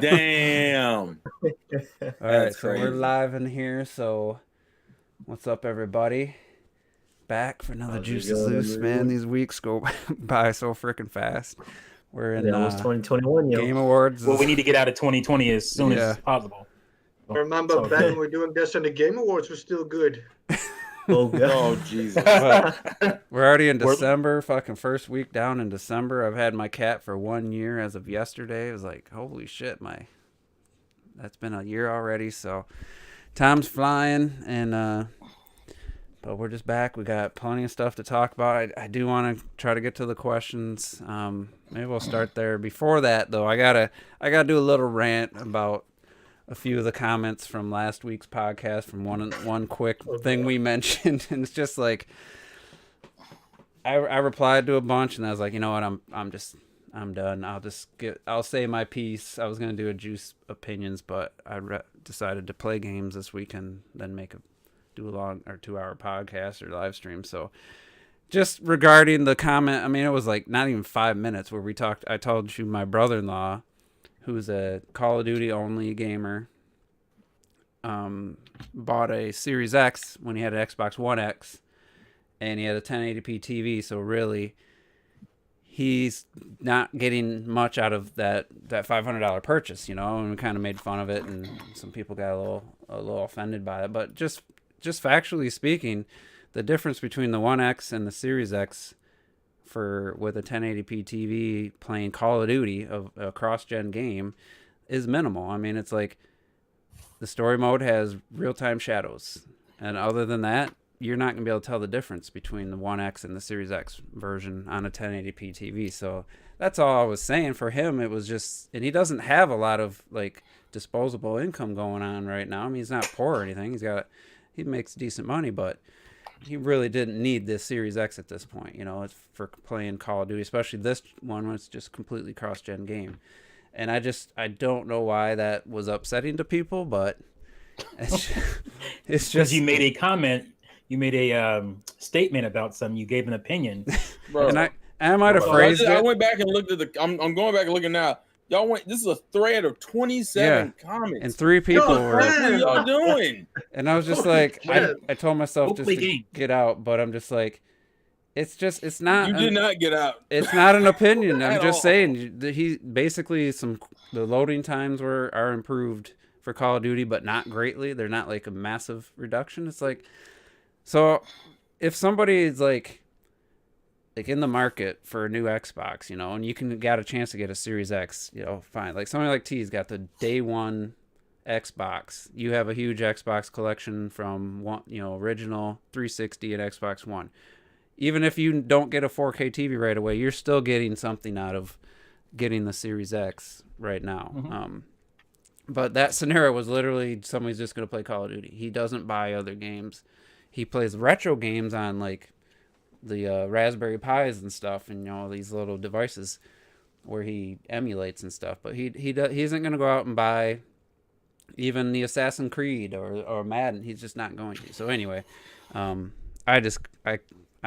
Damn. All right, That's so we're crazy. live in here. So what's up, everybody? Back for another How's it Juices going, Loose, man. everyone? These weeks go by so freaking fast. We're in Yeah, almost 2021, yo. Game Awards. Well, we need to get out of 2020 as soon Yeah. as possible. Remember back when we were doing this on the Game Awards was still good. Oh, God. Oh, Jesus. But we're already in We're- December. Fucking first week down in December. I've had my cat for 1 year as of yesterday. It was like, holy shit, that's been a year already. So time's flying, and but we're just back. We got plenty of stuff to talk about. I do want to try to get to the questions. Maybe we'll start there. Before that, though, I gotta do a little rant about a few of the comments from last week's podcast from one quick thing we mentioned, and it's just like I replied to a bunch, and I was like, you know what, I'm done. I'll say my piece. I was gonna do a juice opinions, but I decided to play games this week and then do a long or 2-hour podcast or live stream. So just regarding the comment, I mean, it was like not even 5 minutes where I told you my brother-in-law, who's a Call of Duty only gamer, bought a Series X when he had an Xbox One X, and he had a 1080p TV. So really, he's not getting much out of that $500 purchase, and we kind of made fun of it, and some people got a little offended by it. But just factually speaking, the difference between the One X and the Series X with a 1080p TV playing Call of Duty, a cross-gen game, is minimal. I mean, it's like the story mode has real-time shadows, and other than that, you're not going to be able to tell the difference between the One X and the Series X version on a 1080p TV. So that's all I was saying. For him, it was just, and he doesn't have a lot of like disposable income going on right now. I mean, he's not poor or anything. He makes decent money, but he really didn't need this Series X at this point. It's for playing Call of Duty, especially this one when it's just completely cross-gen game. And I don't know why that was upsetting to people, but it's just you made a comment. You made a statement about something. You gave an opinion. Bro. And I might have phrased it. I went back and looked at I'm going back and looking now. Y'all this is a thread of 27 comments. And 3 people were. What are y'all doing? And I was just like, I told myself just to get out, but I'm just like, it's not. You did not get out. It's not an opinion. I'm At just all. saying he basically the loading times are improved for Call of Duty, but not greatly. They're not like a massive reduction. It's like, so if somebody is like in the market for a new Xbox, and you got a chance to get a Series X, fine. Like somebody like T's got the day one Xbox. You have a huge Xbox collection from one, original 360 and Xbox One. Even if you don't get a 4K TV right away, you're still getting something out of getting the Series X right now. Mm-hmm. But that scenario was literally somebody's just going to play Call of Duty. He doesn't buy other games. He plays retro games on like the Raspberry Pis and stuff, and these little devices where he emulates and stuff. But he isn't going to go out and buy even the Assassin's Creed or Madden. He's just not going to. So anyway, I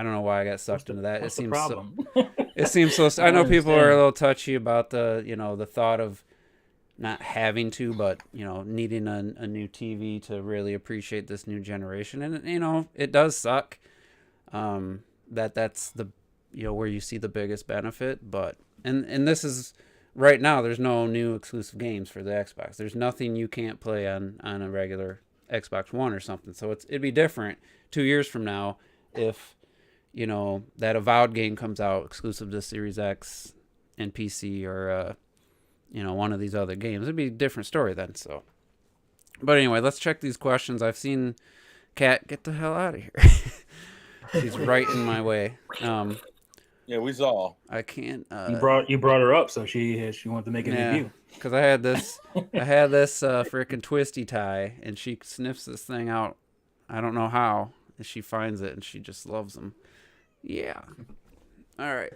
don't know why I got sucked into that. What's the problem? It seems so. I know people are a little touchy about the thought of not having to, but needing a new TV to really appreciate this new generation, and it does suck. That's the where you see the biggest benefit, but and this is right now. There's no new exclusive games for the Xbox. There's nothing you can't play on a regular Xbox One or something. So it'd be different 2 years from now if that Avowed game comes out exclusive to Series X and PC, or one of these other games. It'd be a different story then. So, but anyway, let's check these questions. I've seen Kat, get the hell out of here. She's right in my way. Yeah, we saw. I can't. You brought her up, so she wanted to make a debut. Because I had this freaking twisty tie, and she sniffs this thing out. I don't know how, and she finds it, and she just loves them. Yeah. All right.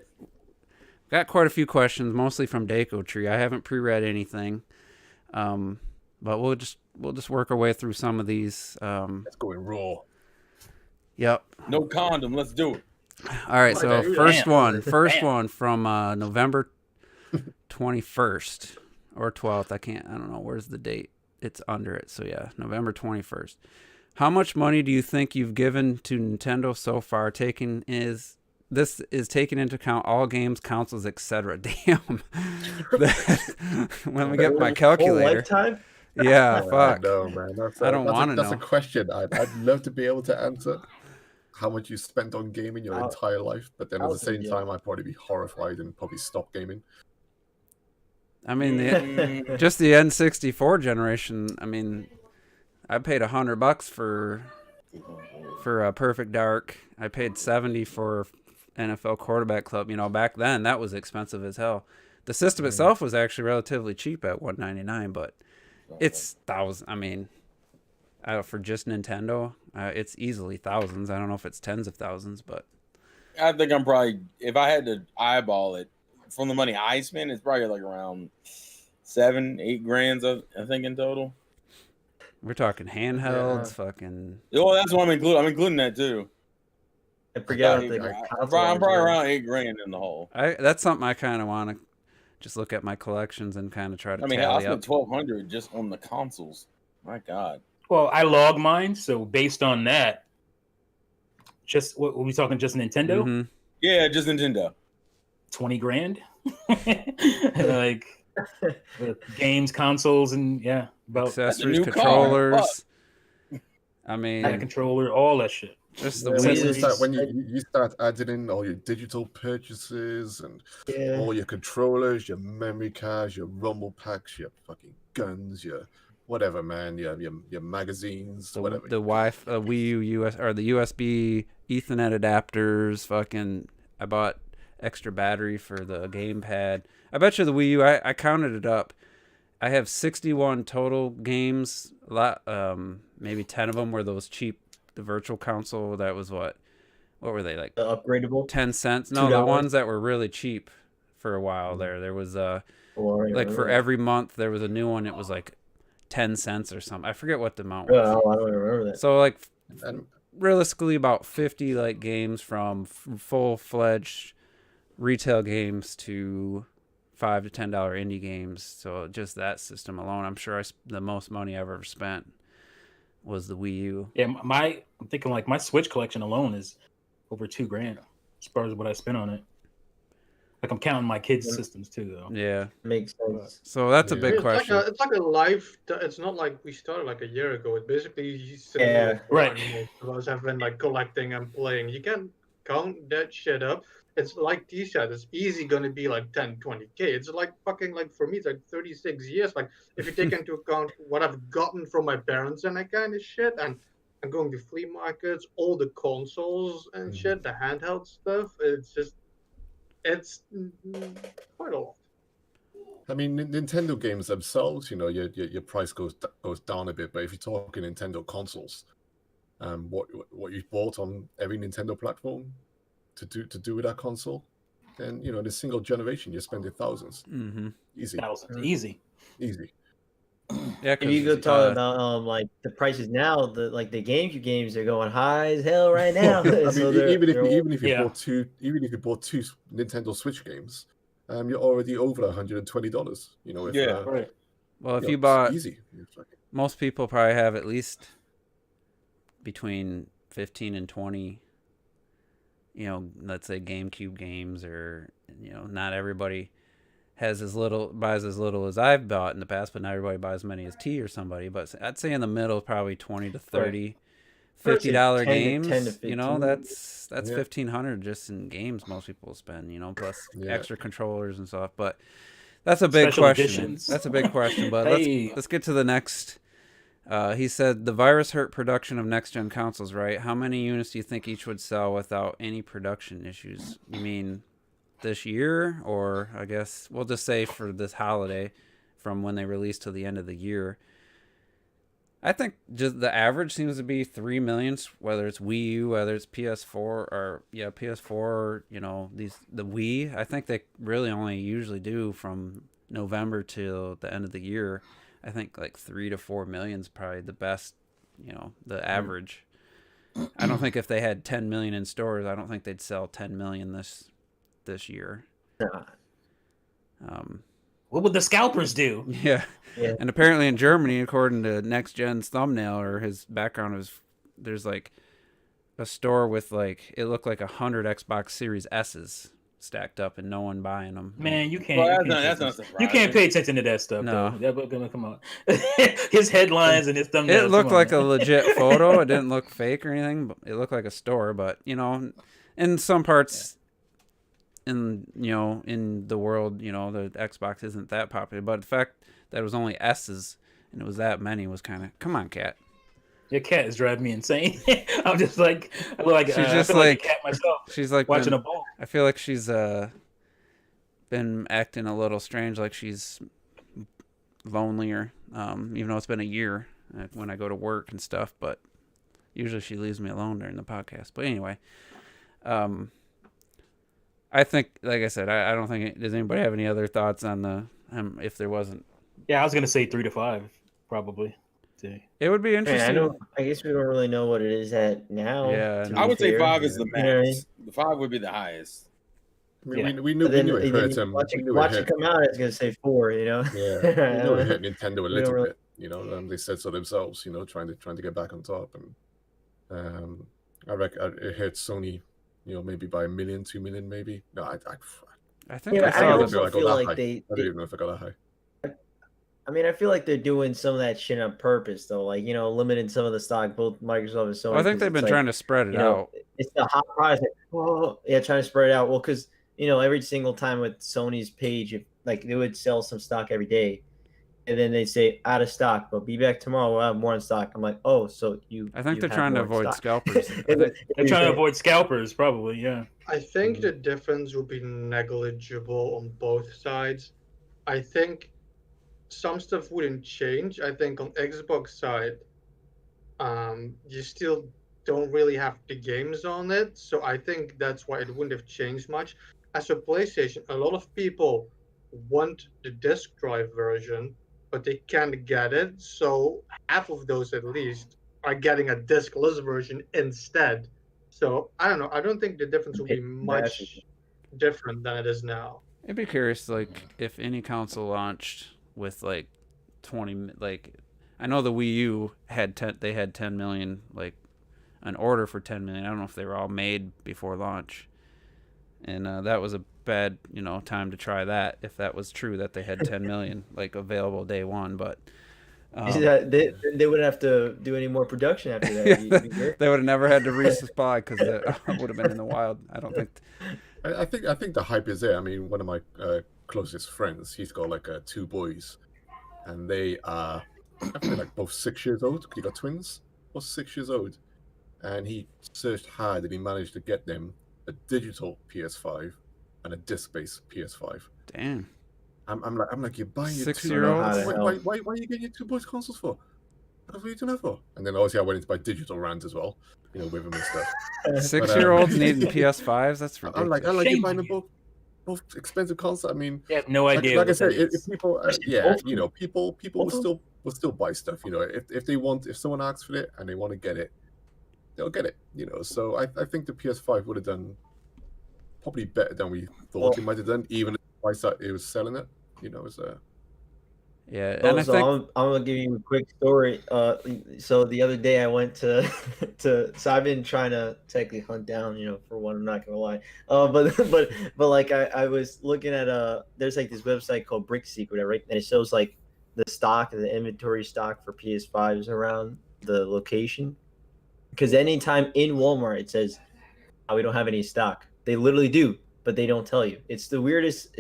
Got quite a few questions, mostly from Daco Tree. I haven't pre-read anything, but we'll just work our way through some of these. Let's go and roll. Yep. No condom. Let's do it. All right. So first one from November 21st. or 12th. I don't know. Where's the date? It's under it. So yeah, November 21st. How much money do you think you've given to Nintendo so far? This is taking into account all games, consoles, etc. Damn. Let me get my Whole calculator. lifetime? Yeah, Oh, fuck. no, man. I don't want to That's know. a question I'd love to be able to answer. How much you spent on gaming your entire life, but then at the same time, I'd probably be horrified and probably stop gaming. I mean, just the N64 generation. I mean, I paid $100 for Perfect Dark. I paid $70 for NFL Quarterback Club. You know, back then that was expensive as hell. The system itself was actually relatively cheap at $199, but it's thousands. I mean, for just Nintendo, it's easily thousands. I don't know if it's tens of thousands, but I think I'm probably, if I had to eyeball it from the money I spent, it's probably like around 7-8 grand, I think, in total. we're talking handhelds, fucking. Oh, that's what I'm including. I'm including that too. I forget I'm the probably around 8 grand in the whole. That's something I kind of want to just look at my collections and kind of try to I mean, I tally spent up. $1,200 just on the consoles. My God. Well, I log mine, so based on that, just what were we talking? Just Nintendo? Mm-hmm. Yeah, just Nintendo. 20 grand, like games, consoles, and about Accessories, new controllers. I mean, that controller, all that shit. just the When you start adding in all your digital purchases and all your controllers, your memory cards, your rumble packs, your fucking guns, your whatever, man, your magazines, whatever. The Wii U US or the USB Ethernet adapters. Fucking, I bought extra battery for the gamepad. I bet you the Wii U. I counted it up. I have 61 total games. A lot, maybe 10 of them were those cheap. The virtual console, that was what were they, like the upgradable 10 cents? No, $2. the ones that were really cheap for a while there was like for every month there was a new one. It was like 10 cents or something. I forget what the amount was. Oh, I don't remember that. So like realistically about 50 like games, from full-fledged retail games to $5 to $10 indie games. So just that system alone, I'm sure the most money I've ever spent was the Wii U. Yeah, I'm thinking like my Switch collection alone is over $2 grand as far as what I spent on it. Like I'm counting my kids' systems too, though. Yeah, makes sense. So that's a big question. It's like a life. It's not like we started like a year ago. It basically right. I was having like collecting and playing. You can count that shit up. It's like T said, it's easy gonna be like 10, 20K. It's like fucking, like for me, it's like 36 years. Like if you take into account what I've gotten from my parents and that kind of shit, and I'm going to flea markets, all the consoles and shit, the handheld stuff, it's quite a lot. I mean, Nintendo games themselves, you know, your price goes down a bit. But if you're talking Nintendo consoles, what you bought on every Nintendo platform to do with that console, then you know, in a single generation, you're spending thousands. Mm-hmm. Easy. Thousands, easy. Yeah, if you go talk about like the prices now, the GameCube games are going high as hell right now. I mean, So even if you bought two Nintendo Switch games, you're already over $120. You know, if, right. Well, if you bought, easy, most people probably have at least between 15 and 20. You know, let's say GameCube games, or you know, not everybody buys as little as I've bought in the past, but not everybody buys as many as T or somebody. But I'd say in the middle, probably 20 to 30, $50 games. 10 to 15. You know, that's $1,500 just in games. Most people spend, you know, plus extra controllers and stuff. But that's a big question. Editions. That's a big question. But let's get to the next. He said the virus hurt production of next-gen consoles, right? How many units do you think each would sell without any production issues? You mean this year, or I guess we'll just say for this holiday, from when they release to the end of the year? I think just the average seems to be 3 million, whether it's Wii U, whether it's PS4 or PS4, you know, the Wii. I think they really only usually do from November till the end of the year. I think like 3 to 4 million is probably the best, you know, the average. I don't think if they had 10 million in stores, I don't think they'd sell 10 million this year. What would the scalpers do? Yeah. Yeah. And apparently in Germany, according to Next Gen's thumbnail or his background, there's like a store with like it looked like 100 Xbox Series S's stacked up and no one buying them. Man, you can't. Well, you, can't that's pay not attention. surprising. You can't pay attention to that stuff. No. Though. That, come on. His headlines and his thumbnails. It looked come on, like a man. legit photo. It didn't look fake or anything. But it looked like a store. But you know, in some parts, in the world, the Xbox isn't that popular. But the fact that it was only S's and it was that many was kind of, come on, cat. Your cat is driving me insane. I'm just like, I feel like She's I just feel like like- a cat myself. She's like Watching a ball. I feel like she's been acting a little strange, like she's lonelier. Even though it's been a year when I go to work and stuff, but usually she leaves me alone during the podcast. But anyway, I think, like I said, I don't think. Does anybody have any other thoughts on the if there wasn't? Yeah, I was gonna say 3 to 5, probably. It would be Man, interesting. I guess we don't really know what it is at now. Yeah, to no. be I would say fair. 5 is the You know what I mean? max. The 5 would be the highest. Yeah. We knew But then, it hurt him. watch We it, knew watch it it hurt. come out. It's gonna say 4. You know. Yeah, we knew it hurt Nintendo a We little don't really- bit. They said so themselves. Trying to get back on top, and I reckon it hurt Sony. Maybe by 1 million, 2 million, maybe. No, I think Yeah, I but I saw don't this. also feel feel like like I don't they even know if I got that high. I feel like they're doing some of that shit on purpose, though. Like, limiting some of the stock, both Microsoft and Sony. I think they've been trying to spread it out. It's the hot product. Yeah, trying to spread it out. Well, because every single time with Sony's page, they would sell some stock every day, and then they say out of stock, but be back tomorrow. We'll have more in stock. I'm like, oh, so you? I think you they're have trying to more in avoid stock. scalpers. I think They're trying to avoid scalpers, probably. Yeah. I think the difference will be negligible on both sides. I think some stuff wouldn't change. I think on Xbox side, you still don't really have the games on it, so I think that's why it wouldn't have changed much. As for PlayStation, a lot of people want the disc drive version, but they can't get it, so half of those at least are getting a discless version instead. So I don't know. I don't think the difference will be much different than it is now. I'd be curious, if any console launched with 20, I know the Wii U had 10 million, an order for 10 million. I don't know if they were all made before launch, and that was a bad time to try that, if that was true that they had 10 million available day one. But they wouldn't have to do any more production after that. You'd be great. they would have never had to resupply because it would have been in the wild. I don't think. I think the hype is there. I mean, one of my closest friends, he's got 2 boys, and they are I think they're both 6 years old. He got twins, both 6 years old, and he searched hard and he managed to get them a digital PS5 and a disc-based PS5. Damn. I'm like, you're buying your 6-year-olds? Why are you getting your 2 boys consoles for? What are you doing that for? And then obviously I went into my digital rant as well, with them and stuff. 6-year-olds needing PS5s? That's ridiculous. I'm like, Shame you're buying on them both expensive consoles. I mean, You have no like idea. I what said, that if is. people, people will still buy stuff. If someone asks for it and they want to get it, they'll get it. So I think the PS5 would have done probably better than we thought it might have done, even at the price that it was selling it. Yeah, and I So think I'm gonna give you a quick story. So the other day I went to so I've been trying to technically hunt down, for one. I'm not gonna lie. But I was looking at there's this website called Brick Secret, right? And it shows the stock, the inventory stock for PS5s around the location. Because anytime in Walmart it says, "Oh, we don't have any stock." They literally do, but they don't tell you. It's the weirdest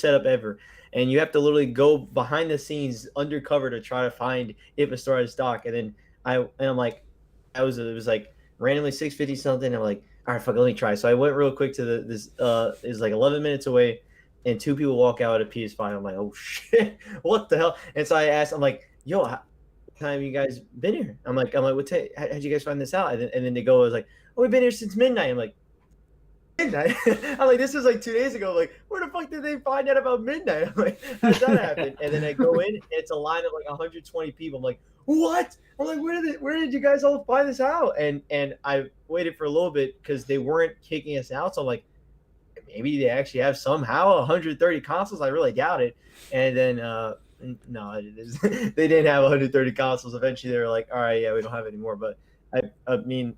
setup ever. And you have to literally go behind the scenes undercover to try to find if a store has stock. And then I'm like, it was randomly 650 something. I'm like, all right, fuck, let me try. So I went real quick to this is 11 minutes away, and 2 people walk out at PS5. I'm like, oh shit, what the hell? And so I asked, I'm like, yo, how time you guys been here? I'm like, how'd you guys find this out? And then they go, I was like, oh, we've been here since midnight. I'm like, midnight? I'm like, this was 2 days ago. I'm like, where the fuck did they find out about midnight? I'm like, how'd that happen? And then I go in, and it's a line of 120 people. I'm like, what? I'm like, where did you guys all find this out? And I waited for a little bit because they weren't kicking us out. So I'm like, maybe they actually have somehow 130 consoles. I really doubt it. And then no, they didn't have 130 consoles. Eventually, they were like, all right, yeah, we don't have any more. But I mean,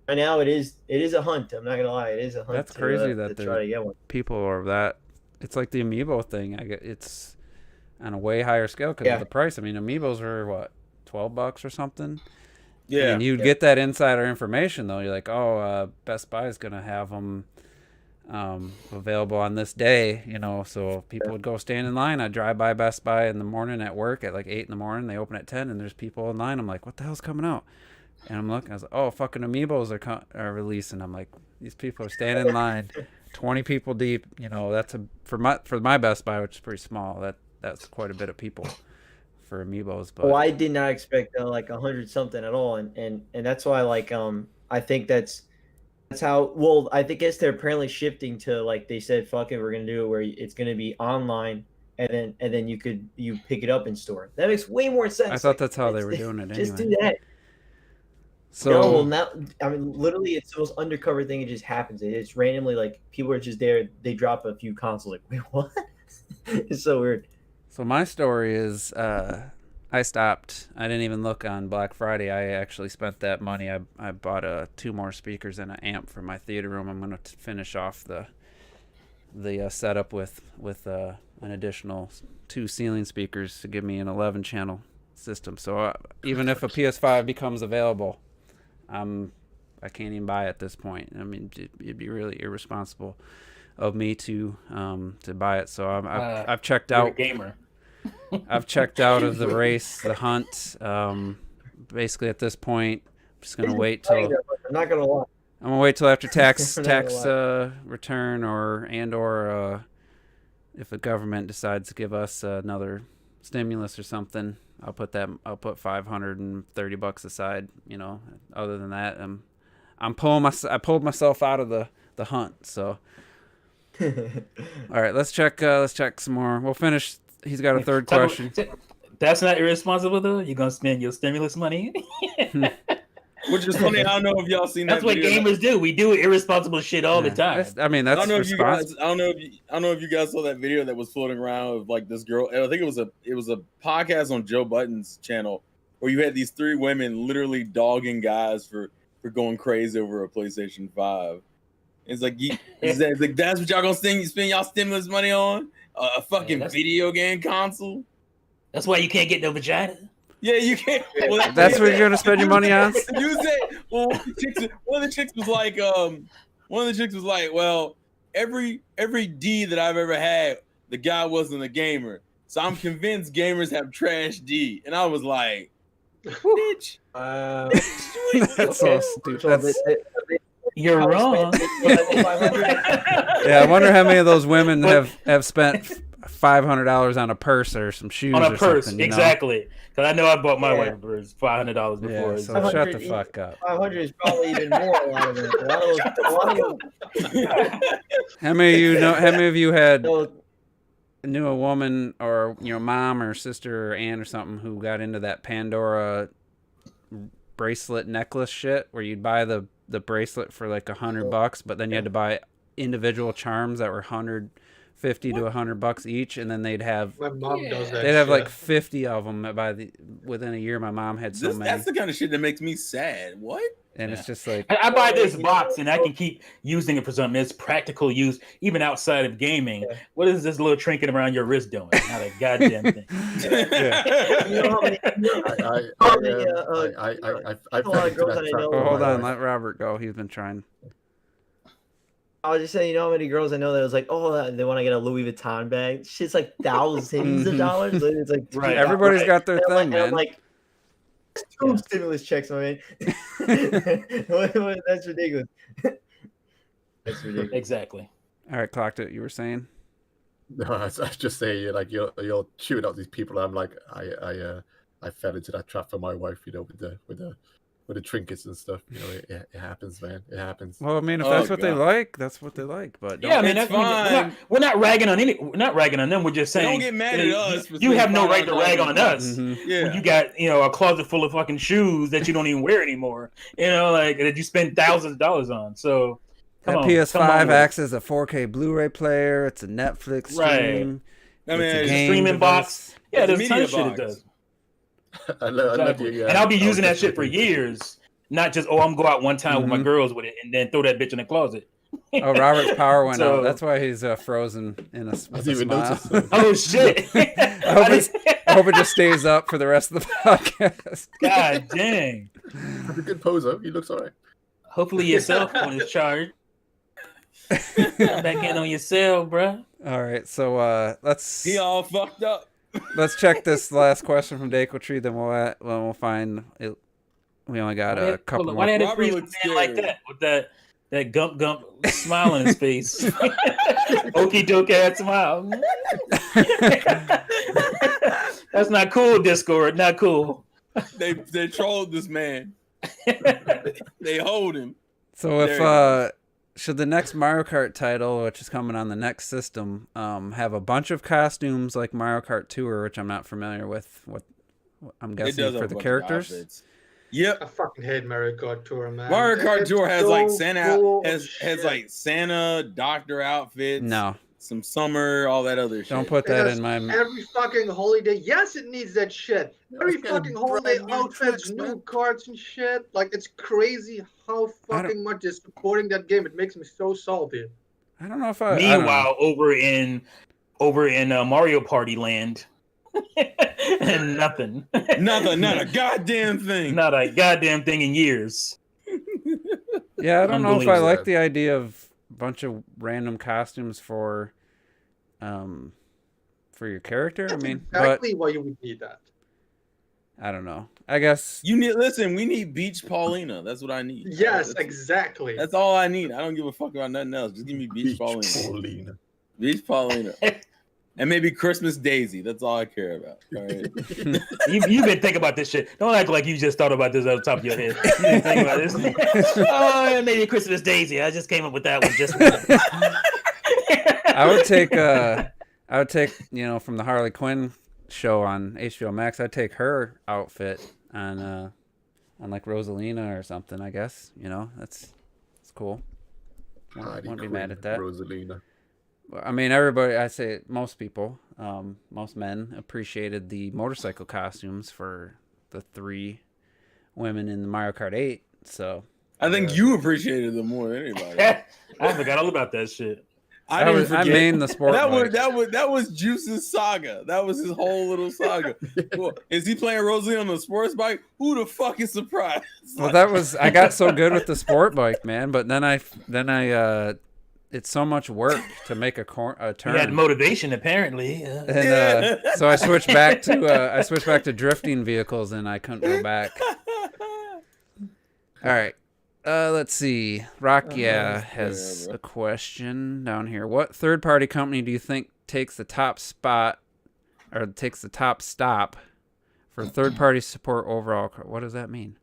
right now it is a hunt. I'm not gonna lie, it is a hunt. That's crazy that to try to get one. people are that. It's like the Amiibo thing. It's on a way higher scale because of the price. I mean, Amiibos are what, $12 or something. Yeah, and you'd get that insider information though. You're like, oh, Best Buy is gonna have them available on this day, so people would go stand in line. I'd drive by Best Buy in the morning at work at like 8 in the morning. They open at 10 and there's people in line. I'm like, what the hell's coming out? And I'm looking, I was like, oh, fucking Amiibos are releasing. I'm like, these people are standing in line 20 people deep. That's for my Best Buy, which is pretty small. That's quite a bit of people for Amiibos. But I did not expect like 100 something at all, and that's why I think that's how. Well, I guess they're apparently shifting to, like they said, fuck it, we're gonna do it where it's gonna be online, and then you pick it up in store. That makes way more sense. I thought that's how they were doing it anyway. Just do that. So no, well, now I mean, literally, it's the most undercover thing. It just happens. It's randomly, like people are just there. They drop a few consoles. Like, wait, what? It's so weird. So my story is, I stopped. I didn't even look on Black Friday. I actually spent that money. I bought 2 more speakers and an amp for my theater room. I'm going to finish off the setup with an additional 2 ceiling speakers to give me an 11-channel system. So even if a PS5 becomes available, I can't even buy it at this point. I mean, it'd be really irresponsible of me to buy it. So I've checked out. You're a gamer. I've checked out of the race, the hunt. Basically, at this point, I'm just gonna wait till. I'm not gonna lie. I'm gonna wait till after tax return or if the government decides to give us another stimulus or something. I'll put $530 aside. Other than that, I pulled myself out of the hunt. So. All right, let's check some more. We'll finish. He's got a third question. That's not irresponsible though. You're gonna spend your stimulus money. Which is funny. I don't know if y'all seen that. That's what gamers do. We do irresponsible shit all the time. That's I don't know if you guys. I don't know if you guys saw that video that was floating around of like this girl. I think it was a podcast on Joe Budden's channel where you had these 3 women literally dogging guys for going crazy over a PlayStation 5. It's like, that's what y'all gonna spend y'all stimulus money on? A fucking video game console? That's why you can't get no vagina. Yeah, you can't. Well, that's what you're gonna spend your money on. You said, well, one of the chicks was like, well, every D that I've ever had, the guy wasn't a gamer, so I'm convinced gamers have trash D, and I was like, bitch. That's so stupid. You're wrong. Yeah, I wonder how many of those women have spent $500 on a purse or some shoes. On a purse, something, exactly. Because I know I bought my wife a purse $500 before. Yeah, so shut the fuck up. 500 is probably even more. A lot of them. How many of you knew a woman or mom or sister or aunt or something who got into that Pandora bracelet necklace shit where you'd buy the bracelet for like $100, but then you had to buy individual charms that were $150 to $100 each, and then they'd have my mom does that. They'd have like 50 of them within a year. My mom had so many. That's the kind of shit that makes me sad. What? And it's just like I buy this box and I can keep using it for something. It's practical use even outside of gaming. Yeah. What is this little trinket around your wrist doing? Not a goddamn thing. Hold on, let Robert go. He's been trying. I was just saying, how many girls I know that was like, oh, they want to get a Louis Vuitton bag. Shit's like thousands of dollars. It's like right. Everybody's got their thing, man. I'm like, 2 stimulus checks, my man. That's ridiculous. That's ridiculous. Exactly. All right, clocked it. You were saying? No, I was just saying, like you're chewing out these people. I'm like, I fell into that trap for my wife, with the trinkets and stuff. It happens, man. It happens. Well, I mean, if that's what they like, that's what they like. But yeah, I mean, that's fine. We're not ragging on We're not ragging on them. We're just saying. Don't get mad at us. You have no right to rag on us. Mm-hmm. Yeah. When you got a closet full of fucking shoes that you don't even wear anymore. That you spend thousands of dollars on. So That Come PS5 on, acts as a 4K Blu-ray player. It's a Netflix Right. stream. I mean, It's a it's game streaming box. device. Yeah, It's a there's a ton media of shit it box. does. I love Exactly. you. And I'll be I was using that just shit for looking- years. Not just, I'm go out one time with my Mhm. girls with it and then throw that bitch in the closet. Oh, Robert's power went So- out. That's why he's frozen in a, with I a didn't even smile. notice that. Oh shit! I hope it just stays up for the rest of the podcast. God dang. That's a good poser. He looks alright. Hopefully your cell phone is charged. Come back in on your cell, bruh. All right, so let's He all fucked up. let's check this last question from Daco Tree. Then we'll find it. We only got a couple Why more. they had to Robert freeze looks the man like scared. that with that gump smile on his face? Okey doke ass smile. That's not cool, Discord. Not cool. They trolled this man. They hold him. So There you if should the next Mario Kart title, which is coming on the next system, have a bunch of costumes like Mario Kart Tour, which I'm not familiar with. What I'm It guessing does for have a the bunch of characters. outfits. Yep. I fucking hate Mario Kart Tour, man. Mario Kart It's Tour has so like Santa full of has shit. like Santa doctor outfits. No, Some summer, all that other shit. don't put It that has in my. every fucking holiday. Yes, it needs that shit. Every Let's get fucking holiday brand new outfits, tricks, new man. cards and shit. Like, it's crazy how fucking much is supporting that game. It makes me so salty. I don't know if I. I don't know. Meanwhile, over in Mario Party Land, and nothing. Nothing, not a goddamn thing. Not a goddamn thing in years. Yeah, I don't know if I Unbelievable. like the idea of a bunch of random costumes for your character. I That's mean, exactly why you would need that. but I don't know. I guess You need listen. We need Beach Paulina. That's what I need. Yes, that's, exactly. that's all I need. I don't give a fuck about nothing else. Just give me Beach Paulina. Paulina. Beach Paulina, and maybe Christmas Daisy. That's all I care about. All right. You've been thinking about this shit. Don't act like you just thought about this off the top of your head. You've been thinking about this. Oh, maybe Christmas Daisy. I just came up with that one just. I would take from the Harley Quinn show on HBO Max. I'd take her outfit on like Rosalina or something. I guess that's cool. Won't be mad at that. Rosalina. I mean, everybody. I say most people, most men appreciated the motorcycle costumes for the 3 women in the Mario Kart 8. So I think you appreciated them more than anybody. I forgot all about that shit. I didn't I forget. mean the sport. That was Juice's saga. That was his whole little saga. Well, is he playing Rosalie on the sports bike? Who the fuck is surprised? Well, that was I got so good with the sport bike, man. But then I it's so much work to make a turn. You had motivation, apparently. And so I switched back to drifting vehicles, and I couldn't go back. All right, let's see. Has a question down here. What third-party company do you think takes the top spot, or takes the top stop for third-party support overall? What does that mean?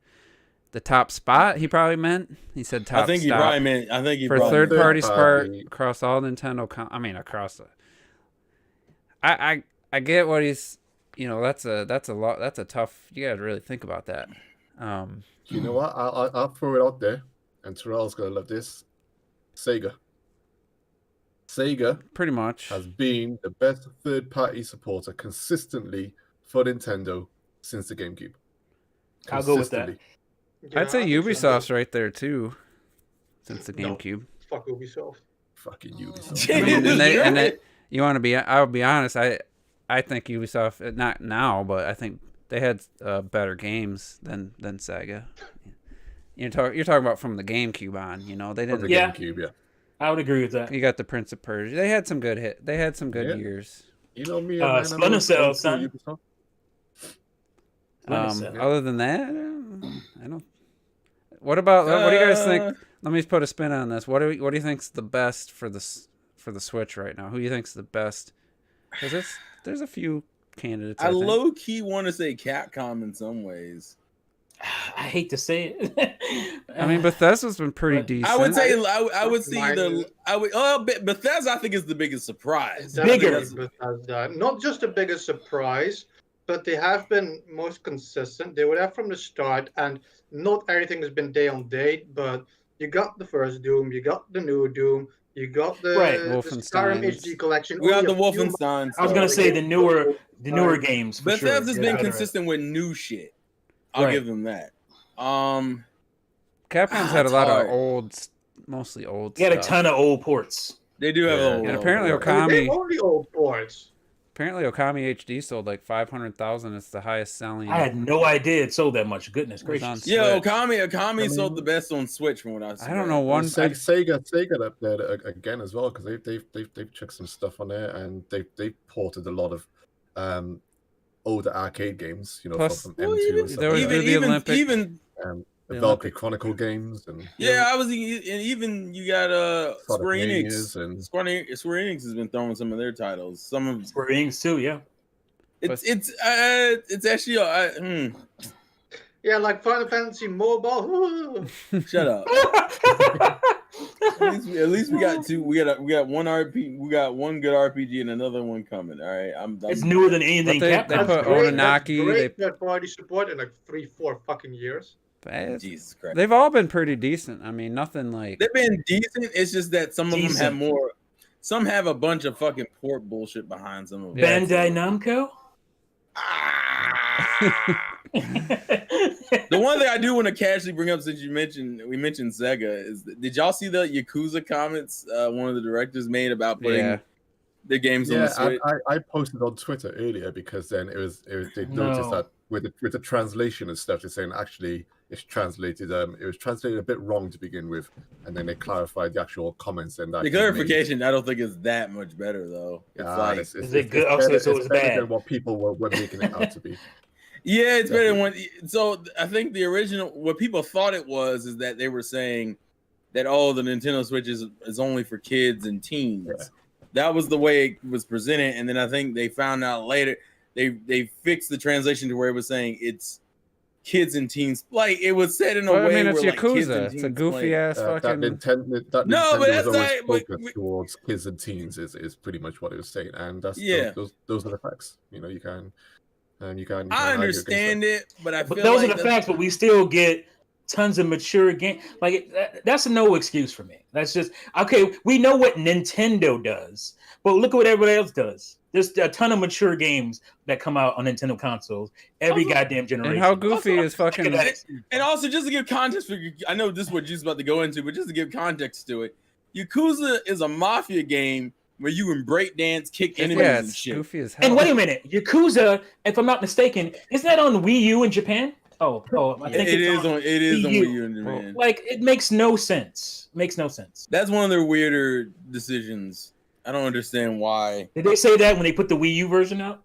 The top spot? He probably meant. He said top. I think stop. he probably meant. I think he For probably third-party support Third-party. across all Nintendo. Across the. I get what he's. That's a lot. That's a tough. You got to really think about that. You know what? I'll throw it out there, and Terrell's gonna love this. Sega. Sega Pretty much. has been the best third-party supporter consistently for Nintendo since the GameCube. I'll go with that. Consistently. Yeah, I'd say I think so. Ubisoft's right there too, since the No. GameCube. Fuck Ubisoft. Fucking Ubisoft. And they, you want to be? I'll be honest. I think Ubisoft, not now, but I think they had better games than Sega. You're talking about from the GameCube on. They For the didn't. Yeah. GameCube, yeah. I would agree with that. You got the Prince of Persia. They had some good They had some good Yeah. years. You know me, Uh, man. Splinter I'm Cell, old school son. Ubisoft. Other than that, I don't. What about? What do you guys think? Let me put a spin on this. What do you think's the best for the Switch right now? Who do you think's the best? Because there's a few candidates. I think. low key want to say Capcom in some ways. I hate to say it. I mean, Bethesda's been pretty But decent. I would say I would see Mine- Bethesda. I think is the biggest surprise. Bigger. Bethesda. Not just the biggest surprise, but they have been most consistent. They were there from the start, and not everything has been day on date, but You got the first Doom, you got the new Doom, you got the, Right. the Skyrim Wolfensteins. HD collection. We got only the a few Wolfenstein I was stuff. gonna say the newer games for sure. Bethesda's been Yeah. consistent with new shit. I'll Right. give them that. Capcom's had a it's lot hard. of old, mostly old They had a stuff. ton of old ports. They do have a Yeah. little. And apparently little- I mean, they Okami, only old ports. Okami HD sold like 500,000. It's the highest selling. I had no idea it sold that much. Goodness Was on gracious. Yeah, Switch. Okami sold the best on Switch from what I've seen. I don't know one. Sega up there again as well, because they've checked some stuff on there, and they've ported a lot of older arcade games, you know, Plus, from M2 and they stuff always like do that. the Olympic. The the Valkyrie Olympic. Chronicle games, and Yeah, and even you got Sonic Square Enix. Manias and- Square Enix has been throwing some of their titles. Some of Square Enix too, yeah. it's actually Yeah, like Final Fantasy Mobile. shut up. At least we got two. We got one RP. We got one good RPG and another one coming. All right, It's newer than anything But they Capcom. put great. Ononaki, That's they- great third-party support in like 3-4 fucking years. Jesus Christ. They've all been pretty decent. I mean, nothing like. They've been decent. It's just that some of them have Decent. more. Some have a bunch of fucking port bullshit behind some of them. Yeah. Bandai Namco. The one thing I do want to casually bring up, since we mentioned Sega, is did y'all see the Yakuza comments one of the directors made about putting the games on the Switch? I posted on Twitter earlier, because then it was they noticed that with the translation and stuff, they're saying actually it's translated it was translated a bit wrong to begin with, and then they clarified the actual comments, and that The clarification, I don't think is that much better though. It's like, Is it good? better, So it's better bad. than what people were making it out to be. yeah, it's better than one. So I think the original, what people thought it was, is that they were saying that the Nintendo Switch is only for kids and teens. Yeah. That was the way it was presented, and then I think they found out later they fixed the translation to where it was saying it's kids and teens. Like it was said in a Well, I way mean, it's where like kids and Yakuza. It's a teens goofy play. ass That fucking. Nintendo No, but was that's always not- but- focused towards kids and teens is pretty much what it was saying, and that's those are the facts. You know, you can I understand it, but I feel But those like are the facts. But we still get tons of mature games. Like that's no excuse for me. That's just okay. We know what Nintendo does, but look at what everybody else does. There's a ton of mature games that come out on Nintendo consoles every goddamn generation. And how goofy is fucking. And also, just to give context for, I know this is what Juice's about to go into, but just to give context to it, Yakuza is a mafia game where you can break dance, kick enemies, Yeah, and it's shit. goofy as hell. And wait a minute, Yakuza, if I'm not mistaken, is that on Wii U in Japan? I think It it's is on Wii U in Well, Japan. Like it makes no sense. Makes no sense. That's one of their weirder decisions. I don't understand why. Did they say that when they put the Wii U version out?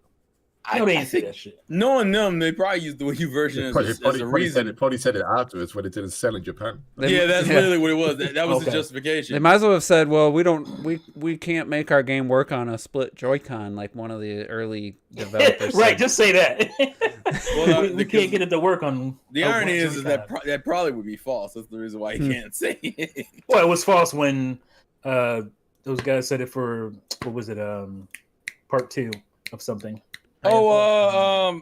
I know they I didn't say think that shit. knowing them, they probably used the Wii U version as a reason. Probably said it afterwards when it didn't sell in Japan. Yeah, that's literally what it was. That was the Okay. justification. They might as well have said, "Well, we can't make our game work on a split Joy-Con like one of the early developers." Right, said. just say that. Well, we can't get it to work on. The on irony one is Joy-Con. that probably would be false. That's the reason why you can't say it. Well, it was false when those guys said it for what was it? Part 2 of something. Oh,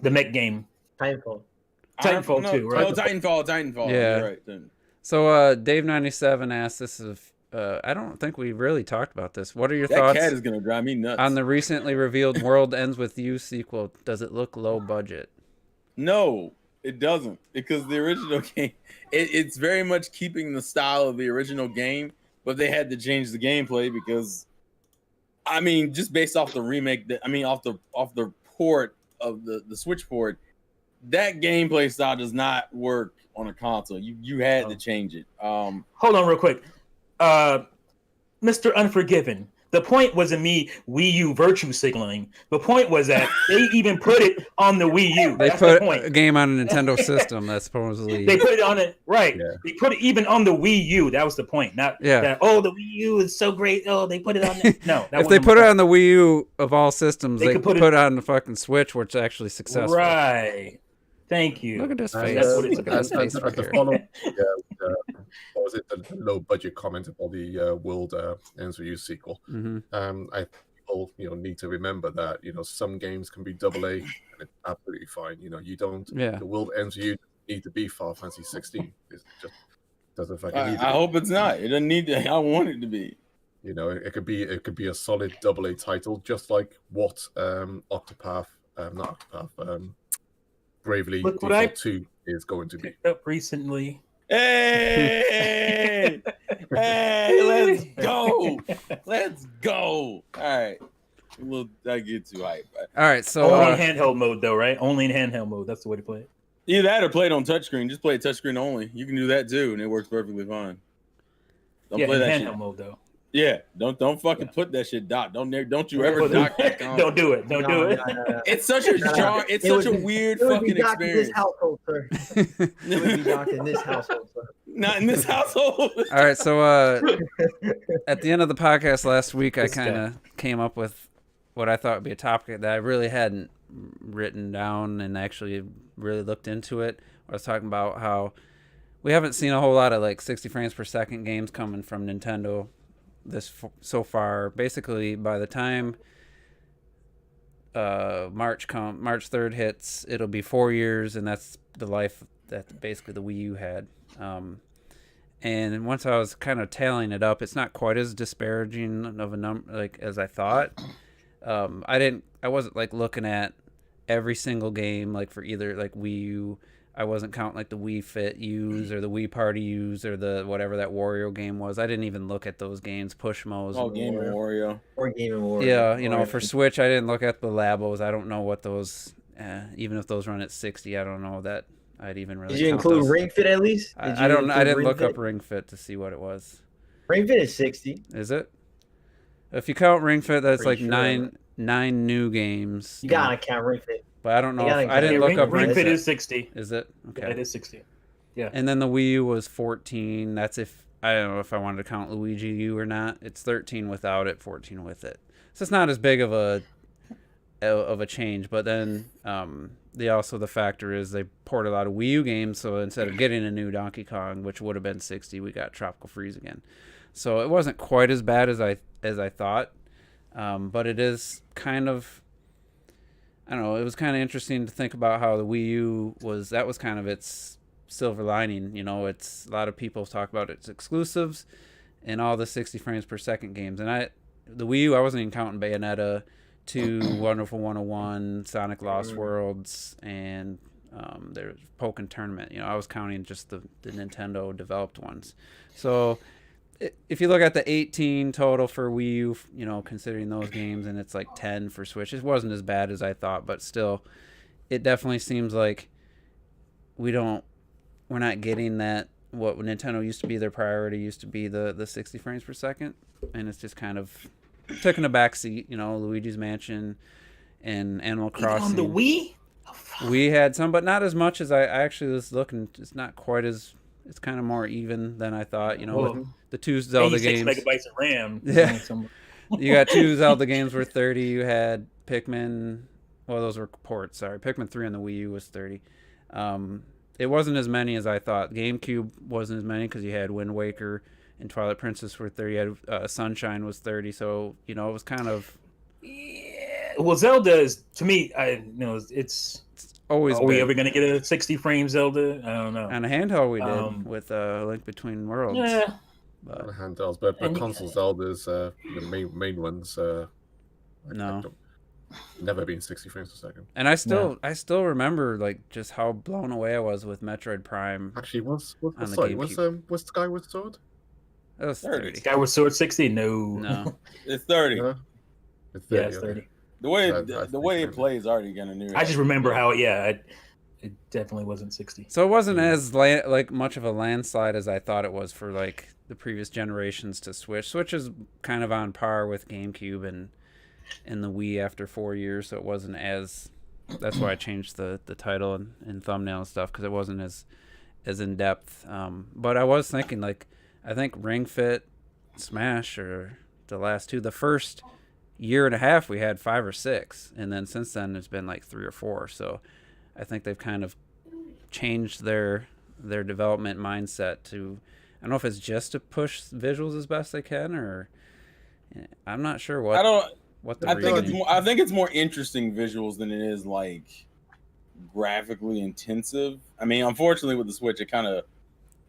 The mech game. Titanfall. Titanfall 2, right? Oh, Titanfall. Yeah. You're right. So, Dave97 asked this of. I don't think we really talked about this. What are your That thoughts cat is gonna drive me nuts. on the recently revealed World Ends With You sequel? Does it look low budget? No, it doesn't, because the original game, it's very much keeping the style of the original game, but they had to change the gameplay because, I mean, just based off the remake, off the port of the Switch port, that gameplay style does not work on a console. You had to change it. Hold on real quick. Mr. Unforgiven. The point wasn't me Wii U virtue signaling. The point was that they even put it on the Wii U. They That's put the point. a game on a Nintendo system that's supposedly. They put it on it, right. Yeah. They put it even on the Wii U. That was the point. Not that, the Wii U is so great. Oh, they put it on there. No. If they put it on the Wii U of all systems, they could put it on the fucking Switch, which is actually successful. Right. Thank you. Look at this face. That's what Look at this face right the here. follow, what was it? The low budget comment about the World Ends With You sequel. Mm-hmm. I people need to remember that some games can be AA and it's absolutely fine. You don't. Yeah. The World Ends With You need to be Final Fantasy 16. It's just Doesn't fucking need I to. hope it's not. It doesn't need to. I want it to be. You know, it could be a solid AA title, just like what Octopath, not Octopath, Bravely Look what Default I 2 is going to be. picked up recently. Hey, hey, let's go, let's go. All right, I get too hype. All right, so Only in handheld mode, though, right? Only in handheld mode. That's the way to play it. Either that or play it on touchscreen. Just play it touchscreen only. You can do that too, and it works perfectly fine. Don't play in that handheld shit. mode, though. Yeah, don't fucking put that shit dock. Don't you ever dock that console. Don't do it. Don't do it. No. It's such a jar. It's such a weird fucking docked in this experience. household, sir. It would be docked in this household, sir. Not in this household. all right, so at the end of the podcast last week, I This kind guy. of came up with what I thought would be a topic that I really hadn't written down and actually really looked into it. I was talking about how we haven't seen a whole lot of like 60 frames per second games coming from Nintendo so far. Basically, by the time March 3rd hits, it'll be 4 years, and that's the life that basically the Wii U had. And once I was kind of tallying it up, it's not quite as disparaging of a number like as I thought. I wasn't like looking at every single game like for either like Wii U. I wasn't counting like the Wii Fit U's or the Wii Party U's or the whatever that Wario game was. I didn't even look at those games. Pushmos. Oh, Game of Wario. Or Game of Wario. Yeah, you know, for Switch, I didn't look at the Labos. I don't know what those. Even if those run at 60, I don't know that I'd even really. Did you count include those. Ring Fit at least? I don't. I didn't look up Ring Fit to see what it was. Ring Fit is 60. Is it? If you count Ring Fit, that's like Pretty sure. nine new games. You gotta count Ring Fit. But I don't know. You gotta I didn't count look up Ring Ring Fit Fit. is 60. Is it? Yeah, Okay. it is 60. Yeah. And then the Wii U was 14. That's if I don't know if I wanted to count Luigi U or not. It's 13 without it, 14 with it. So it's not as big of a change. But then the factor is they poured a lot of Wii U games. So instead of getting a new Donkey Kong, which would have been 60, we got Tropical Freeze again. So it wasn't quite as bad as I thought. But it is kind of. I don't know. It was kind of interesting to think about how the Wii U was kind of its silver lining. You know, it's a lot of people talk about its exclusives and all the 60 frames per second games. And the Wii U, I wasn't even counting Bayonetta 2, Wonderful 101, Sonic Lost Worlds, and there's Pokken Tournament. You know, I was counting just the Nintendo developed ones. So if you look at the 18 total for Wii U, you know, considering those games, and it's like 10 for Switch, it wasn't as bad as I thought, but still, it definitely seems like we're not getting that. What Nintendo used to be their priority used to be the 60 frames per second, and it's just kind of taking a backseat. You know, Luigi's Mansion and Animal Crossing. On the Wii? We had some, but not as much as I actually was looking. It's not quite as. It's kind of more even than I thought. You know, with the two Zelda 86 games. megabytes of RAM. Yeah. You got two Zelda games were 30. You had Pikmin. Well, those were ports. Sorry, Pikmin 3 on the Wii U was 30. It wasn't as many as I thought. GameCube wasn't as many because you had Wind Waker and Twilight Princess were 30. You had Sunshine was 30. So you know it was kind of. Yeah. Well, Zelda is to me. It's always. Are we ever gonna get a 60 frame Zelda? I don't know. On a handheld, we did with Link Between Worlds. Yeah. But handhelds, but console Zeldas, the main ones. No. Never been 60 frames per second. And I still remember like just how blown away I was with Metroid Prime. Actually, was Skyward Sword? That was 30. Skyward Sword 60? No. It's 30. It's 30. Yeah, it's 30. The way it plays already gonna new. I just remember how it definitely wasn't 60. So it wasn't as like much of a landslide as I thought it was for like the previous generations to Switch. Switch is kind of on par with GameCube and the Wii after 4 years, so it wasn't as. That's why I changed the title and thumbnail and stuff because it wasn't as in depth. But I was thinking like I think Ring Fit, Smash, or the last two. The first year and a half we had 5 or 6, and then since then there's been like 3 or 4. So I think they've kind of changed their development mindset to. I don't know if it's just to push visuals as best they can, or I'm not sure what. I don't. What the I think reasoning. it's more. I think it's more interesting visuals than it is like graphically intensive. I mean, unfortunately with the Switch, it kind of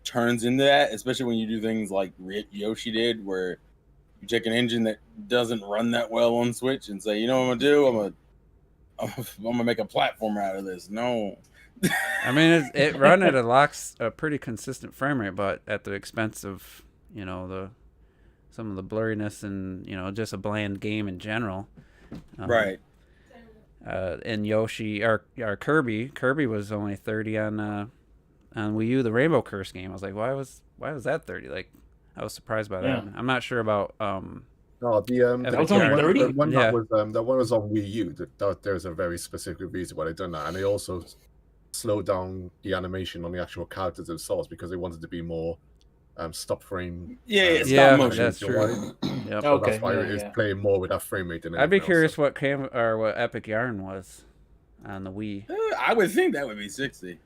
turns into that, especially when you do things like Yoshi did, where you take an engine that doesn't run that well on Switch and say, you know what I'm gonna do? I'm gonna make a platformer out of this. No. I mean, it run at a pretty consistent frame rate, but at the expense of, you know, some of the blurriness and, you know, just a bland game in general. Right. And Yoshi or Kirby was only 30 on Wii U, the Rainbow Curse game. I was like, why was that 30? Like, I was surprised by that. Yeah. I'm not sure about No, That was only 30? The one Yeah. that one was on Wii U. There's a very specific reason why they done that, and they also slowed down the animation on the actual characters themselves because they wanted to be more stop frame. Yeah, yeah, stop motion. that's true. Yep. So Okay, that's why yeah, it's yeah. playing more with that frame rate than I'd be anything curious else. what Epic Yarn was on the Wii. I would think that would be 60.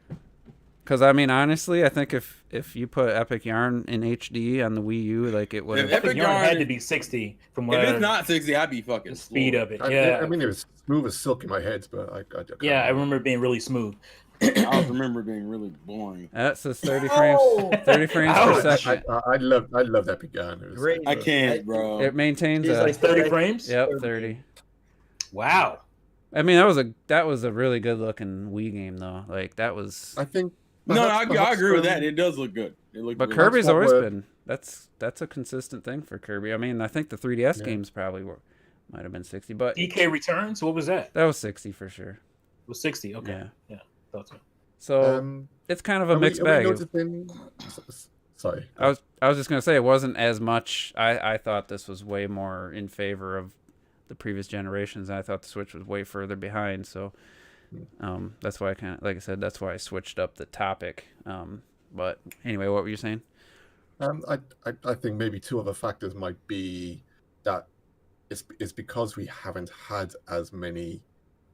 Because, I mean, honestly, I think if you put Epic Yarn in HD on the Wii U, like, it would If have... Epic Yarn Yarn had to be 60 from what If it's not 60, I'd be fucking the speed floored. of it. I Yeah, mean, it was smooth as silk in my head, but I can't yeah, I remember. remember it being really smooth. I also remember it being really boring. That says 30 frames, Oh! 30 frames per Ouch. second. I love Epic Yarn. It was- Great. I can't, bro. It maintains It's a... like 30 frames? Yep, 30. Wow. I mean, that was a really good looking Wii game though. Like that was. I think. No, I perhaps, agree with that. It does look good. It looked But really Kirby's what always we're- been that's a consistent thing for Kirby. I mean, I think the 3DS Yeah. games probably might have been 60, but DK Returns? What was that? that was 60 for sure. It was 60. Okay. Yeah. Yeah. Thought so. So it's kind of a are we- mixed are we bag. noticing- Sorry. I was just gonna say it wasn't as much. I thought this was way more in favor of the previous generations. And I thought the Switch was way further behind. So that's why I kind of, like I said, that's why I switched up the topic. But anyway, what were you saying? I think maybe two other factors might be that it's because we haven't had as many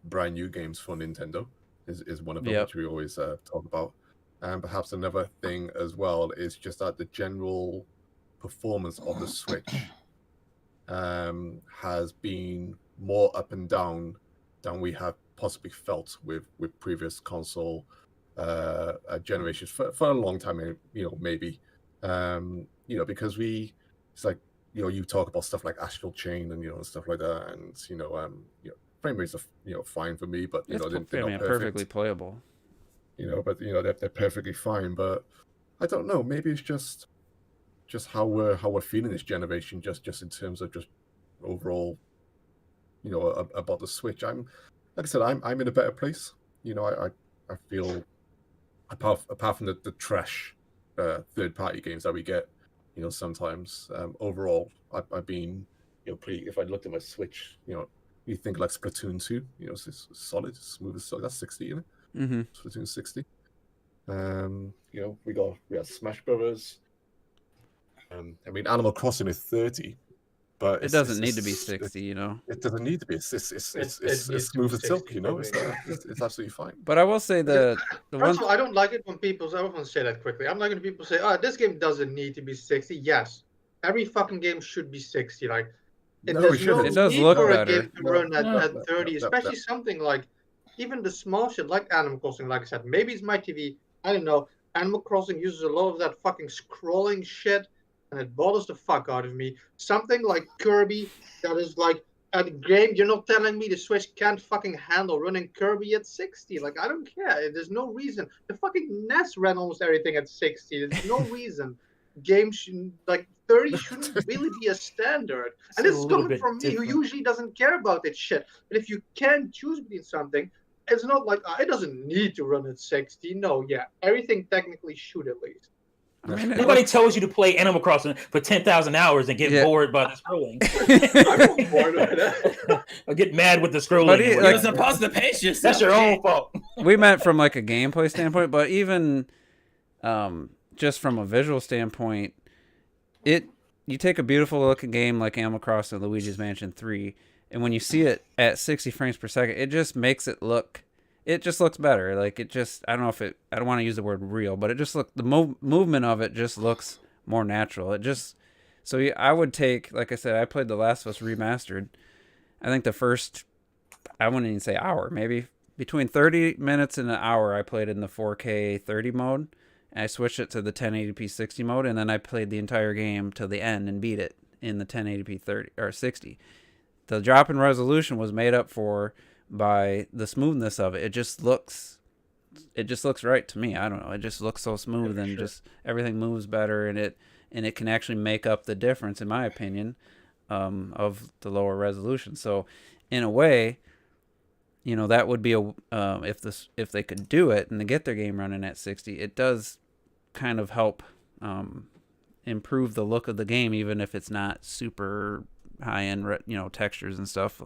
brand new games for Nintendo is one of them, Yep. which we always talk about. And perhaps another thing as well is just that the general performance of the Switch has been more up and down than we have possibly felt with previous console generations for a long time, maybe. Because it's like, you talk about stuff like Astral Chain and, stuff like that. And, frame rates are, fine for me, but, they're not perfect. Perfectly playable. But, they're perfectly fine. But I don't know, maybe it's just how we're feeling this generation, just in terms of just overall, about the Switch. Like I said, I'm in a better place. I feel apart from the trash third-party games that we get, sometimes overall I've been pretty. If I looked at my Switch, you think like Splatoon 2, it's solid, smooth as silk. That's 60, isn't it? Mm-hmm. Splatoon 60. We have Smash Brothers. I mean, Animal Crossing is 30, but It doesn't need to be 60, It doesn't need to be. It's needs smooth to as be silk, 60 It's absolutely fine. But I will say the First one. of all, I don't like it when I want to say that quickly. I'm not going to people say, "Oh, this game doesn't need to be 60." Yes, every fucking game should be 60. Like, No, there's it shouldn't. It does need look for a better. game to run at 30, No. especially something like even the small shit like Animal Crossing. Like I said, maybe it's my TV. I don't know. Animal Crossing uses a lot of that fucking scrolling shit, and it bothers the fuck out of me. Something like Kirby, that is like a game. You're not telling me the Switch can't fucking handle running Kirby at 60. Like, I don't care. There's no reason. The fucking NES ran almost everything at 60. There's no reason. Games should, like 30 shouldn't really be a standard. And It's this a is little coming bit from me, different. who usually doesn't care about that shit. But if you can choose between something, it's not like it doesn't need to run at 60. No, yeah, everything technically should at least. I mean, Nobody tells you to play Animal Crossing for 10,000 hours and get Yeah. bored by the scrolling. I'm not bored with that. Or get mad with the scrolling. But and it- whatnot. like- supposed to pace yourself. That's your own fault. we meant from like a gameplay standpoint, but even just from a visual standpoint, you take a beautiful looking game like Animal Crossing Luigi's Mansion 3, and when you see it at 60 frames per second, it just makes it looks better. Like I don't know if I don't want to use the word real, but it just the movement of it just looks more natural. I would take, like I said, I played The Last of Us Remastered. I think the first, I wouldn't even say hour, maybe between 30 minutes and an hour I played in the 4K 30 mode, and I switched it to the 1080p 60 mode, and then I played the entire game till the end and beat it in the 1080p 30 or 60. The drop in resolution was made up for by the smoothness of it. It just looks right to me. I don't know. It just looks so smooth, and just everything moves better, and it can actually make up the difference, in my opinion, of the lower resolution. So, in a way, you know, that would be if they could do it and they get their game running at 60, it does kind of help improve the look of the game, even if it's not super high end, you know, textures and stuff.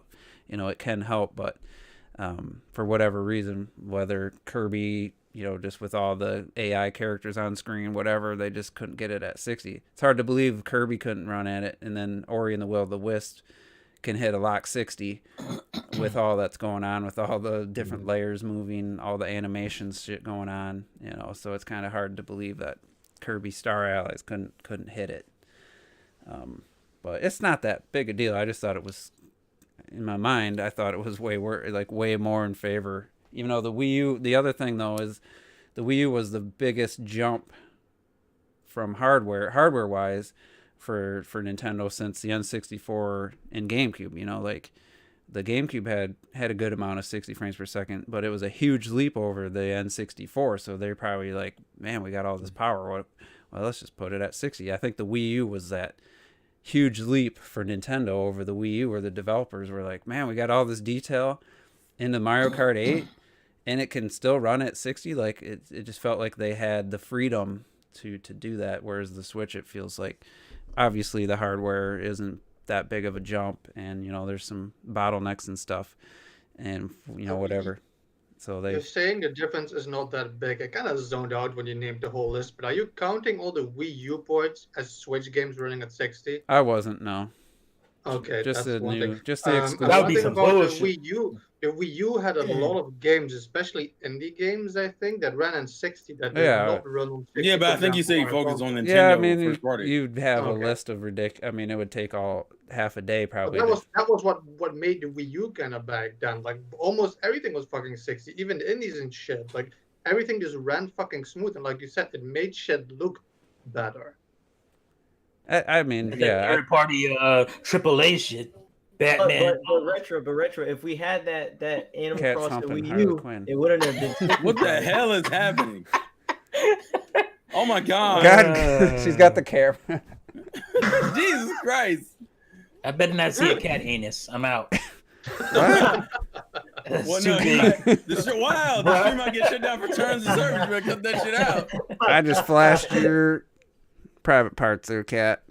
You know, it can help, but for whatever reason, whether Kirby, you know, just with all the AI characters on screen, whatever, they just couldn't get it at 60. It's hard to believe Kirby couldn't run at it, and then Ori and the Will of the Wisp can hit a lock 60 with all that's going on, with all the different layers moving, all the animations shit going on, you know. So it's kind of hard to believe that Kirby Star Allies couldn't hit it. But it's not that big a deal. I just thought it was, in my mind, I thought it was way more in favor. Even though the Wii U, the other thing though is the Wii U was the biggest jump from hardware wise for Nintendo since the N64 and GameCube. You know, like the GameCube had a good amount of 60 frames per second, but it was a huge leap over the N64. So they're probably like, man, we got all this power. Well, let's just put it at 60. I think the Wii U was that huge leap for Nintendo over the Wii U, where the developers were like, man, we got all this detail into Mario Kart 8 and it can still run at 60. Like it just felt like they had the freedom to do that, whereas the Switch, it feels like obviously the hardware isn't that big of a jump, and you know, there's some bottlenecks and stuff, and you know, whatever. So You're saying the difference is not that big. I kind of zoned out when you named the whole list, but are you counting all the Wii U ports as Switch games running at 60? I wasn't, no. Okay, Just that's the one new, thing. just the exclusive. That would be One thing some about bullshit. the Wii U. The Wii U had a lot of games, especially indie games, I think, that ran on 60 that did not run on 60. Yeah, but I for think you example, say you on a focus on console. Nintendo Yeah, I mean, first party. you'd have a Okay. list of ridiculous. I mean, it would take all half a day probably. But that was what made the Wii U kind of back then. Like almost everything was fucking 60, even the indies and shit. Like everything just ran fucking smooth, and like you said, it made shit look better. I mean, That yeah. third party AAA shit. Batman. But retro. If we had that Animal Cats Crossing humping Wii Harley U, Quinn. it wouldn't have been. What the hell is happening? Oh my god! God, she's got the camera. Jesus Christ! I better not see a cat anus. I'm out. What? That's Well, too no, big. the stream might get shut down for terms of service. You better cut that shit out. I just flashed your private parts there, cat.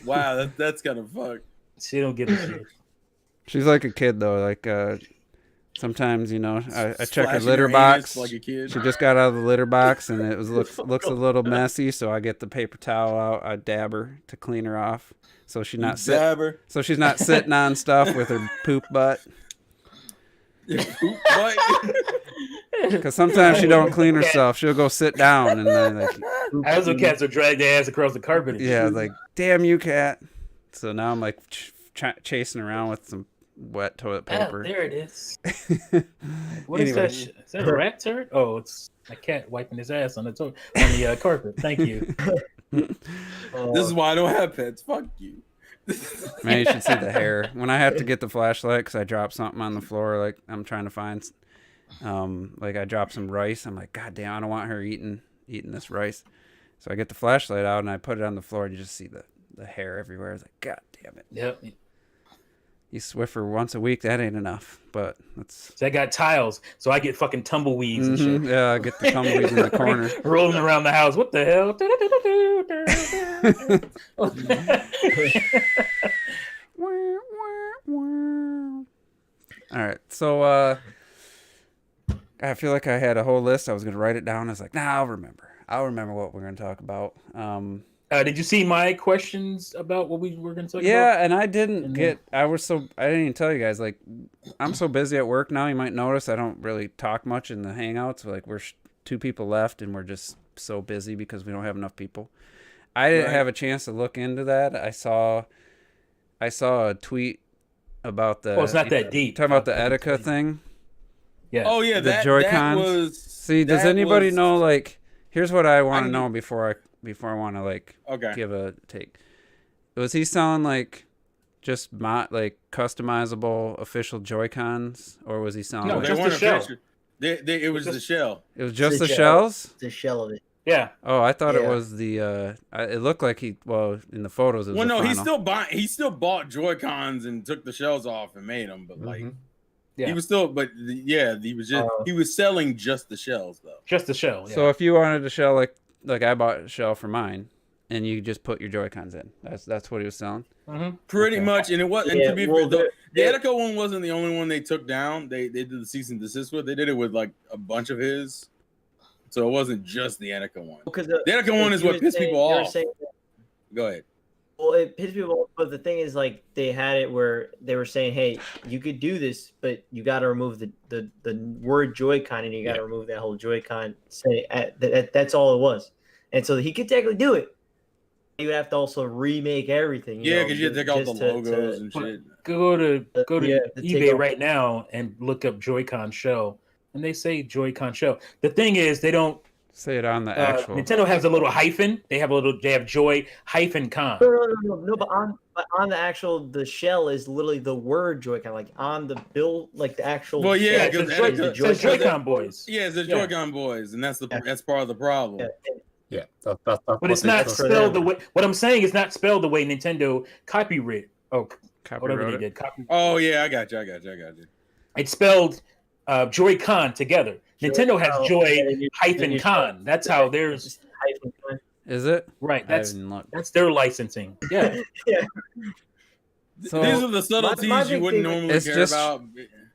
Wow, that's kind of fucked. She don't give a shit. She's like a kid though. Like sometimes, you know, I check her Flashing litter your box. anus like a kid. She just got out of the litter box, and it looks a little messy. So I get the paper towel out. I dab her to clean her off, so she's not So she's not sitting on stuff with her poop butt. Your poop butt? Because sometimes she don't clean herself. She'll go sit down, and then like, As the cats will drag their ass across the carpet. yeah, like damn you, cat. So now I'm like chasing around with some wet toilet paper. Oh, there it is. What is Anyway. that shit? Is that a rat turd? Oh, it's a cat wiping his ass on the carpet. Thank you. This is why I don't have pets. Fuck you. Man, you should see the hair. When I have to get the flashlight because I dropped something on the floor, like I'm trying to find, like I dropped some rice. I'm like, God damn, I don't want her eating this rice. So I get the flashlight out and I put it on the floor, and you just see the hair everywhere. It's like, God damn it. Yep. You Swiffer once a week, that ain't enough. But that's So I got tiles, so I get fucking tumbleweeds and shit. yeah, I get the tumbleweeds in the corner. Rolling around the house. What the hell? All right, so I feel like I had a whole list. I was gonna write it down. I was like, nah, I'll remember what we're gonna talk about. Did you see my questions about what we were going to talk about? Yeah, and I didn't I didn't even tell you guys, like, I'm so busy at work now, you might notice I don't really talk much in the Hangouts. Like, we're 2 people left, and we're just so busy because we don't have enough people. I didn't have a chance to look into that. I saw a tweet about the... Oh, it's not that deep. Talking about the Etika thing. Yeah. Oh yeah, The that Joy-Cons. was... See, does anybody know, like... Here's what I want to can know before I want to like Okay. give a take. Was he selling like just like customizable official Joy-Cons, or was he selling? No, like, They just weren't the shell. official. It was the shell. it was just The the shell. shells. The shell of it. Yeah. Oh, I thought it Yeah. was the. It looked like in the photos. It was Well, the no, final. he still bought Joy-Cons and took the shells off and made them, but like Yeah. he was still, he was just he was selling just the shells though. Just the shell. Yeah. So if you wanted a shell like I bought a shell for mine, and you just put your Joy-Cons in, that's what he was selling. Pretty Okay. much, and it was. And Yeah, to be well, fair, the they're- Etika one wasn't the only one they took down. They did the cease and desist with. They did it with like a bunch of his, so it wasn't just the Etika one. Because The Etika one is what pissed people off. Go ahead. Well, it pissed people off, but the thing is, like, they had it where they were saying, "Hey, you could do this, but you got to remove the word Joy-Con, and you got to remove that whole Joy-Con." That's all it was, and so he could technically do it. You would have to also remake everything. Yeah, because you had to take out the just logos and shit. Go to yeah, to take eBay off- right now and look up Joy-Con shell, and they say Joy-Con shell. The thing is, they don't. Say it on the actual. Nintendo has a little hyphen. They have Joy hyphen con. No, but on the actual the shell is literally the word Joy-Con, like on the bill, like the actual. Well, yeah, shell because is the It says Joy-Con. Joy-Con boys. Yeah, it's the Joy-Con boys, and that's part of the problem. Yeah. Yeah, that's But it's not spelled the way. What I'm saying is not spelled the way Nintendo copyright. Oh, whatever they did. Oh yeah, I got you. It's spelled Joy-Con together. Nintendo has Joy hyphen con. That's how theirs. Hyphen con. Is it Right. I haven't looked. That's their licensing. Yeah. So- These are the subtleties my you big wouldn't thing- normally It's care just- about.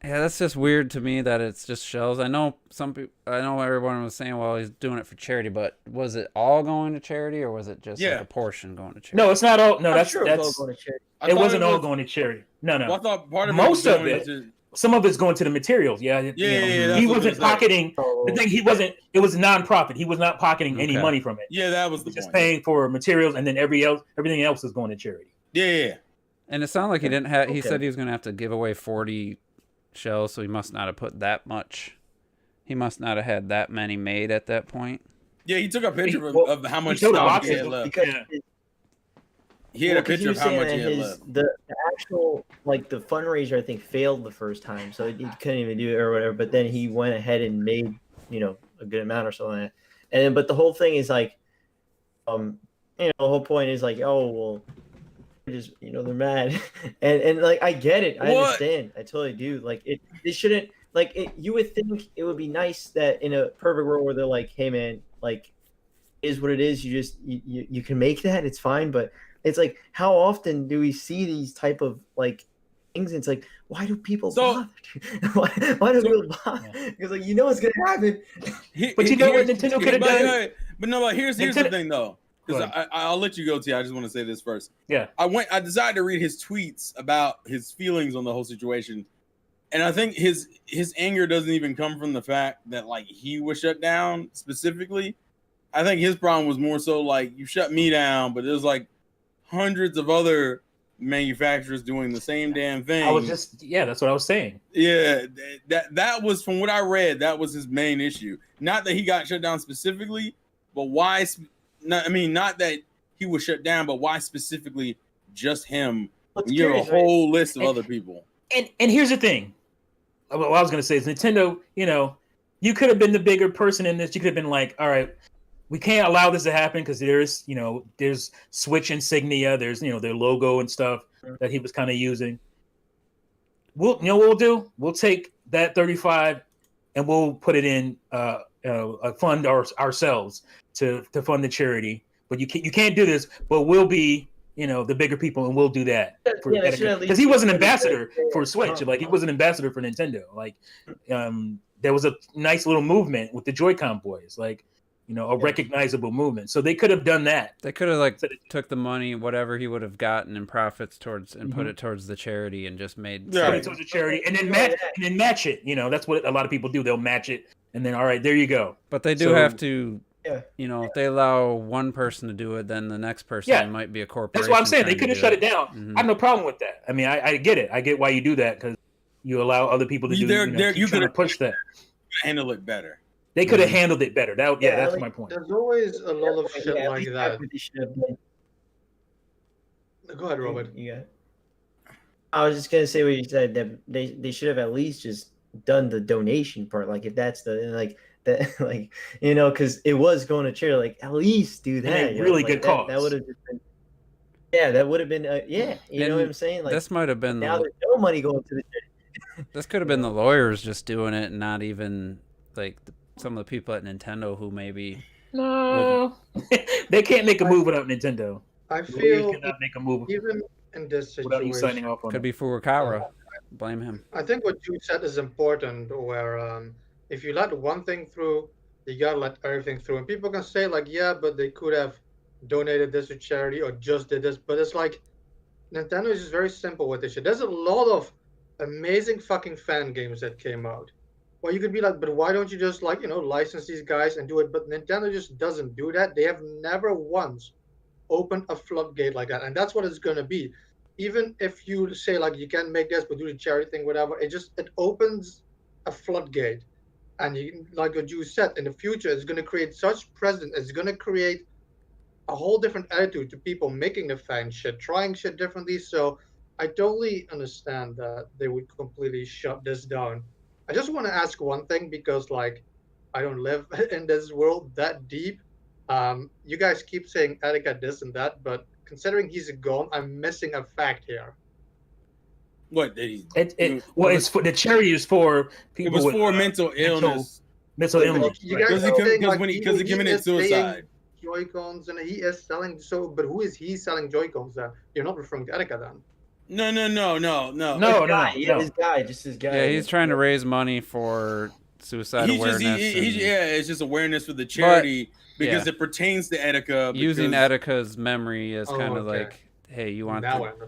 Yeah, that's just weird to me that it's just shells. I know some people. I know everyone was saying, "Well, he's doing it for charity," but was it all going to charity, or was it just like Yeah. a portion going to charity? No, it's not all. No, I'm that's sure it's all that's. going to charity. I It thought wasn't all was- going to charity. No, Well, I no. thought part of Most it was of going it- to- Some of it's going to the materials. Yeah. Yeah, you know, yeah, that's he what wasn't I'm saying. pocketing. The thing he wasn't. It was non-profit. He was not pocketing any Okay. money from it. Yeah, that was the He's just point. paying for materials, and then everything else is going to charity. Yeah. And it sounded like he didn't have. He Okay. said he was going to have to give away 40 shells, so he must not have put that much. He must not have had that many made at that point. Yeah, he took a picture Well, of how much showed the stock he boxes had left. Because Yeah. He had a picture of how much he had left. the actual like the fundraiser I think failed the first time, so he couldn't even do it or whatever. But then he went ahead and made a good amount or something like that. And then, but the whole thing is like, the whole point is like, oh well, just they're mad, and like I get it, I What? understand, I totally do. Like it shouldn't like it. You would think it would be nice that in a perfect world where they're like, hey man, like, is what it is. You just you can make that, it's fine, but. It's like, how often do we see these type of like things? It's like, why do people bother? why do people bother? Because like it's gonna happen. But you know what Nintendo could have done? But no, but here's the Nintendo- thing though. Go Because I'll let you go, T. I just want to say this first. Yeah. I decided to read his tweets about his feelings on the whole situation, and I think his anger doesn't even come from the fact that like he was shut down specifically. I think his problem was more so like, you shut me down, but there's like hundreds of other manufacturers doing the same damn thing. That's what I was saying. Yeah, that was, from what I read, that was his main issue. Not that he got shut down specifically, but why? Not that he was shut down, but why specifically just him? What's You have a curious, right? whole list of other people. And here's the thing. What I was going to say is Nintendo, you could have been the bigger person in this. You could have been like, all right, we can't allow this to happen because there's Switch insignia, there's, their logo and stuff that he was kind of using. What we'll do? We'll take that 35 and we'll put it in a fund ourselves to fund the charity. But you can't do this, but we'll be, the bigger people, and we'll do that. Because he was an ambassador for Switch. Like, he was an ambassador for Nintendo. Like, there was a nice little movement with the Joy-Con boys. Like, a recognizable movement. So they could have done that. They could have took the money, whatever he would have gotten in profits towards, and put it towards the charity, and just made Yeah. Put it towards the charity, and then match it. That's what a lot of people do. They'll match it, and then all right, there you go. But they do have to. If they allow one person to do it, then the next person might be a corporation. That's what I'm saying. They trying could to have do shut it down. Mhm. I have no problem with that. I mean, I get it. I get why you do that, because you allow other people to do. You Keep trying to push that. handle it better. They could have handled it better. That's my point. There's always a lot of shit at like least that. what they should have done. Go ahead, Robert. Yeah. I was just gonna say what you said, that they should have at least just done the donation part. Like if that's the that like because it was going to charity. Like at least do that. And a really like good that, cause. That would have just been. Yeah, that would have been. You know what I'm saying? Like this might have been now there's no money going to the charity. This could have been the lawyers just doing it, and not even like some of the people at Nintendo who maybe. No, they can't make a move without Nintendo. I feel cannot make a move even in this without you signing situation. off on Could it. be Furukawa. Blame him. I think what you said is important. Where if you let one thing through, you gotta let everything through. And people can say like, yeah, but they could have donated this to charity or just did this. But it's like Nintendo is just very simple with this shit. There's a lot of amazing fucking fan games that came out. Well, you could be like, but why don't you just license these guys and do it? But Nintendo just doesn't do that. They have never once opened a floodgate like that, and that's what it's gonna be. Even if you say like you can make this, but do the charity thing, whatever, it opens a floodgate, and like what you said, in the future, it's gonna create such precedent. It's gonna create a whole different attitude to people making the fan shit, trying shit differently. So I totally understand that they would completely shut this down. I just want to ask one thing because like I don't live in this world that deep. You guys keep saying Etika this and that, but considering he's gone, I'm missing a fact here. What did he? It's for the charity is for people. It was with, for mental illness. Mental illness. You guys are saying, like, because he committed suicide. Joy-Cons and he is selling. So, but who is he selling Joy-Cons then? You're not referring to Etika then. No. His guy, just his guy. Yeah, he's trying to raise money for suicide awareness. It's just awareness for the charity because it pertains to Etika. Using Etika's memory as kind of like, hey, you want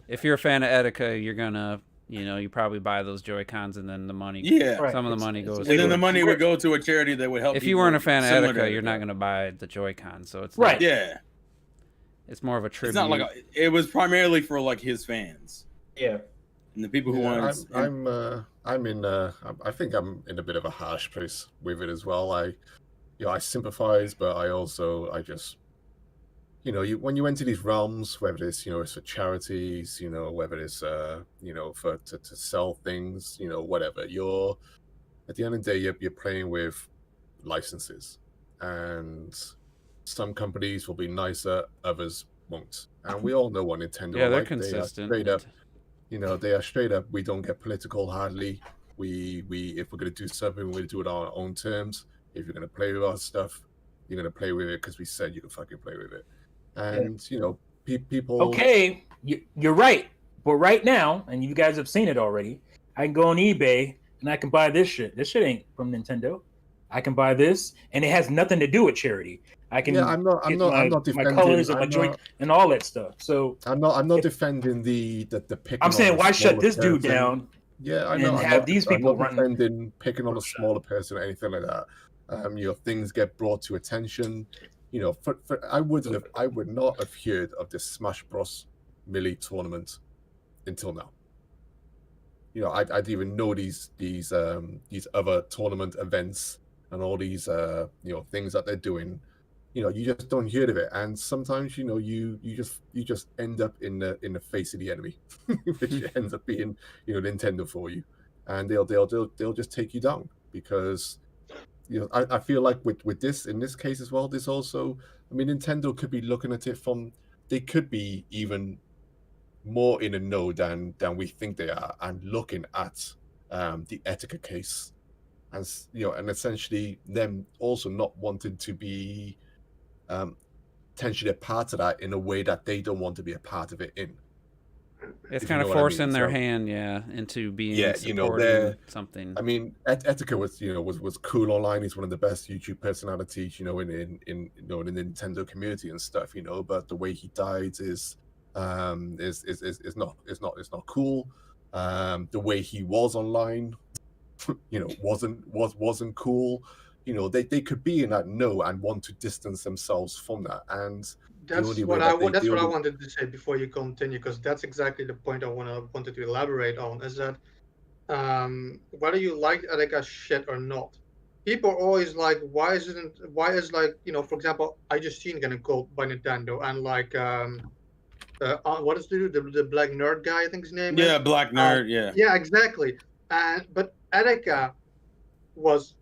if you're a fan of Etika, you're gonna, you probably buy those Joy-Cons, and then the money, some of the money goes. And then the money would go to a charity that would help. If you weren't a fan of Etika, you're not gonna buy the Joy-Cons, so it's right. Yeah, it's more of a tribute. It's not like it was primarily for like his fans. Yeah. And the people who want. I think I'm in a bit of a harsh place with it as well. I sympathize, but I just, when you enter these realms, whether it's it's for charities, whether it's for to sell things, whatever. You're at the end of the day, you're playing with licenses, and some companies will be nicer, others won't, and we all know what Nintendo. Yeah, they're consistent. They are straight up. They are straight up. We don't get political hardly. We if we're gonna do something, we're gonna do it on our own terms. If you're gonna play with our stuff, you're gonna play with it because we said you can fucking play with it. And people. Okay, you're right. But right now, and you guys have seen it already, I can go on eBay and I can buy this shit. This shit ain't from Nintendo. I can buy this, and it has nothing to do with charity. I can. Yeah, I'm not defending my colors and my joint and all that stuff. So I'm not defending the picking. I'm saying why shut this dude down? Yeah, I know. And have these people run. Defending picking on a smaller person or anything like that. Things get brought to attention. I would not have heard of this Smash Bros. Melee tournament until now. I'd even know these other tournament events and all these things that they're doing. You just don't hear of it, and sometimes you just end up in the face of the enemy, which ends up being Nintendo for you, and they'll just take you down because I feel like with this in this case as well. There's also, Nintendo could be looking at it from, they could be even more in a know than we think they are, and looking at the Etika case, and and essentially them also not wanting to be potentially a part of that in a way that they don't want to be a part of it in. It's kind of forcing their hand, into being supporting something. Etika was cool online. He's one of the best YouTube personalities, in the Nintendo community and stuff, But the way he died is not cool. The way he was online, wasn't cool. They could be in that know and want to distance themselves from that. And that's what I wanted to say before you continue, because that's exactly the point I wanted to elaborate on. Is that whether you like Etika's shit or not, people are always like, why is like, for example, I just seen getting called by Nintendo, and like what is the black nerd guy, I think his name is. Yeah, Black Nerd. Yeah. Yeah, exactly. And but Erika was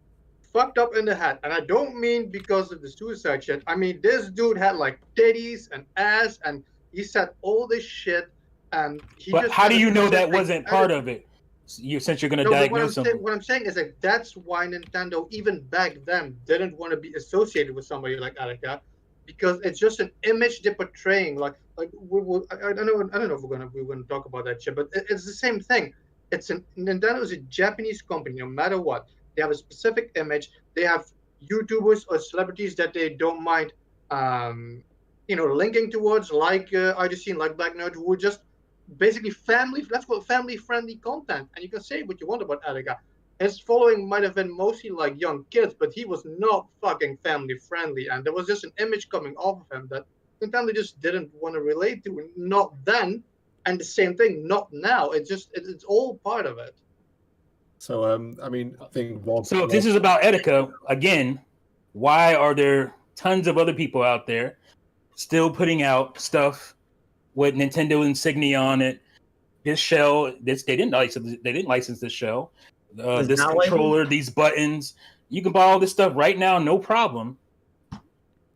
fucked up in the head, and I don't mean because of the suicide shit. I mean, this dude had like titties and ass, and he said all this shit, and he But just how had do a you know that specific wasn't part attitude. of it? Since you're going to No, but diagnose them. what I'm saying is like that's why Nintendo even back then didn't want to be associated with somebody like Erika, because it's just an image they're portraying. Like I don't know if we're gonna talk about that shit, but it's the same thing. Nintendo is a Japanese company. No matter what, they have a specific image. They have YouTubers or celebrities that they don't mind, linking towards. Like I just seen like Black Nerd, who would just basically let's call it family friendly content, and you can say what you want about Erika. His following might have been mostly like young kids, but he was not fucking family friendly, and there was just an image coming off of him that Nintendo just didn't want to relate to, not then, and the same thing not now. It's all part of it. So I mean, I think So if this is about Etika, again, why are there tons of other people out there still putting out stuff with Nintendo insignia on it? This shell, they didn't license this shell. This controller, these buttons, you can buy all this stuff right now, no problem.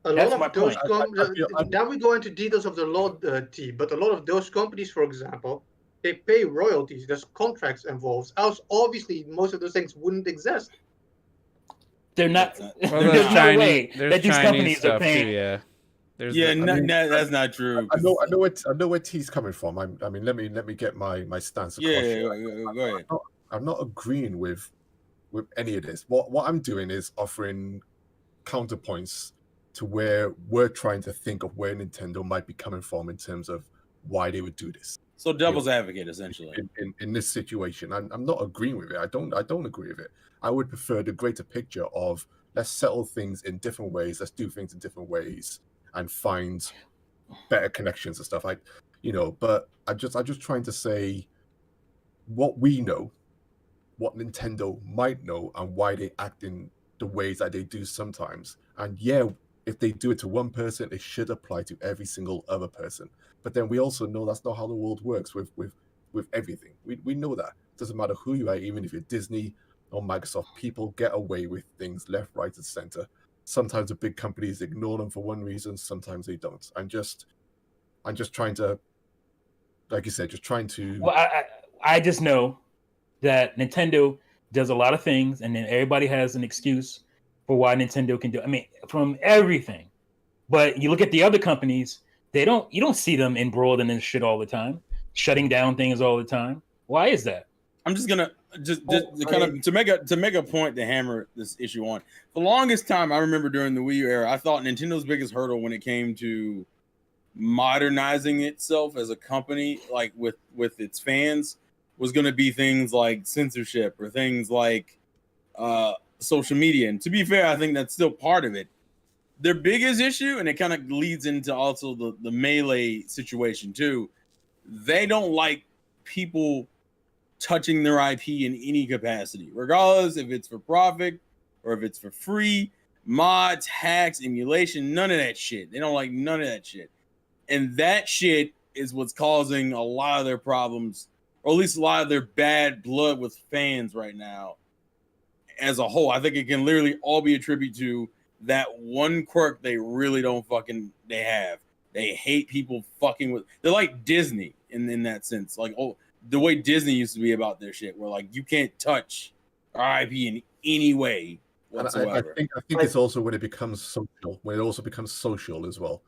That's my point. Now we go into details of the law, T, but a lot of those companies, for example, they pay royalties. There's contracts involved. Else, obviously, most of those things wouldn't exist. They're not. Well, there's no way there's that these Chinese companies stuff are paying. too, yeah. That's not true. I know where T's coming from. I mean, let me get my stance across. Yeah, go ahead. I'm not agreeing with any of this. What I'm doing is offering counterpoints to where we're trying to think of where Nintendo might be coming from in terms of why they would do this. So devil's advocate, essentially. In this situation, I'm not agreeing with it. I don't agree with it. I would prefer the greater picture of let's settle things in different ways. Let's do things in different ways and find better connections and stuff. But I'm just trying to say what we know, what Nintendo might know, and why they act in the ways that they do sometimes. And yeah, if they do it to one person, it should apply to every single other person. But then we also know that's not how the world works with everything. We know that. It doesn't matter who you are, even if you're Disney or Microsoft, people get away with things left, right, and center. Sometimes the big companies ignore them for one reason, sometimes they don't. I'm just trying to, like you said, Well, I just know that Nintendo does a lot of things, and then everybody has an excuse for why Nintendo can do it. I mean, from everything. But you look at the other companies, you don't see them embroiled in this shit all the time, shutting down things all the time. Why is that? I'm just gonna to make a point to hammer this issue on. For the longest time, I remember during the Wii U era, I thought Nintendo's biggest hurdle when it came to modernizing itself as a company, like with its fans, was going to be things like censorship or things like social media. And to be fair, I think that's still part of it. Their biggest issue, and it kind of leads into also the Melee situation too, they don't like people touching their IP in any capacity, regardless if it's for profit or if it's for free, mods, hacks, emulation, none of that shit. They don't like none of that shit. And that shit is what's causing a lot of their problems, or at least a lot of their bad blood with fans right now as a whole. I think it can literally all be attributed to that one quirk they really don't they have. They hate people fucking with, they're like Disney in that sense. Like, the way Disney used to be about their shit, where like you can't touch our IP in any way whatsoever. I think it's also when it becomes social, when it also becomes social as well.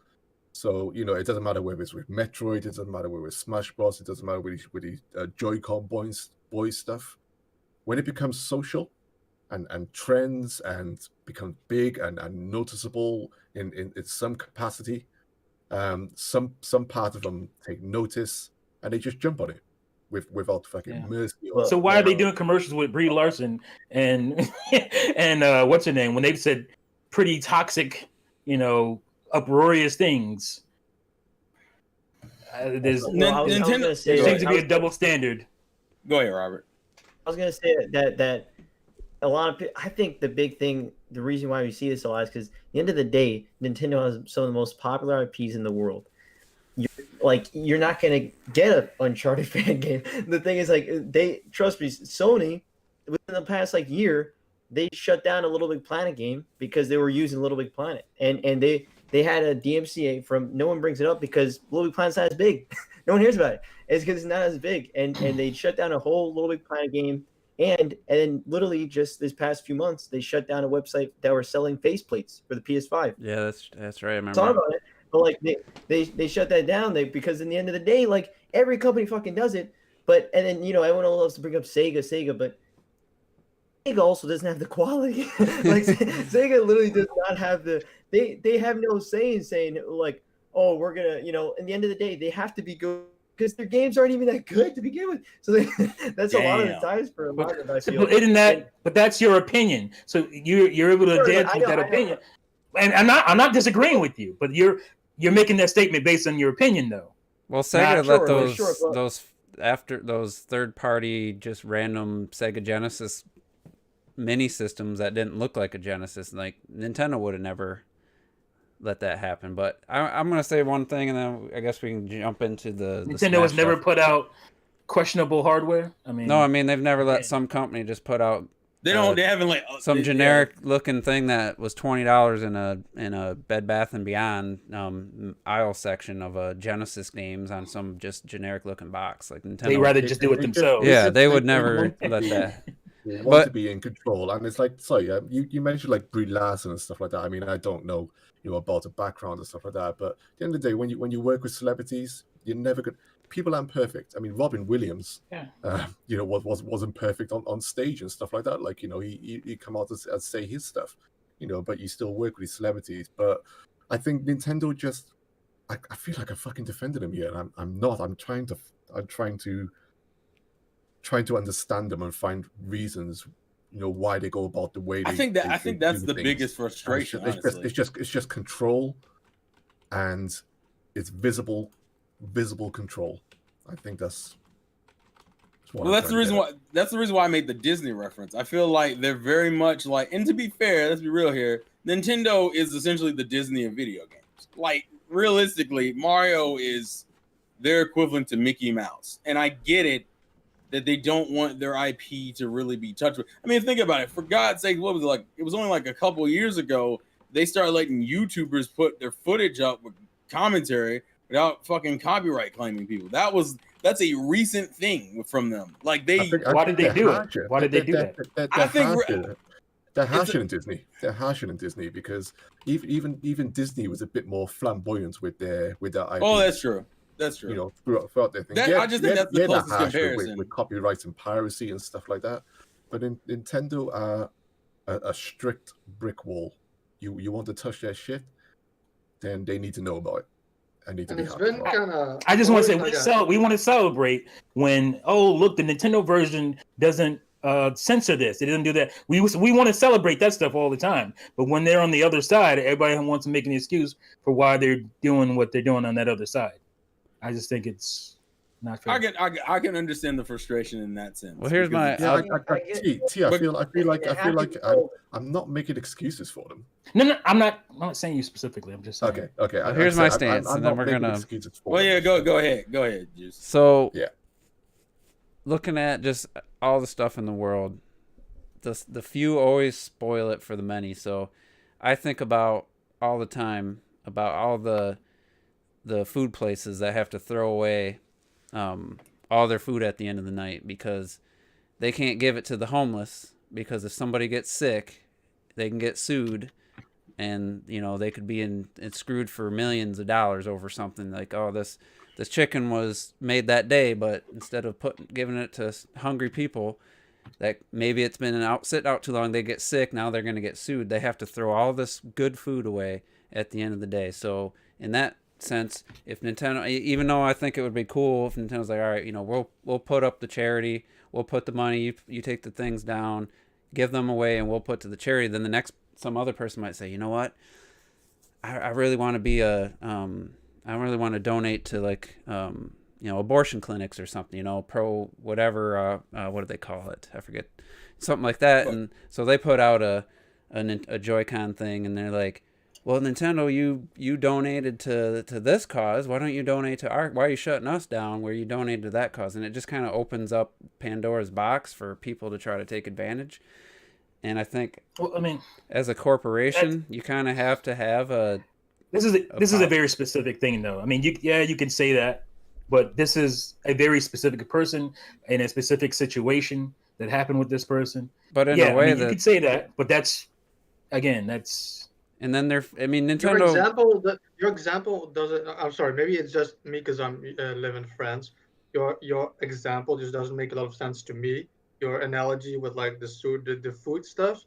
So, it doesn't matter whether it's with Metroid, it doesn't matter whether it's Smash Bros, it doesn't matter with the Joy-Con boys stuff. When it becomes social and trends and becomes big and noticeable in some capacity, some part of them take notice and they just jump on it without fucking mercy. So why are they doing commercials with Brie Larson and what's her name when they've said pretty toxic, uproarious things? There seems to be a double standard. Go ahead, Robert. I was gonna say that a lot of I think the big thing, the reason why we see this a lot is because at the end of the day, Nintendo has some of the most popular IPs in the world. You're not gonna get an Uncharted fan game. The thing is, like, trust me, Sony within the past like year, they shut down a Little Big Planet game because they were using Little Big Planet, and they had a DMCA from, no one brings it up because Little Big Planet's not as big. No one hears about it. It's because it's not as big, and they shut down a whole Little Big Planet game, and then literally just this past few months they shut down a website that were selling faceplates for the PS5. Yeah, that's right. I remember. Talk about it, but like they shut that down because in the end of the day, like, every company fucking does it, but and then everyone loves to bring up Sega, but Sega also doesn't have the quality. Like, Sega literally does not have they have no say in saying, like, oh, we're gonna, in the end of the day, they have to be good because their games aren't even that good to begin with. So that's a lot of the times for a lot of them, I feel. But that's your opinion. So you're able to dance with that opinion. And I'm not disagreeing with you, but you're making that statement based on your opinion, though. Well, Sega let those after those third-party, just random Sega Genesis mini systems that didn't look like a Genesis. Like, Nintendo would have never let that happen. But I'm gonna say one thing, and then I guess we can jump into the Nintendo has never put out questionable hardware. I mean, they've never let some company just put out. They haven't like some generic looking thing that was $20 in a Bed Bath and Beyond aisle section of a Genesis games on some just generic looking box. Like, Nintendo, they rather just do it themselves. Yeah, they would never let that. They want to be in control, and it's like, sorry, you mentioned like Brie Larson and stuff like that. I mean, I don't know, about the background and stuff like that, but at the end of the day, when you work with celebrities, you're never good. People aren't perfect. I mean, Robin Williams, wasn't perfect on stage and stuff like that. Like, he come out and say his stuff, but you still work with these celebrities. But I think Nintendo just, I feel like I fucking defended them here, and I'm not. I'm trying to understand them and find reasons, why they go about the way they. I think that's the biggest frustration. It's just control, and it's visible control. I think that's the reason why. That's the reason why I made the Disney reference. I feel like they're very much like, and to be fair, let's be real here, Nintendo is essentially the Disney of video games. Like, realistically, Mario is their equivalent to Mickey Mouse, and I get it that they don't want their IP to really be touched with. I mean, think about it. For God's sake, what was it like? It was only like a couple years ago they started letting YouTubers put their footage up with commentary without fucking copyright claiming people. That's a recent thing from them. Like, why did they do it? Why did they do that? They're harshing in Disney. They're harshing in Disney because even Disney was a bit more flamboyant with their IP. Oh, that's true. That's true. Throughout their thing. I just think that's the closest comparison with copyrights and piracy and stuff like that. But Nintendo are a strict brick wall. You want to touch their shit, then they need to know about it. I need to be happy about it. I just want to say we want to celebrate when, oh, look, the Nintendo version doesn't censor this. It doesn't do that. We want to celebrate that stuff all the time. But when they're on the other side, everybody wants to make an excuse for why they're doing what they're doing on that other side. I just think it's not fair. I can understand the frustration in that sense. Well, here's my. I feel like I'm not making excuses for them. No, I'm not saying you specifically. I'm just saying. Okay. Well, here's my stance, and then we're gonna. Well, yeah, go ahead, Juice. So, yeah, looking at just all the stuff in the world, the few always spoil it for the many. So, I think about all the time about all the food places that have to throw away all their food at the end of the night because they can't give it to the homeless, because if somebody gets sick, they can get sued, and they could be screwed for millions of dollars over something like, oh, this chicken was made that day, but instead of giving it to hungry people that maybe it's been sitting out too long, they get sick, now they're going to get sued. They have to throw all this good food away at the end of the day. So in that sense, if Nintendo, even though I think it would be cool if Nintendo's like, all right, we'll put up the charity, we'll put the money, you take the things down, give them away, and we'll put to the charity, then some other person might say, you know what, I really want to be I really want to donate to, like, abortion clinics or something, pro whatever, what do they call it? I forget. something like that. And so they put out a Joy-Con thing, and they're like, well, Nintendo, you donated to this cause. Why don't you donate to our? Why are you shutting us down where you donated to that cause? And it just kind of opens up Pandora's box for people to try to take advantage. And I think, well, I mean, as a corporation, you kind of have to have a. This is a very specific thing, though. I mean, you can say that, but this is a very specific person in a specific situation that happened with this person. But in a way, you could say that, but that's. And then Nintendo. Your example doesn't. I'm sorry. Maybe it's just me because I'm live in France. Your example just doesn't make a lot of sense to me. Your analogy with like the food stuff,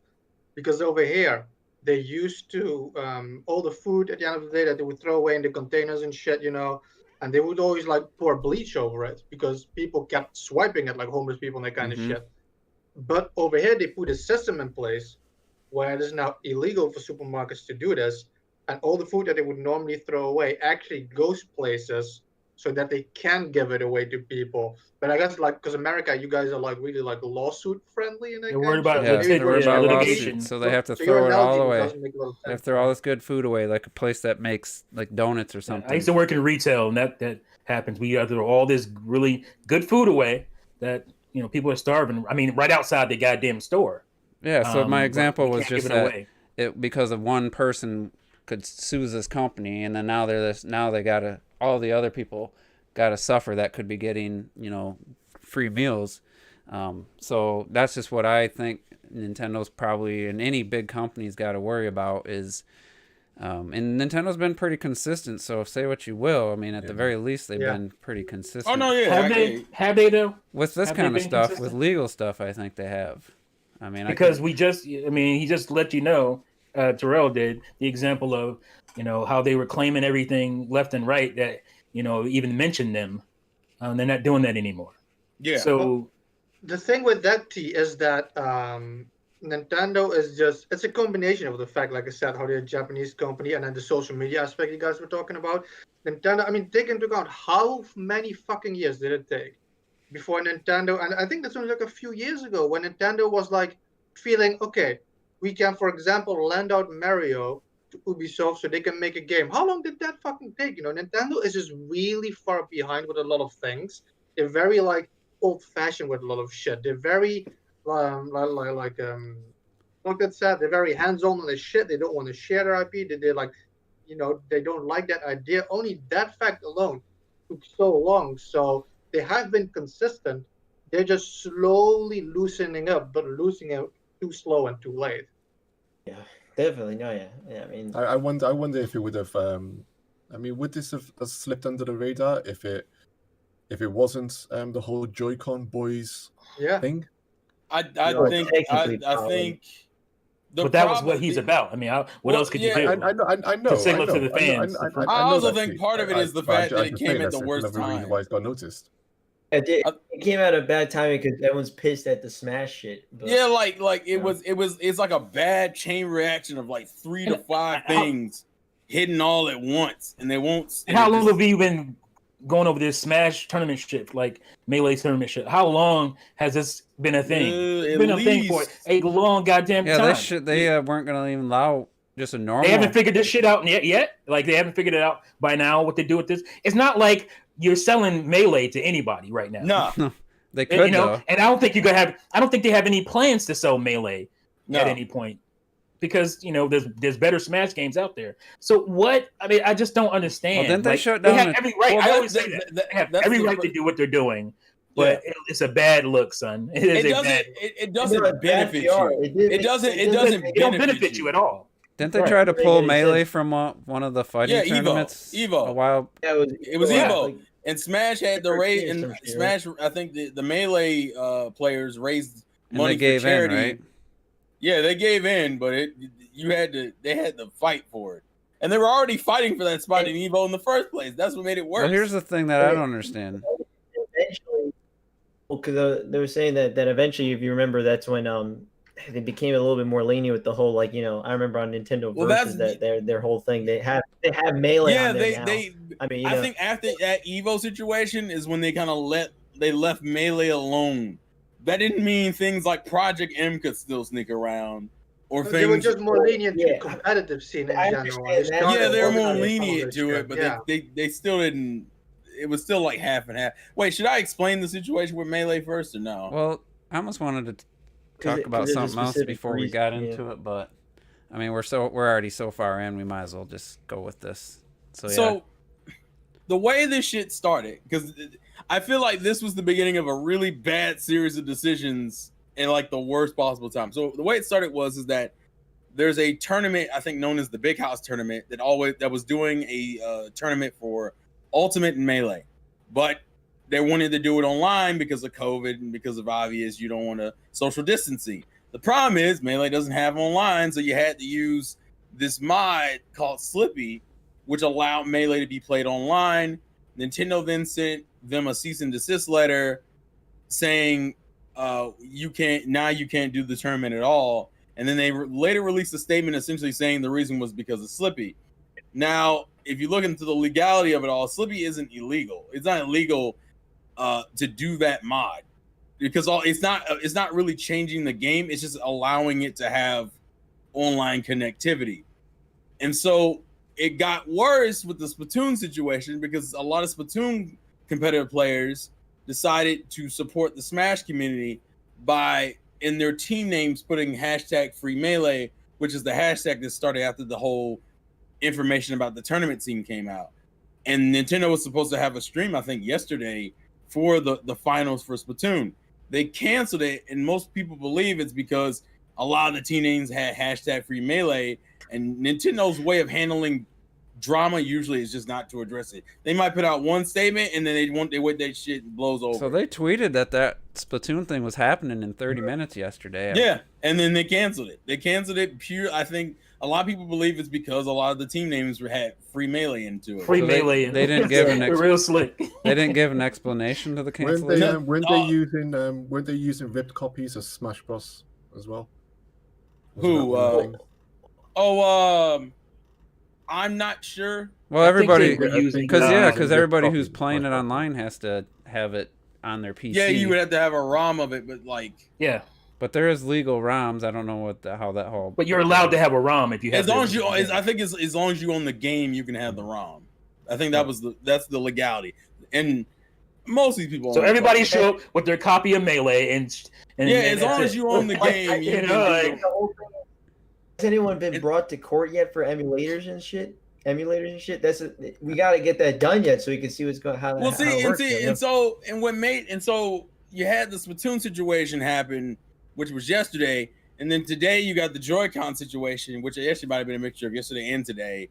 because over here they used to all the food at the end of the day that they would throw away in the containers and shit, and they would always like pour bleach over it because people kept swiping it like homeless people and that kind of shit. But over here they put a system in place where it is now illegal for supermarkets to do this, and all the food that they would normally throw away actually goes places so that they can give it away to people. But I guess like because America, you guys are like really like lawsuit friendly, and they're worried about litigation, so they have to throw it all away. They have to throw all this good food away, like a place that makes like donuts or something. I used to work in retail, and that happens. We either throw all this really good food away that people are starving. I mean, right outside the goddamn store. Yeah, so my example was just that because of one person could sue this company, and then now they gotta, all the other people gotta suffer that could be getting free meals. So that's just what I think Nintendo's probably, and any big company's got to worry about is, and Nintendo's been pretty consistent. So say what you will, I mean at the very least they've been pretty consistent. Oh no, yeah, have they though? With this kind of stuff, consistent? With legal stuff, I think they have. I mean, because he just let you know, Terrell did the example of, how they were claiming everything left and right that, even mentioned them. They're not doing that anymore. Yeah. So well, the thing with that, T, is that Nintendo is it's a combination of the fact, like I said, how they're a Japanese company and then the social media aspect you guys were talking about. Nintendo, I mean, take into account how many fucking years did it take before Nintendo, and I think that's only like a few years ago when Nintendo was like feeling, okay, we can, for example, lend out Mario to Ubisoft so they can make a game. How long did that fucking take? Nintendo is just really far behind with a lot of things. They're very like old-fashioned with a lot of shit. They're very like that said, they're very hands-on on the shit. They don't want to share their IP. They're like, they don't like that idea. Only that fact alone took so long. So they have been consistent. They're just slowly loosening up, but losing it too slow and too late. Yeah, definitely. No, yeah. I mean, I wonder if it would have. Would this have slipped under the radar if it wasn't the whole Joy-Con boys thing? I think. But that was what he's about. I mean, what else could you do? I know. To signal to the fans. I also think part of it is the fact that it came at the worst time. Why it got noticed. It came at a bad time because everyone's pissed at the Smash shit. But, yeah, it's like a bad chain reaction of like 3 to 5 things hitting all at once, and they won't. How long have you been going over this Smash tournament shit, like Melee tournament shit? How long has this been a thing? It's been a thing for a long goddamn time. Yeah, they weren't gonna even allow just a normal. They haven't figured this shit out yet. Like they haven't figured it out by now. What they do with this? It's not like you're selling Melee to anybody right now. No, they could. And I don't think I don't think they have any plans to sell Melee at any point, because there's better Smash games out there. So what? I mean, I just don't understand. Well, didn't they shut down? They have every right. I always say that. They have every right to do what they're doing. But it's a bad look, son. It doesn't benefit you. It doesn't benefit you at all. Didn't they try to pull Melee from one of the fighting tournaments? Evo. A while. Yeah, it was Evo. And Smash had the raise, and Smash. I think the Melee players raised money for charity. In, right? Yeah, they gave in, but they had to fight for it, and they were already fighting for that spot in Evo in the first place. That's what made it worse. Well, here's the thing that I don't understand. Eventually, because they were saying that eventually, if you remember, that's when they became a little bit more lenient with the whole I remember on Nintendo Versus that their whole thing they have Melee. Yeah, on there now. I think after that Evo situation is when they kind of left Melee alone. that didn't mean things like Project M could still sneak around, or things. They were just more lenient to Yeah. the competitive scene in I general. understand that. Yeah, they're more Organizing lenient to it, but they still didn't. It was still like half and half. Wait, should I explain the situation with Melee first or no? Well, I almost wanted to talk about there's a something else specific before we reason, got yeah. into it, but I mean we're already so far in, we might as well just go with this. So So the way this shit started, because I feel like this was the beginning of a really bad series of decisions in like the worst possible time. So the way it started is that there's a tournament, I think known as the Big House Tournament, that was doing a tournament for Ultimate and Melee, but they wanted to do it online because of COVID and because of obvious you don't want to social distancing. The problem is Melee doesn't have online, so you had to use this mod called Slippy, which allowed Melee to be played online. Nintendo then sent them a cease and desist letter saying you can't do the tournament at all. And then they later released a statement essentially saying the reason was because of Slippy. Now, if you look into the legality of it all, Slippy isn't illegal. It's not illegal to do that mod because it's not really changing the game. It's just allowing it to have online connectivity. And so it got worse with the Splatoon situation because a lot of Splatoon competitive players decided to support the Smash community by in their team names putting #FreeMelee, which is the hashtag that started after the whole information about the tournament scene came out. And Nintendo was supposed to have a stream, I think, yesterday for the finals for Splatoon. They canceled it, and most people believe it's because a lot of the team names had #FreeMelee, and Nintendo's way of handling drama usually is just not to address it. They might put out one statement and then they wait that shit blows over. So they tweeted that Splatoon thing was happening in 30 minutes yesterday. Yeah, and then they canceled it. They canceled it pure. I think a lot of people believe it's because a lot of the team names had Free Melee into it. Free Melee. They didn't give real slick. They didn't give an explanation to the cancellation. Weren't they using ripped copies of Smash Bros as well? I'm not sure. Well, everybody, because everybody who's playing it online has to have it on their PC. Yeah, you would have to have a ROM of it, but yeah. But there is legal ROMs. I don't know how that whole. But you're allowed to have a ROM if you have. I think as long as you own the game, you can have the ROM. I think that's the legality, and most of these people. So everybody show up with their copy of Melee and as long as you own the game, you can. Has anyone been brought to court yet for emulators and shit? We got to get that done yet so we can see what's going. So you had the Splatoon situation happen, which was yesterday, and then today you got the Joy-Con situation, which actually might have been a mixture of yesterday and today,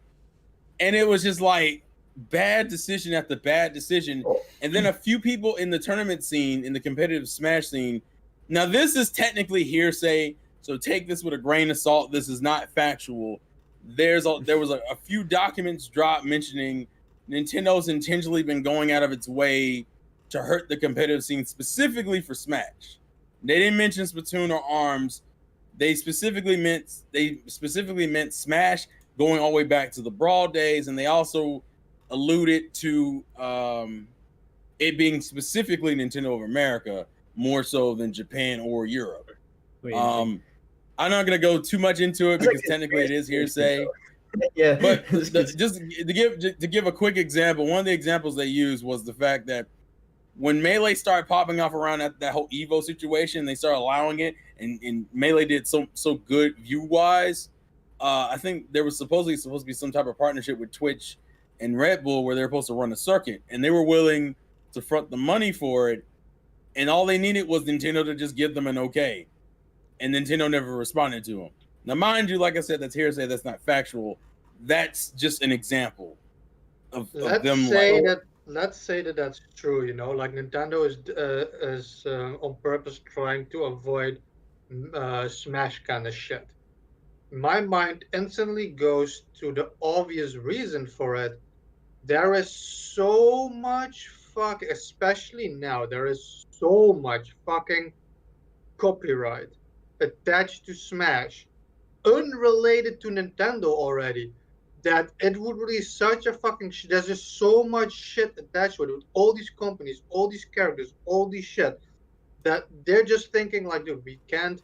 and it was just like bad decision after bad decision, and then a few people in the tournament scene, in the competitive Smash scene. Now this is technically hearsay. So take this with a grain of salt. This is not factual. There was a few documents dropped mentioning Nintendo's intentionally been going out of its way to hurt the competitive scene specifically for Smash. They didn't mention Splatoon or ARMS. They specifically meant Smash going all the way back to the Brawl days, and they also alluded to it being specifically Nintendo of America more so than Japan or Europe. I'm not going to go too much into it because technically it is hearsay. Yeah, but just to give a quick example, one of the examples they used was the fact that when Melee started popping off around that whole Evo situation, they started allowing it, and Melee did so good view wise. I think there was supposed to be some type of partnership with Twitch and Red Bull where they're supposed to run a circuit, and they were willing to front the money for it, and all they needed was Nintendo to just give them an okay. And Nintendo never responded to them. Now, mind you, like I said, that's hearsay. That's not factual. That's just an example of them. Let's say that that's true. Like Nintendo is on purpose trying to avoid Smash kind of shit. My mind instantly goes to the obvious reason for it. There is so much especially now. There is so much fucking copyright attached to Smash, unrelated to Nintendo already, that it would be such a fucking there's just so much shit attached with it, with all these companies, all these characters, all these shit, that they're just thinking like, dude, we can't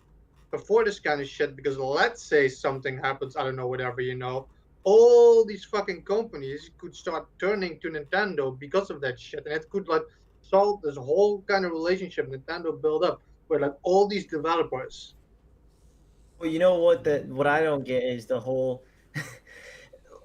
afford this kind of shit because let's say something happens, I don't know, whatever, all these fucking companies could start turning to Nintendo because of that shit, and it could like solve this whole kind of relationship Nintendo built up where like all these developers. Well, you know what I don't get is the whole.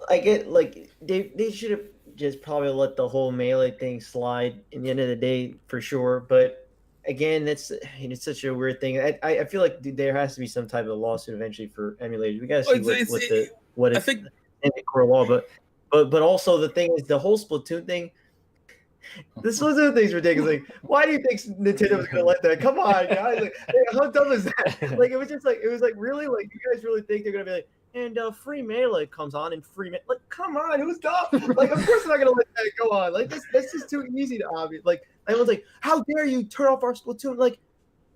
I get like they should have just probably let the whole melee thing slide in the end of the day for sure. But again, it's such a weird thing. I feel like there has to be some type of lawsuit eventually for emulators. We got to see what I is think in the core law. But also the thing is the whole Splatoon thing. The Splatoon thing's ridiculous. Like, why do you think Nintendo was gonna let that? Come on, guys! Like, how dumb is that? Like, it was like really like you guys really think they're gonna be like, and free melee comes on and free melee. Like, come on, who's dumb? Like, of course they're not gonna let that go on. Like, that's just too easy to obvious. Like, everyone's like, how dare you turn off our Splatoon? Like,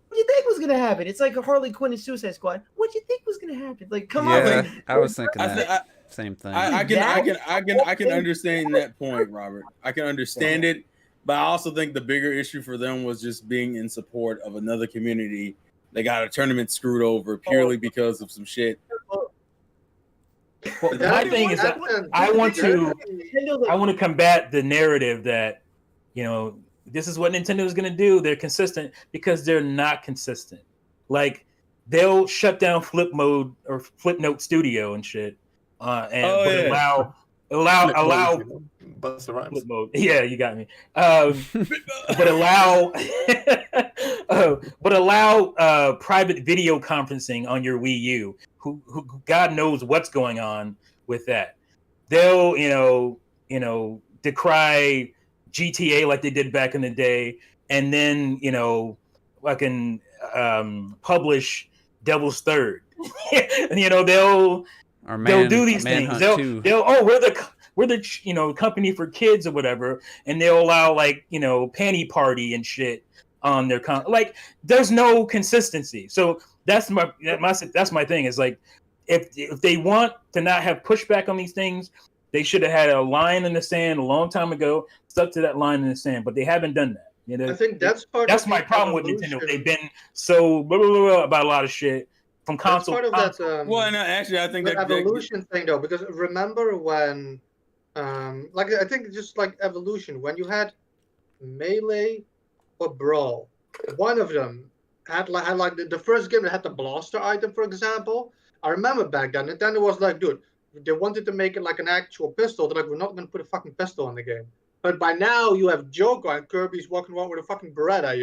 what do you think was gonna happen? It's like a Harley Quinn and Suicide Squad. What do you think was gonna happen? Like, come on. Yeah, Like, I was thinking that same thing. I can understand that point, Robert. I can understand it, but I also think the bigger issue for them was just being in support of another community. They got a tournament screwed over purely because of some shit. Well, my thing is that I want to combat the narrative that, this is what Nintendo is going to do. They're consistent because they're not consistent. Like, they'll shut down Flip Mode or Flipnote Studio and shit, allow Bust the rhymes. Flip Mode. Yeah, you got me. But allow private video conferencing on your Wii U. Who God knows what's going on with that. They'll decry GTA like they did back in the day, and then fucking publish Devil's Third. And they'll do these things. We're the company for kids or whatever, and they'll allow like panty party and shit on their like. There's no consistency. So that's my thing. Is like if they want to not have pushback on these things, they should have had a line in the sand a long time ago, stuck to that line in the sand, but they haven't done that. I think that's my problem with Nintendo. They've been so blah, blah, blah, about a lot of shit from console. That's part of that. Well, no, actually, I think that evolution thing though, because remember when, like I think just like evolution, when you had Melee or Brawl, one of them had like the first game that had the blaster item, for example. I remember back then Nintendo was like, dude, they wanted to make it like an actual pistol. They're like, we're not going to put a fucking pistol in the game. But by now you have Joker and Kirby's walking around with a fucking Beretta,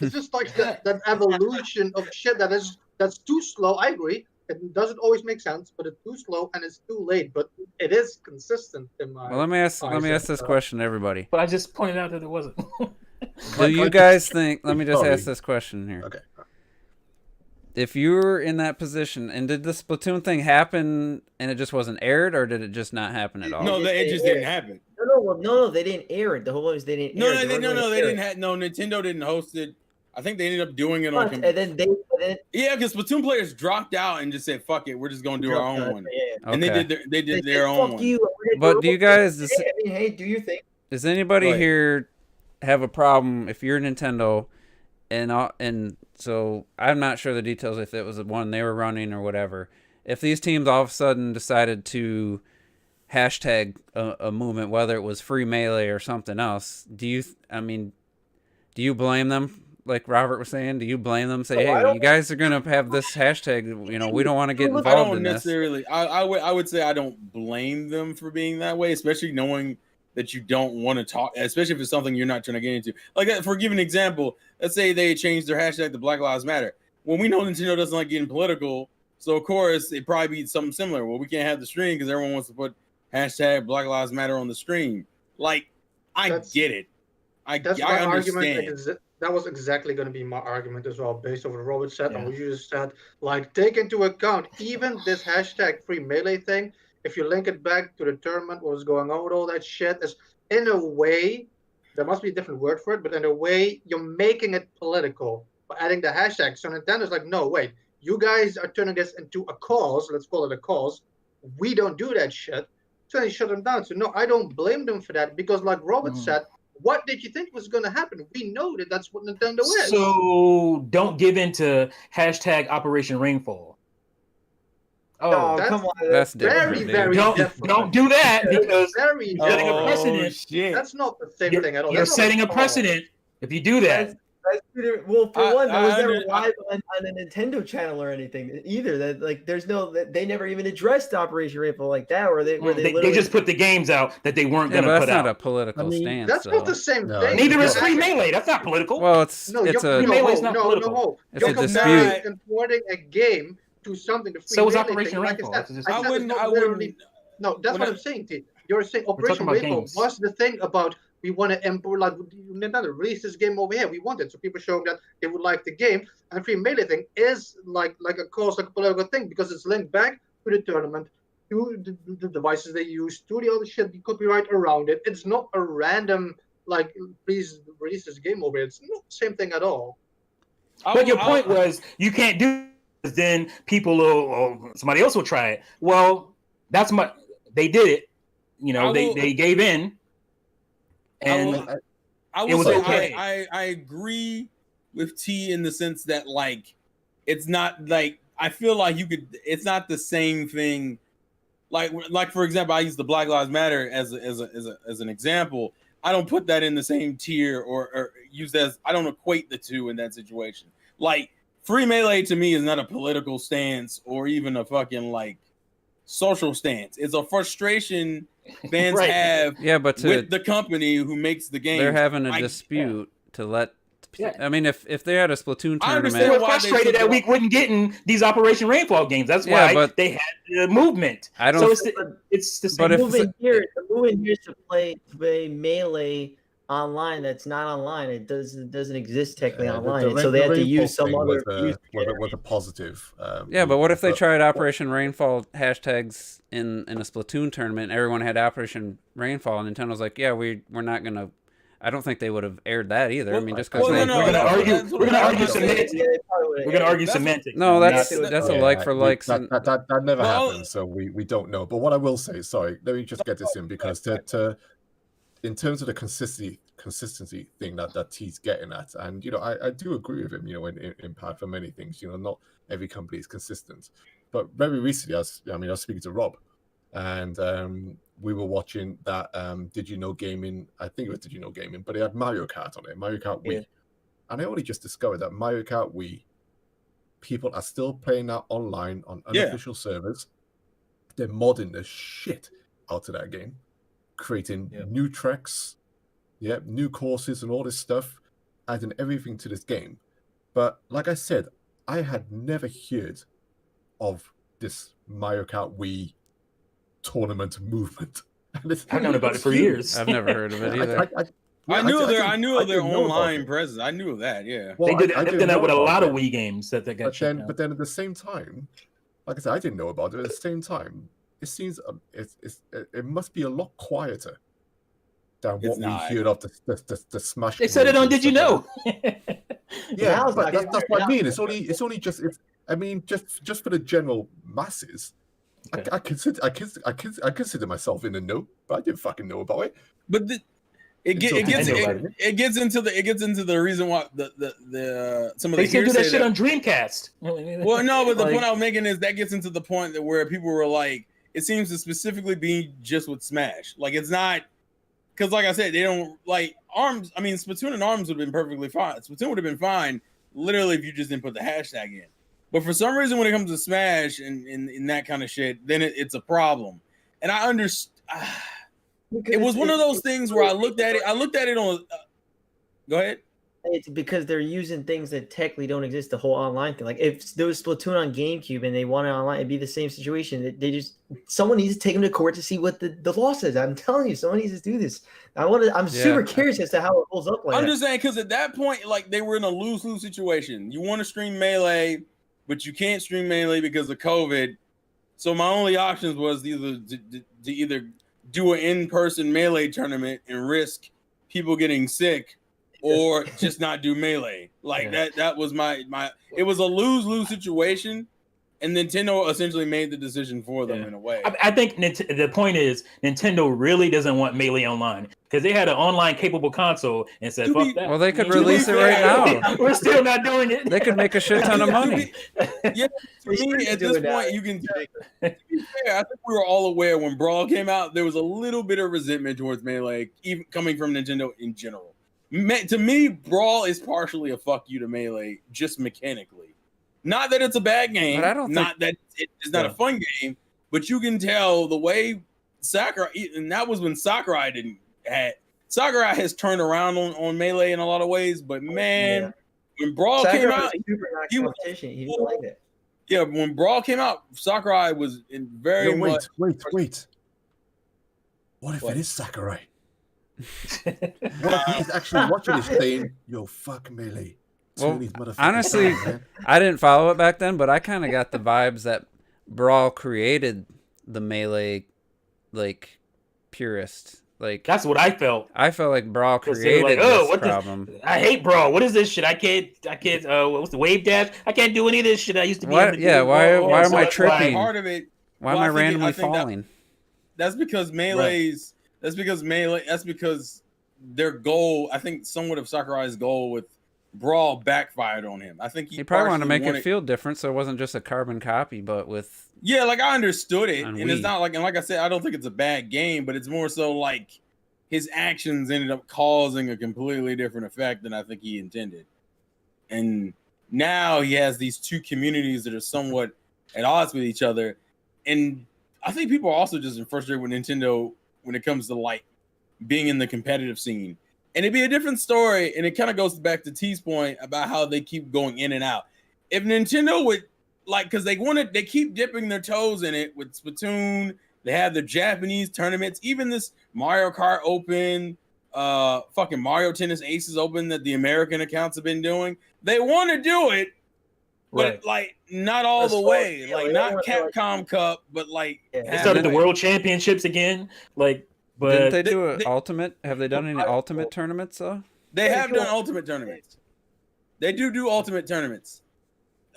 It's just like that evolution of shit that's too slow. I agree. It doesn't always make sense, but it's too slow and it's too late. But it is consistent in my. Well, let me ask this question to everybody. But I just pointed out that it wasn't. Do you guys think? Let me just ask this question here. Okay. If you were in that position, and did the Splatoon thing happen, and it just wasn't aired, or did it just not happen at all? No, it just didn't happen. No, they didn't air it. The whole one was they didn't. No, they didn't. No, Nintendo didn't host it. I think they ended up doing it on. And then yeah, because Splatoon players dropped out and just said, "Fuck it, we're just gonna do our own one." Yeah. And Okay. they did their own one. But do you guys? Hey, do your thing. Does anybody here have a problem if you're Nintendo, and so I'm not sure the details if it was the one they were running or whatever. If these teams all of a sudden decided to hashtag a movement, whether it was free melee or something else, do you blame them? Like Robert was saying, do you blame them? Say, hey, you guys are gonna have this hashtag. We don't want to get involved in this. I would say I don't blame them for being that way, especially knowing that you don't want to talk, especially if it's something you're not trying to get into. Like, for give an example, let's say they changed their hashtag to Black Lives Matter. Well, we know Nintendo doesn't like getting political, so of course it probably be something similar. Well, we can't have the stream because everyone wants to put hashtag Black Lives Matter on the stream. Like, I get it. I understand. That was exactly going to be my argument as well, based on what Robert said and what you just said. Like, take into account even this hashtag free melee thing. If you link it back to the tournament, what was going on with all that shit, is in a way, there must be a different word for it, but in a way, you're making it political by adding the hashtag. So Nintendo's like, no, wait, you guys are turning this into a cause. Let's call it a cause. We don't do that shit. So they shut them down. So no, I don't blame them for that because, like Robert said, What did you think was going to happen? We know that that's what Nintendo is. So don't give in to hashtag Operation Rainfall. Oh, that's- come on. That's very, different. very dude. different. Don't do that because Very you're setting a different. precedent. shit. That's not the same You're, thing at all. you're That's not setting a call. precedent if you do that. Well, for one, that was never under- live on a Nintendo channel or anything either. That like, there's no, they never even addressed Operation Rainbow like that, where they They just put the games out that they weren't Yeah, going but to that's put not out. a political I mean, stance. That's though. not the same No, thing. Neither is You're Free actually- Melee. That's not political. Well, it's No, it's you're, a Free Melee is not no, political. no. It's You're a comparing dispute. importing a game to something. The Free So is Melee Operation thing, like Rainbow. I It's said, just- I I said it's wouldn't. not I literally. wouldn't. No, that's when what I- I'm saying, T. You're saying talking Operation about Rainbow games. was the thing about we want to import, like Nintendo release this game over here. We want it, so people show that they would like the game. And Free Melee thing is like a cause, like a political thing, because it's linked back to the tournament, to the devices they use, to the other shit, the copyright around it. It's not a random like, please release this game over here. It's not the same thing at all. But your point was you can't do this, then people will, somebody else will try it. Well, they did it. You know, they gave in. And I it will was say okay. I agree with T in the sense that like it's not like I feel like it's not the same thing. Like for example, I use the Black Lives Matter as an example. I don't put that in the same tier or use that as, I don't equate the two in that situation. Like Free Melee to me is not a political stance or even a fucking like social stance. It's a frustration fans Right. have but with the company who makes the game. they're having a dispute to let. Yeah. I mean, if they had a Splatoon I tournament, understand they were why they frustrated took that we it- wouldn't get in these Operation Rainfall games. That's Yeah, why but they had the movement. I don't. So it's the same. But The if- movement here is to play Melee online. That's not online. It doesn't exist technically online. The So they have to Rainbow use some thing other. was a positive. Yeah, but what if they but- tried Operation Rainfall hashtags in a Splatoon tournament? Everyone had Operation Rainfall, and Nintendo's like, yeah, we're not gonna. I don't think they would have aired that either. I mean, just because Well, no, we're gonna argue. that's what We're gonna I'm argue saying. semantics. We're gonna argue semantics. No, that's Yeah, a Yeah, like for likes. That never Well, happened, so we don't know. But what I will say, sorry, let me just get this in because in terms of the consistency thing that T's getting at, and I do agree with him. In part for many things, not every company is consistent. But very recently, I was speaking to Rob, and we were watching that Did You Know Gaming. I think it was Did You Know Gaming, but it had Mario Kart on it, Mario Kart Wii. Yeah. And I only just discovered that Mario Kart Wii, people are still playing that online on unofficial servers. They're modding the shit out of that game, creating new tracks, new courses and all this stuff, adding everything to this game. But like I said, I had never heard of this Mario Kart Wii tournament movement. I've known about it for years. I've never heard of it either. I knew of their didn't know about online it. presence. I knew of that. Yeah. Well, They've I done didn't that know with a about lot it. of Wii games that they got shut down. But then at the same time, like I said, I didn't know about it. At the same time, it seems it must be a lot quieter than It's what we not. heard of the Smash. They said it on Did You Know? Yeah, Now it's but not that's getting what I very mean. It's only just. I mean, just for the general masses. Okay. I consider myself in the know, but I didn't fucking know about it. But it gets into the reason why the some of They the still do that hearsay shit on Dreamcast. Well, no, but the Like- point I was making is that gets into the point that where people were like, it seems to specifically be just with Smash. Like it's not because, like I said, they don't like Arms. I mean, Splatoon and Arms would have been perfectly fine. Splatoon would have been fine, literally, if you just didn't put the hashtag in. But for some reason, when it comes to Smash and in that kind of shit, then it's a problem. And I understand. It was one of those things where I looked at it on. Go ahead. It's because they're using things that technically don't exist. The whole online thing, like if there was Splatoon on GameCube and they wanted online, it'd be the same situation. Someone needs to take them to court to see what the law says. I'm telling you, someone needs to do this. I'm super curious as to how it holds up. I'm just saying because at that point, like they were in a lose-lose situation. You want to stream Melee, but you can't stream Melee because of COVID. So my only options was either to either do an in-person Melee tournament and risk people getting sick, or just not do Melee. Like that was my it was a lose-lose situation, and Nintendo essentially made the decision for them in a way. I think the point is Nintendo really doesn't want Melee Online because they had an online capable console and said, "Fuck that." Well, they could release it right now. We're still not doing it. They could make a shit ton of money. Yeah, to me, at this point, you can. To be fair, I think we were all aware when Brawl came out, there was a little bit of resentment towards Melee, even coming from Nintendo in general. To me, Brawl is partially a fuck you to Melee, just mechanically. Not that it's a bad game, but I don't not that it's not a fun game, but you can tell the way Sakurai, and that was when Sakurai has turned around on Melee in a lot of ways, but man, when Brawl came out, he was like that. Yeah, when Brawl came out, Sakurai was in very much. Wait. What if it is Sakurai? What if he's actually watching this saying, "Yo, fuck Melee"? Well, honestly, I didn't follow it back then, but I kind of got the vibes that Brawl created the Melee, like, purist. Like, that's what I felt. I felt like Brawl created this problem. I hate Brawl. What is this shit? I can't. What's the wave dash? I can't do any of this shit I used to be able to do. Yeah, why am I tripping? Part of it. Why am I randomly falling? That's because Melee's. That's because their goal. I think somewhat of Sakurai's goal with Brawl backfired on him. I think he probably wanted to make it feel different, so it wasn't just a carbon copy, but with like I understood it, and it's not like, and like I said, I don't think it's a bad game, but it's more so like his actions ended up causing a completely different effect than I think he intended. And now he has these two communities that are somewhat at odds with each other, and I think people are also just frustrated with Nintendo when it comes to like being in the competitive scene. And it'd be a different story, and it kind of goes back to T's point about how they keep going in and out. If Nintendo would, like, because they keep dipping their toes in it with Splatoon, they have the Japanese tournaments, even this Mario Kart Open, fucking Mario Tennis Aces Open that the American accounts have been doing. They want to do it, but like not all the way, like not Capcom Cup, but like they started the World Championships again, like. But didn't they do an ultimate? Have they done any ultimate tournaments though? They have done ultimate tournaments. They do ultimate tournaments.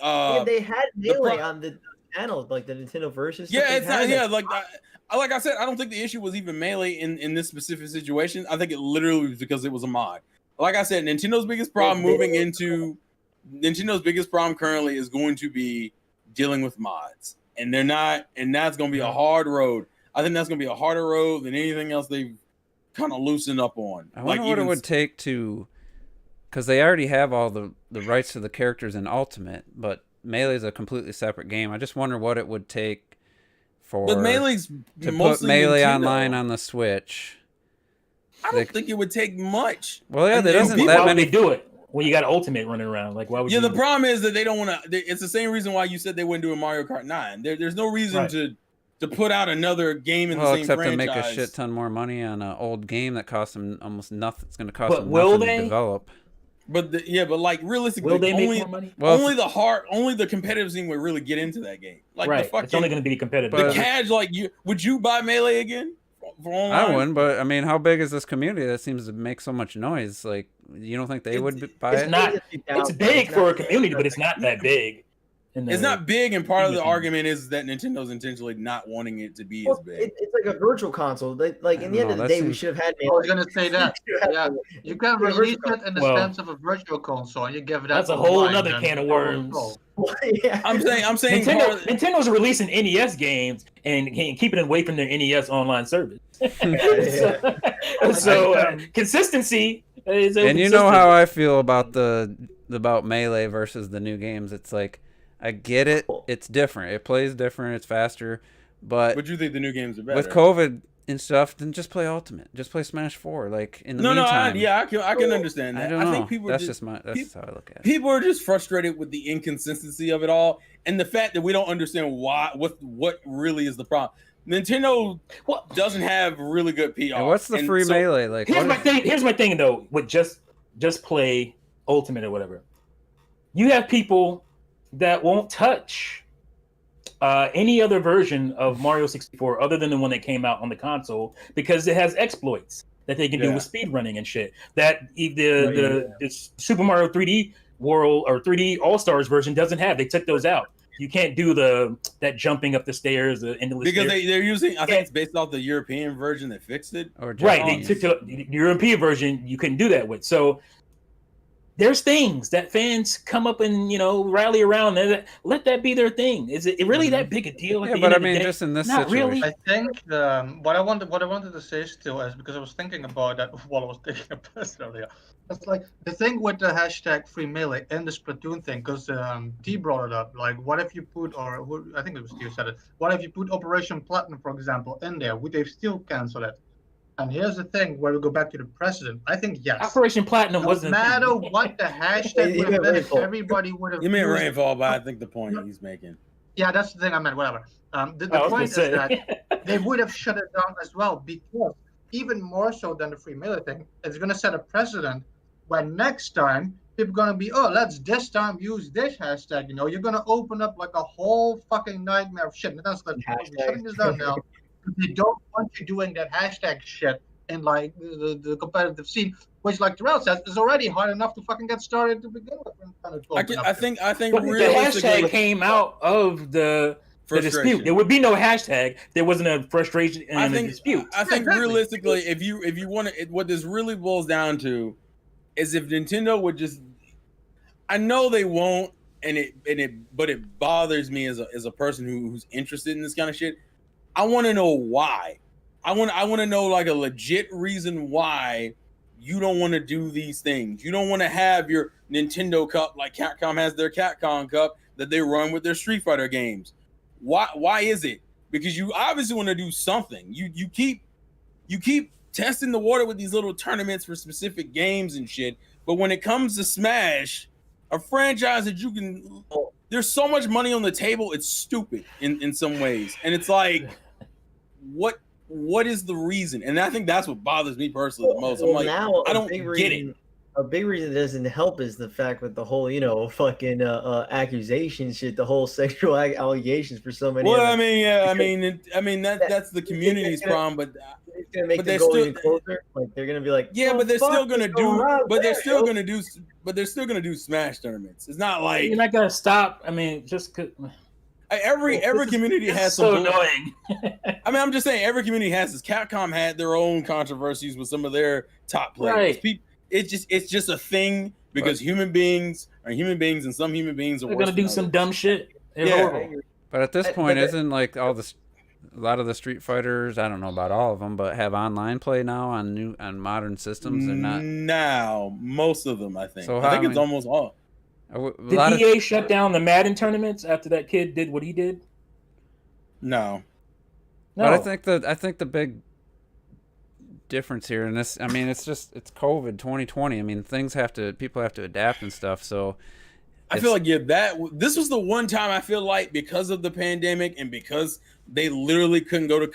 They had Melee on the channel, like the Nintendo versus. Yeah, it's not. Yeah, like I said, I don't think the issue was even Melee in this specific situation. I think it literally was because it was a mod. Like I said, Nintendo's biggest problem currently is going to be dealing with mods, and they're not, and that's going to be a hard road. I think that's going to be a harder road than anything else they've kind of loosened up on. I wonder what it would take to, because they already have all the rights to the characters in Ultimate, but Melee is a completely separate game. I just wonder what it would take to put Melee Nintendo. Online on the Switch. I don't think it would take much. Well, yeah, there isn't that many. Do it when you got Ultimate running around. Like, why would? Yeah, the problem is that they don't want to. It's the same reason why you said they wouldn't do a Mario Kart 9. There's no reason to put out another game in the same except franchise. to make a shit ton more money on an old game that costs them almost nothing. It's going to cost them nothing to develop. But like realistically, will they make more money? Only the competitive scene would really get into that game. Like it's only going to be competitive. The cash, would you buy Melee again? For online? I wouldn't, but I mean, how big is this community that seems to make so much noise? Like, you don't think they would buy it? It's big for a community, but it's not that big. It's not big, and part of the argument is that Nintendo's intentionally not wanting it to be as big. It's like a virtual console. Like in the end of the day, we should have had. I was gonna say that. Yeah, you can release it in the sense of a virtual console. You give it. That's a whole other can of worms. I'm saying Nintendo's releasing NES games and keeping it away from their NES online service. So consistency is. And you know how I feel about about Melee versus the new games. It's like, I get it. It's different. It plays different. It's faster. But you think the new games are better? With COVID and stuff, then just play Ultimate. Just play Smash 4. Like, in the meantime. I can understand that. I think people that's how I look at it. People are just frustrated with the inconsistency of it all, and the fact that we don't understand what really is the problem. Nintendo doesn't have really good PR. And what's the free Melee? Like, here's my thing though. With just play Ultimate or whatever, you have people that won't touch any other version of Mario 64 other than the one that came out on the console because it has exploits that they can do with speedrunning and shit. That the Super Mario 3D World or 3D All-Stars version doesn't have. They took those out. You can't do that jumping up the stairs, the endless because stairs. they're using. I think it's based off the European version that fixed it. Or Right, they Japanese. took the European version. You couldn't do that with. So there's things that fans come up and rally around. And let that be their thing. Is it really that big a deal? At Yeah, the but end I of the mean, day? just in this Not situation. really. I think what I wanted to say still is because I was thinking about that while I was taking a piss earlier. It's like the thing with the hashtag free melee and the Splatoon thing, because T brought it up. Like, what if you put, I think it was T who said it. What if you put Operation Platinum, for example, in there? Would they still cancel it? And here's the thing, where we go back to the precedent. I think yes. Operation Platinum No wasn't. matter what the hashtag would have been, if everybody would have. You mean used- rainfall, but I think the point he's making. Yeah, that's the thing I meant. Whatever. The I was point is gonna that say. they would have shut it down as well, because even more so than the free melee thing, it's going to set a precedent when next time people are going to be, let's this time use this hashtag. You're going to open up like a whole fucking nightmare of shit. And that's like, we're shutting this down now. They don't want you doing that hashtag shit in like the competitive scene, which, like Terrell says, is already hard enough to fucking get started to begin with. I think But the realistically, hashtag came out of the dispute. There would be no hashtag. There wasn't a frustration and a dispute. I think realistically, if you want to, what this really boils down to is if Nintendo would just, I know they won't, but it bothers me as a person who's interested in this kind of shit. I want to know why. I want to know like a legit reason why you don't want to do these things. You don't want to have your Nintendo Cup like Capcom has their Capcom Cup that they run with their Street Fighter games. Why is it? Because you obviously want to do something. You keep testing the water with these little tournaments for specific games and shit. But when it comes to Smash, a franchise that you can, there's so much money on the table, it's stupid in some ways. And it's like, what is the reason? And I think that's what bothers me personally the most. I'm like, now, I don't get it. A big reason it doesn't help is the fact with the whole, fucking accusation shit, the whole sexual allegations for so many. Well, I mean, that's the community's problem, but it's gonna make them they're go still even closer. Like they're gonna be like, yeah, but they're still gonna they're still gonna do Smash tournaments. It's not like you're not gonna stop. I mean, just every community has so some annoying. I mean, I'm just saying every community has this. Capcom had their own controversies with some of their top players. Right. It's just a thing because human beings are human beings, and some human beings are They're worse gonna do than some others. dumb shit. They're Yeah. horrible. But at this point, isn't like a lot of the Street Fighters, I don't know about all of them, but have online play now on modern systems. They're not now. Most of them, I think. So I think how it's almost all. Did EA shut down the Madden tournaments after that kid did what he did? No. But I think the big difference here in this, I mean, it's COVID 2020. I mean, people have to adapt and stuff. So I feel like this was the one time I feel like because of the pandemic and because they literally couldn't go to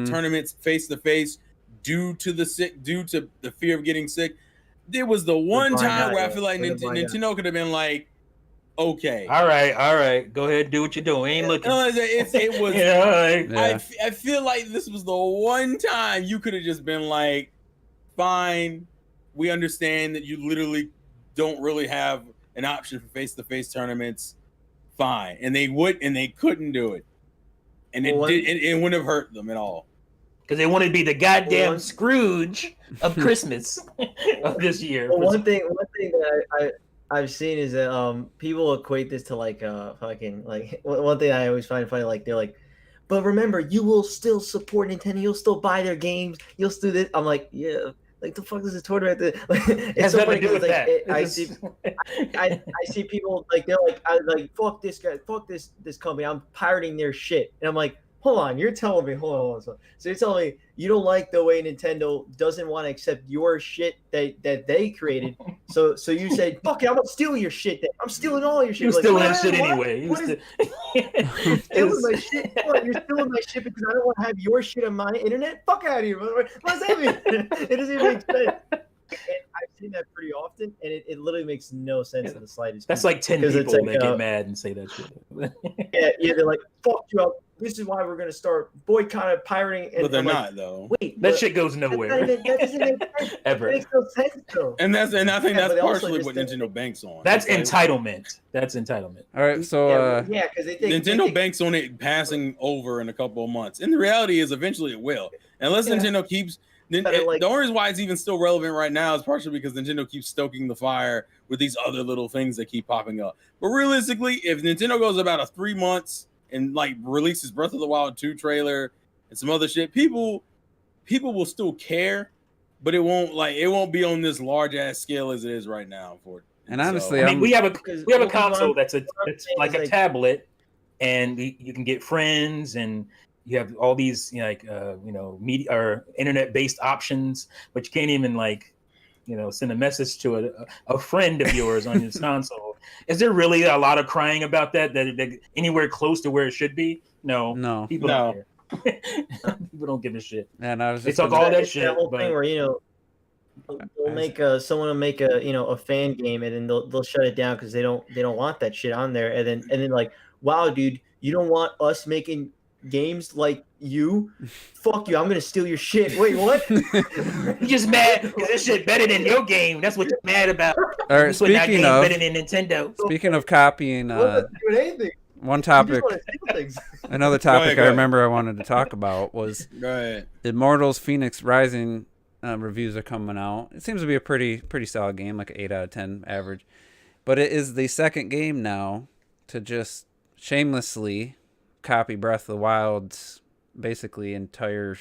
tournaments face to face due to the fear of getting sick. There was the one time where I feel like Nintendo could have been like, okay, all right, go ahead, do what you're doing. We ain't looking. It was. Yeah. I feel like this was the one time you could have just been like, fine, we understand that you literally don't really have an option for face-to-face tournaments. Fine, and they couldn't do it, and it wouldn't have hurt them at all. Because they wanted to be the goddamn Scrooge of Christmas of this year. Well, one thing that I've seen is that people equate this to like fucking like one thing I always find funny, like they're like, but remember, you will still support Nintendo, you'll still buy their games, you'll still do this. I'm like, yeah, like the fuck does this tournament have to? Like, it's so funny because like I see people like they're like fuck this guy, fuck this company, I'm pirating their shit, and I'm like, hold on, you're telling me, hold on. So you're telling me you don't like the way Nintendo doesn't want to accept your shit that they created. So you say, fuck it, I'm gonna steal your shit then. I'm stealing all your shit. You're stealing that shit anyway. You're stealing my shit. What? You're stealing my shit because I don't want to have your shit on my internet? Fuck out of here. What does that mean? It doesn't even make sense. And I've saying that pretty often, and it literally makes no sense in the slightest. That's like 10 because people it's like, that get mad and say that shit. yeah, they're like, "Fuck you! This is why we're gonna start boycotting, pirating." And But they're I'm not like, though. Wait, That shit goes nowhere. That doesn't make sense. Ever. It makes no sense though. And I think Yeah, that's but also partially just what the- Nintendo banks on. That's It's like, entitlement. That's entitlement. All right, so yeah, because they think Nintendo banks on it passing over in a couple of months. And the reality is, eventually it will, unless Nintendo keeps. The only reason why it's even still relevant right now is partially because Nintendo keeps stoking the fire with these other little things that keep popping up. But realistically, if Nintendo goes about a 3 months and like releases Breath of the Wild 2 trailer and some other shit, people will still care, but it won't be on this large ass scale as it is right now. And honestly, so, I mean, we have a console that's like a like, tablet, and you can get friends, and you have all these media or internet based options, but you can't even send a message to a friend of yours on this console. Is there really a lot of crying about that anywhere close to where it should be? No. People don't care. People don't give a shit. And I was They just talk all that shit. That whole but... thing where they'll make someone will make a fan game, and then they'll shut it down because they don't want that shit on there, and then like, wow, dude, you don't want us making games like you? Fuck you! I'm gonna steal your shit. Wait, what? You just mad because this shit better than your game. That's what you're mad about. All right, speaking of better than Nintendo. Speaking of copying, one topic, another topic I remember I wanted to talk about was Immortals Phoenix Rising. Reviews are coming out. It seems to be a pretty solid game, like an 8 out of 10 average. But it is the second game now to just shamelessly copy Breath of the Wild's basically entire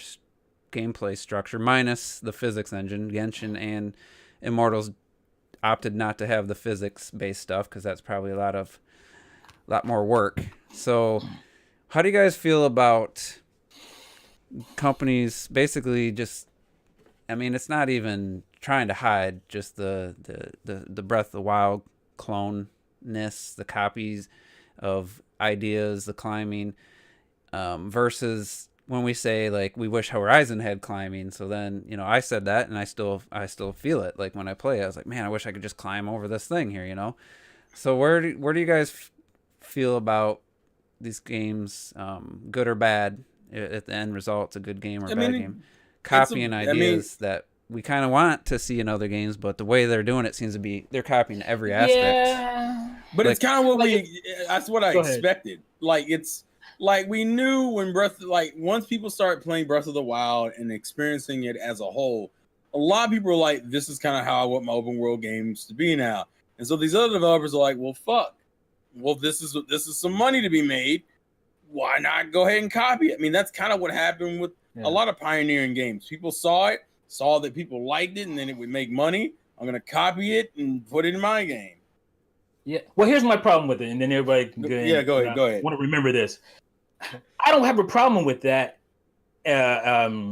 gameplay structure, minus the physics engine. Genshin and Immortals opted not to have the physics-based stuff because that's probably a lot more work. So, how do you guys feel about companies basically just? I mean, it's not even trying to hide just the Breath of the Wild clone-ness, the copies of ideas, the climbing, versus when we say, like, we wish Horizon had climbing. So then, I said that, and I still feel it. Like, when I play it, I was like, man, I wish I could just climb over this thing here, So where do you guys feel about these games, good or bad? At the end result, it's a good game or a bad game. Copying ideas that we kind of want to see in other games, but the way they're doing it seems to be they're copying every aspect. Yeah, but it's kind of what that's what I expected. Like, it's like we knew when once people start playing Breath of the Wild and experiencing it as a whole, a lot of people are like, this is kind of how I want my open world games to be now. And so these other developers are like, well, fuck. Well, this is some money to be made. Why not go ahead and copy it? I mean, that's kind of what happened with a lot of pioneering games. People saw that people liked it, and then it would make money. I'm going to copy it and put it in my game. Yeah. Well, here's my problem with it, and then everybody can go ahead. Go ahead. I want to remember this. I don't have a problem with that, them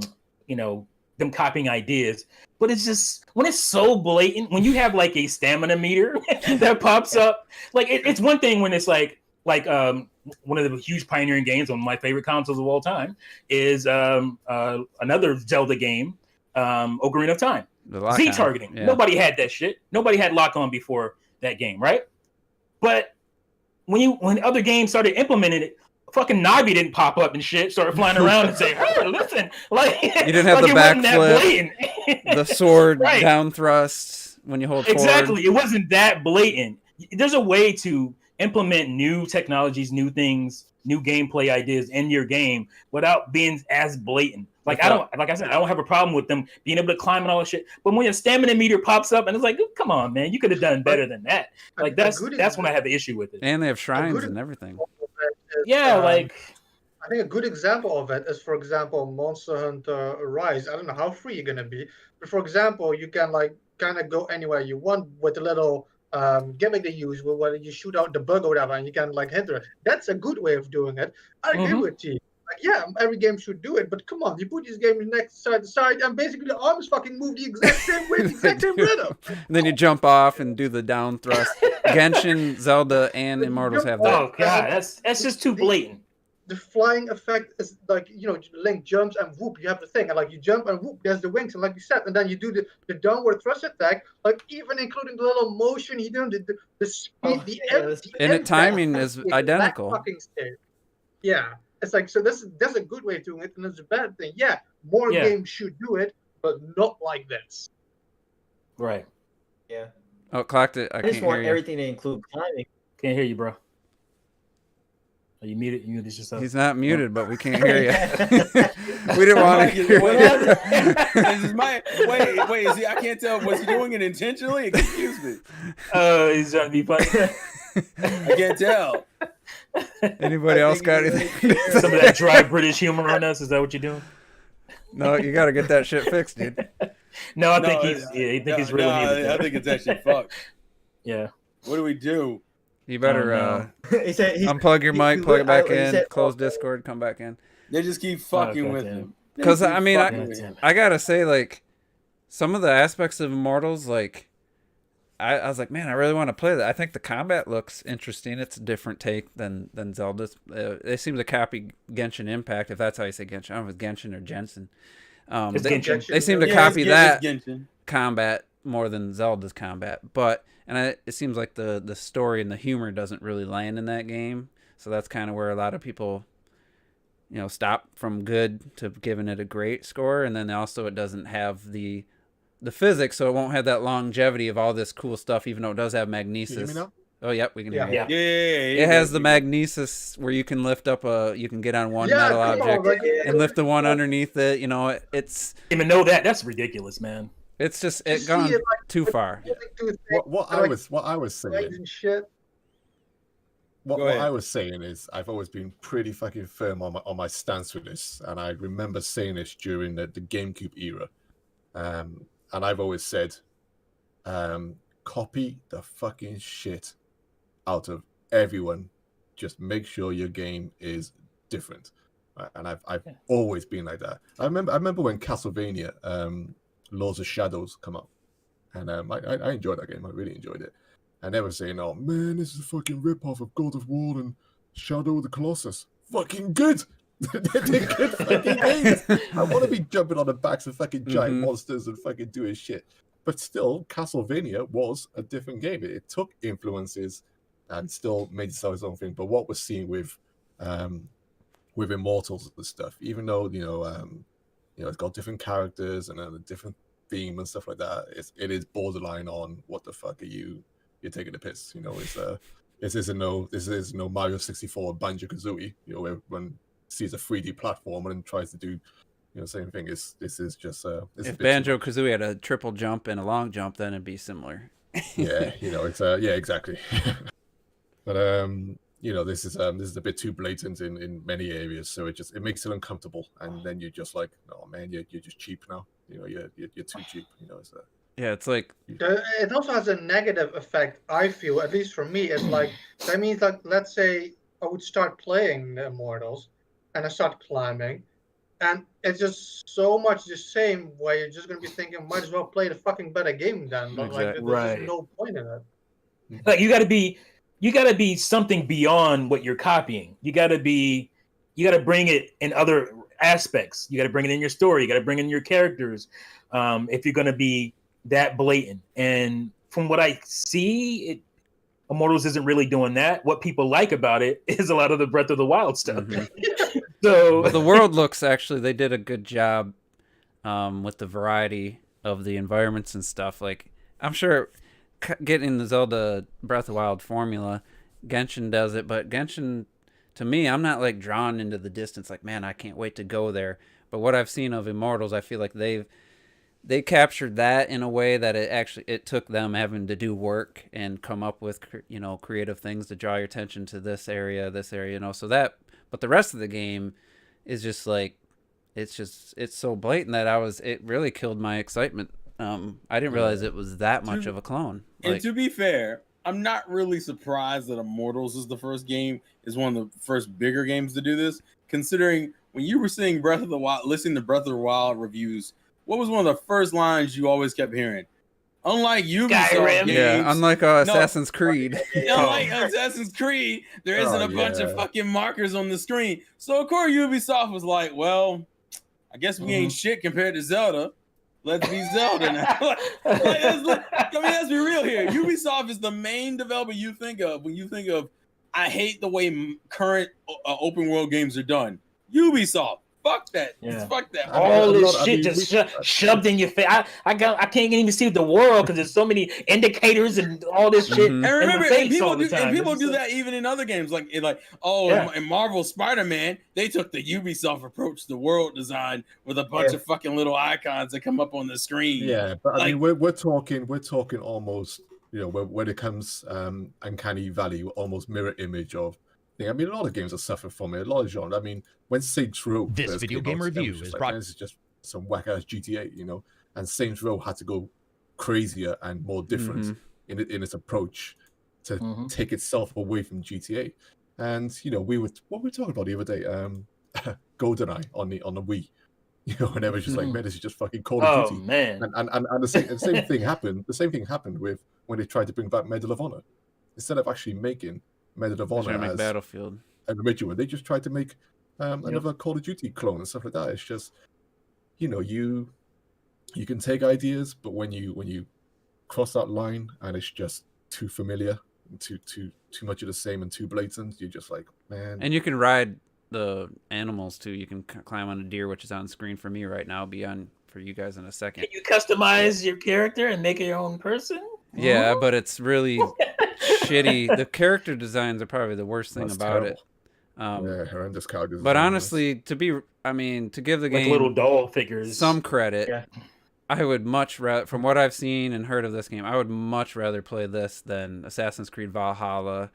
copying ideas. But it's just, when it's so blatant, when you have like a stamina meter that pops up, like it's one thing when it's like one of the huge pioneering games on my favorite consoles of all time is another Zelda game, Ocarina of Time. Z targeting. Yeah. Nobody had that shit. Nobody had lock on before that game, right? But when other games started implementing it, fucking Navi didn't pop up and shit, started flying around and say, "Hey, listen!" Like, you didn't have the backflip, the sword down thrust when you hold exactly. Forward. It wasn't that blatant. There's a way to implement new technologies, new things, new gameplay ideas in your game without being as blatant. Like, I don't have a problem with them being able to climb and all that shit. But when your stamina meter pops up and it's like, come on, man, you could have done better than that. Like, that's when I have the issue with it. And they have shrines and everything. I think a good example of it is, for example, Monster Hunter Rise. I don't know how free you're gonna be, but for example, you can like kind of go anywhere you want with a little gimmick they use where you shoot out the bug or whatever, and you can like hit it. That's a good way of doing it. I agree with you. Like, yeah, every game should do it, but come on, you put these games next side to side, and basically the arms fucking move the exact same way, the exact same rhythm. And then you jump off and do the down thrust. Genshin, Zelda, and Immortals have that. Oh god, that's just too blatant. the flying effect is like, Link jumps and whoop, you have the thing, and like you jump and whoop, there's the wings, and like you said, and then you do the downward thrust attack, like even including the little motion he doing, the speed, and the timing is identical. Fucking scary. Yeah, it's like, so that's a good way of doing it, and it's a bad thing. Yeah, more games should do it, but not like this. Right. Yeah. Oh, clocked it. I just can't want hear you. everything to include climbing. Can't hear you, bro. Are you muted? You muted yourself. He's not muted, but we can't hear you. We didn't want to hear Wait, is he? I can't tell. Was he doing it intentionally? It confused me. Oh, he's trying to be funny. I can't tell. Anybody else got anything? Some of that dry British humor on us? Is that what you're doing? No, you got to get that shit fixed, dude. No, I think he's really muted. I think it's actually fucked. Yeah. What do we do? You better he said, unplug your mic, plug it back in, close Discord, come back in. They just keep fucking with him. Because I mean, I gotta say, like, some of the aspects of Immortals, like, I was like, man, I really want to play that. I think the combat looks interesting. It's a different take than Zelda's. They seem to copy Genshin Impact, if that's how you say Genshin. I don't know if it's Genshin or Jensen. They seem to copy that combat more than Zelda's combat. But it seems like the story and the humor doesn't really land in that game. So that's kind of where a lot of people, stop from good to giving it a great score. And then also it doesn't have the physics, so it won't have that longevity of all this cool stuff, even though it does have magnesis. Can you hear me now? Oh, yep, we can hear you. Yeah. It has the magnesis where you can lift up you can get on one metal object and lift the one underneath it. It's. I didn't even know that. That's ridiculous, man. It's just gone too far. What I was saying. What I was saying is, I've always been pretty fucking firm on my stance with this, and I remember saying this during the GameCube era, and I've always said, copy the fucking shit out of everyone. Just make sure your game is different, right? And I've always been like that. I remember when Castlevania, Lords of Shadows come out, and I enjoyed that game. I really enjoyed it. And they were saying, "Oh man, this is a fucking rip-off of God of War and Shadow of the Colossus." Fucking good. They're good fucking games. I want to be jumping on the backs of fucking giant monsters and fucking doing shit. But still, Castlevania was a different game. It took influences and still made itself its own thing. But what we're seeing with Immortals and stuff, even though it's got different characters and a different theme and stuff like that, it is borderline on what the fuck are you're taking the piss. This isn't no Mario 64 Banjo-Kazooie. Where when sees a 3D platform and tries to do same thing. This is just if Banjo-Kazooie had a triple jump and a long jump, then it'd be similar. Yeah, it's exactly. But this is a bit too blatant in many areas, so it makes it uncomfortable, and then you're just like, oh man, you're just cheap now. You're too cheap. Yeah, it's like it also has a negative effect. I feel, at least for me, it's like that means that, let's say I would start playing the Immortals, and I start climbing, and it's just so much the same. Where you're just gonna be thinking, might as well play the fucking better game then. But exactly. there's no point in it. Like you gotta be something beyond what you're copying. You gotta bring it in other aspects. You gotta bring it in your story. You gotta bring in your characters. If you're gonna be that blatant. And from what I see, Immortals isn't really doing that. What people like about it is a lot of the Breath of the Wild stuff. But the world looks, actually, they did a good job with the variety of the environments and stuff. Like, I'm sure getting the Zelda Breath of the Wild formula, Genshin does it, but Genshin, to me, I'm not like drawn into the distance. Like, man, I can't wait to go there. But what I've seen of Immortals, I feel like they captured that in a way that it took them having to do work and come up with creative things to draw your attention to this area, so that. But the rest of the game is just like it's so blatant that it really killed my excitement. I didn't realize it was that much of a clone. And to be fair, I'm not really surprised that Immortals is one of the first bigger games to do this, considering when you were seeing listening to Breath of the Wild reviews, what was one of the first lines you always kept hearing? Unlike Ubisoft Skyrim. games, Yeah, unlike Assassin's Creed. unlike Assassin's Creed, there isn't a bunch of fucking markers on the screen. So of course Ubisoft was like, well, I guess we ain't shit compared to Zelda. Let's be Zelda now. Let's be real here. Ubisoft is the main developer you think of when you think of, I hate the way current open world games are done. Ubisoft. Fuck that. Yeah. Fuck that. All this shit just shoved in your face. I can't even see the world because there's so many indicators and all this shit. And remember, people do that that even in other games, in Marvel Spider-Man, they took the Ubisoft approach to world design with a bunch of fucking little icons that come up on the screen. Yeah, but I mean, we're talking almost, when it comes uncanny valley, almost mirror image of. I mean, a lot of games have suffered from it. A lot of genres. I mean, when Saints Row This video game review is brought. This is just some whack ass GTA, and Saints Row had to go crazier and more different in its approach to take itself away from GTA. And what were we talking about the other day? GoldenEye on the Wii. And everyone's just like, man, this is just fucking Call of Duty. Oh man! And the same thing happened. The same thing happened with when they tried to bring back Medal of Honor. Instead of actually making Medal of Honor as Battlefield an original, they just tried to make another Call of Duty clone and stuff like that. It's just, you can take ideas, but when you cross that line and it's just too familiar, too much of the same and too blatant, you're just like, man. And you can ride the animals too. You can climb on a deer, which is on screen for me right now. Be on for you guys in a second. Can you customize your character and make it your own person? Yeah, but it's really shitty. The character designs are probably the worst thing about it. Horrendous characters. But honestly, to give the game little doll figures some credit, I would much rather, from what I've seen and heard of this game, I would much rather play this than Assassin's Creed Valhalla,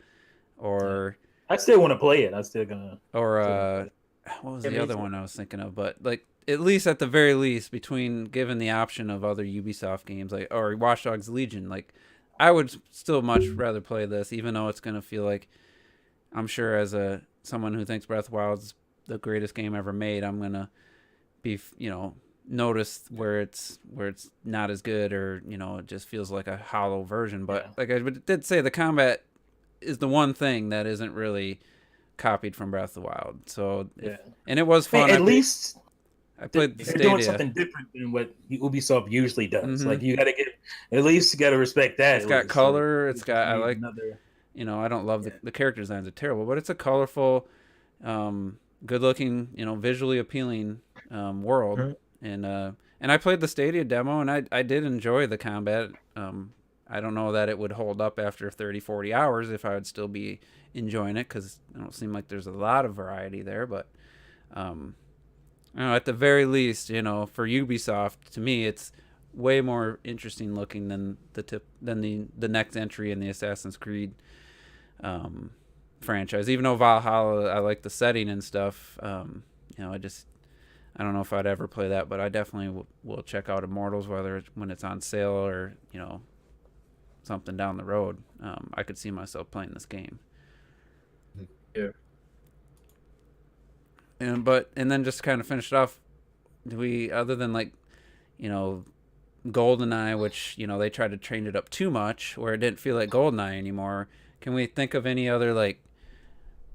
or I still want to play it. I'm still gonna. Or what was the other one I was thinking of? But like, at least at the very least, between given the option of other Ubisoft games or Watch Dogs Legion, I would still much rather play this, even though it's gonna feel like, I'm sure as someone who thinks Breath of the Wild's the greatest game ever made, I'm gonna be notice where it's not as good, or it just feels like a hollow version. But like I did say, the combat is the one thing that isn't really copied from Breath of the Wild. So and it was fun. At least I played the they're Stadia. doing something different than what Ubisoft usually does. Like you got to respect that. It's got color. It's got I don't love the character designs are terrible, but it's a colorful, good looking, visually appealing world. And I played the Stadia demo, and I did enjoy the combat. I don't know that it would hold up after 30, 40 hours if I would still be enjoying it, because it don't seem like there's a lot of variety there. But at the very least, for Ubisoft, to me, it's way more interesting looking than the next entry in the Assassin's Creed franchise. Even though Valhalla, I like the setting and stuff. I don't know if I'd ever play that, but I definitely will check out Immortals, whether when it's on sale or something down the road. I could see myself playing this game. Yeah. And then just kind of finish it off. Do we, other than GoldenEye, which they tried to train it up too much, where it didn't feel like GoldenEye anymore? Can we think of any other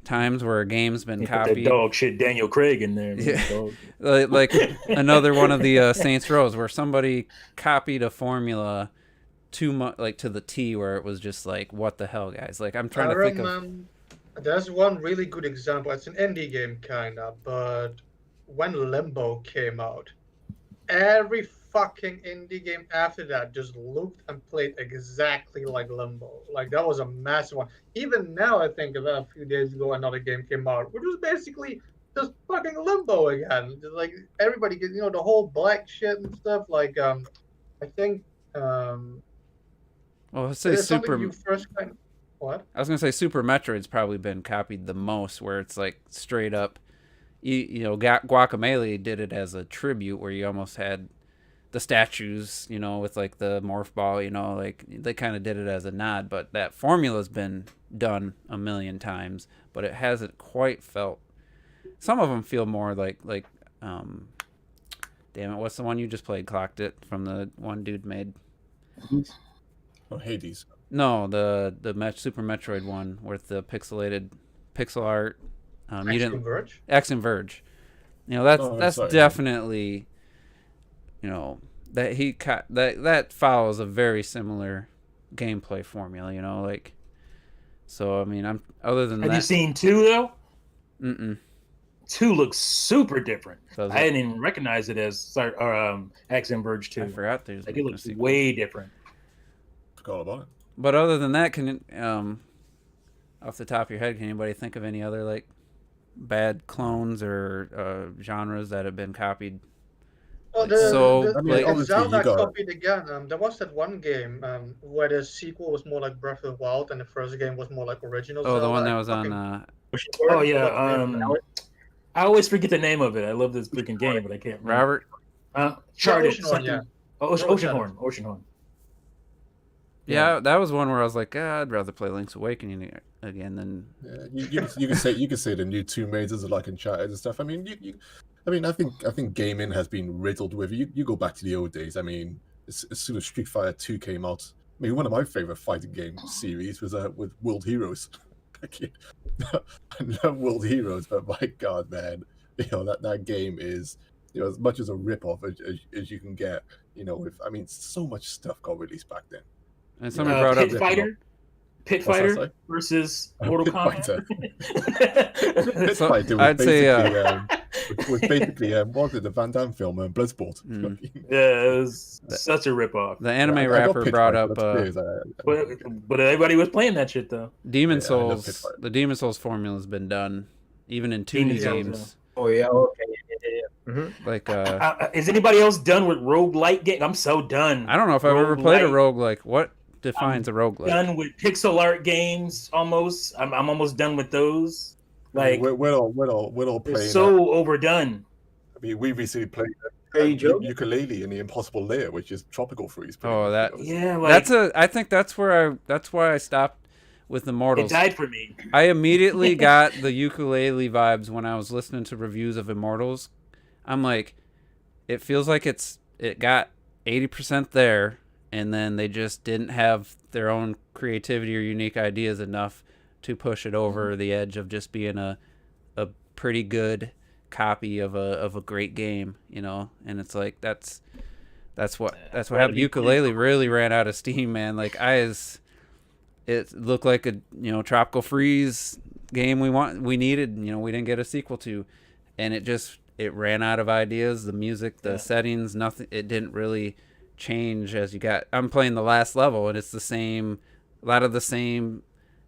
times where a game's been copied? Dog shit, Daniel Craig in there. Yeah. like another one of the Saints Rows, where somebody copied a formula too much, to the T, where it was just what the hell, guys? I'm trying to think of. There's one really good example. It's an indie game, kinda, but when Limbo came out, every fucking indie game after that just looked and played exactly like Limbo. That was a massive one. Even now, I think about a few days ago, another game came out, which was basically just fucking Limbo again. Just everybody gets, the whole black shit and stuff. I think. Well, let's say Super. What? I was gonna say Super Metroid's probably been copied the most, where it's straight up. Guacamelee did it as a tribute, where you almost had the statues, with the morph ball, they kind of did it as a nod. But that formula's been done a million times, but it hasn't quite felt. Some of them feel more damn it, what's the one you just played? Clocked It, from the one dude made. Oh, Hades. No, the Super Metroid one with the pixelated pixel art. You Axiom didn't Verge. Axiom Verge. You know, that's sorry. definitely, you know, that follows a very similar gameplay formula. You know, like, so I mean, I'm other than Have that. you seen 2 though? Mm-mm. 2 looks super different. Does I it? didn't even recognize it as Axiom Verge 2. I forgot there's Like it making a looks sequel. way different. Forgot about it. But other than that, can off the top of your head, can anybody think of any other like bad clones or genres that have been copied? Oh, Like, so I mean, like, the obviously Zelda you got copied again. There was that one game where the sequel was more like Breath of the Wild, and the first game was more like original oh, Zelda. the one that I was fucking- on. Oh yeah, I always forget the name of it. I love this freaking game, but I can't remember. Robert. Charted. Ocean Horn, yeah. Oh, Robert Oceanhorn. Oceanhorn. Yeah, that was one where I was like, I'd rather play Link's Awakening again than. Yeah, you can say the new Tomb Raiders are like Uncharted and stuff. I mean, I think gaming has been riddled with. You go back to the old days. I mean, as soon as Street Fighter 2 came out, I mean, one of my favorite fighting game series was with World Heroes. I love World Heroes, but my God, man, you know that game is, you know, as much as a rip-off as you can get. You know, I mean, so much stuff got released back then. And somebody brought up Pit Fighter. Pit What's that, Fighter sorry? versus Mortal Pit Kombat. Pit So, Fighter was I'd say, basically what was it, the Van Damme film, Bloodsport. Yeah, it was such a ripoff. the anime I got rapper Pit brought Fighter, up that's clear, But everybody was playing that shit though. Demon Yeah, I love Pit Souls. Fighter. The Demon Souls formula has been done, even in 2D Demon Souls, games. Oh yeah, okay, yeah. Like, Is anybody else done with roguelike game? I'm so done. I don't know if I've ever played a Roguelike. roguelike. What defines a roguelike? Done with pixel art games almost. I'm almost done with those. Like we're all they're playing. so overdone. I mean, we recently played Hey, Joe? Ukulele in the Impossible Layer, which is Tropical Freeze. Oh, that. Yeah, like I think that's why I stopped with it Immortals. died for me. I immediately got the ukulele vibes when I was listening to reviews of Immortals. I'm like, it feels like it got 80% there, and then they just didn't have their own creativity or unique ideas enough to push it over the edge of just being a pretty good copy of a great game, you know. And it's like that's what happened. Ukulele really ran out of steam, man. Like it looked like a, you know, Tropical Freeze game we needed, you know, we didn't get a sequel to, and it ran out of ideas. The music, the settings, nothing. It didn't really change as you got. I'm playing the last level, and it's a lot of the same,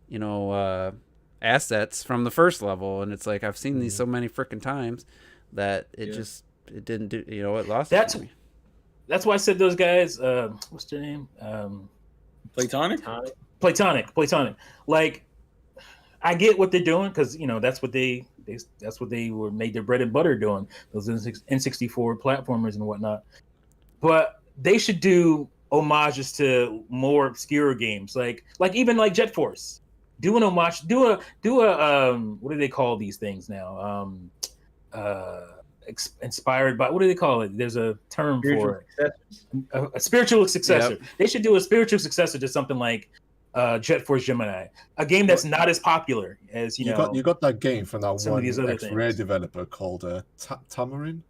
you know, assets from the first level, and it's like I've seen these so many freaking times that it didn't do. You know, it lost. That's it for me. That's why I said those guys. What's their name? Platonic. Platonic. Like, I get what they're doing because, you know, that's what they were made their bread and butter doing, those N64 platformers and whatnot. But they should do homages to more obscure games, like even like Jet Force. Do an homage. Do a what do they call these things now? Inspired by, what do they call it? There's a term for it. A spiritual successor. Yep. They should do a spiritual successor to something like Jet Force Gemini, a game that's not as popular as you got that game from that some of one these other ex-Rare things. developer called Tamarin.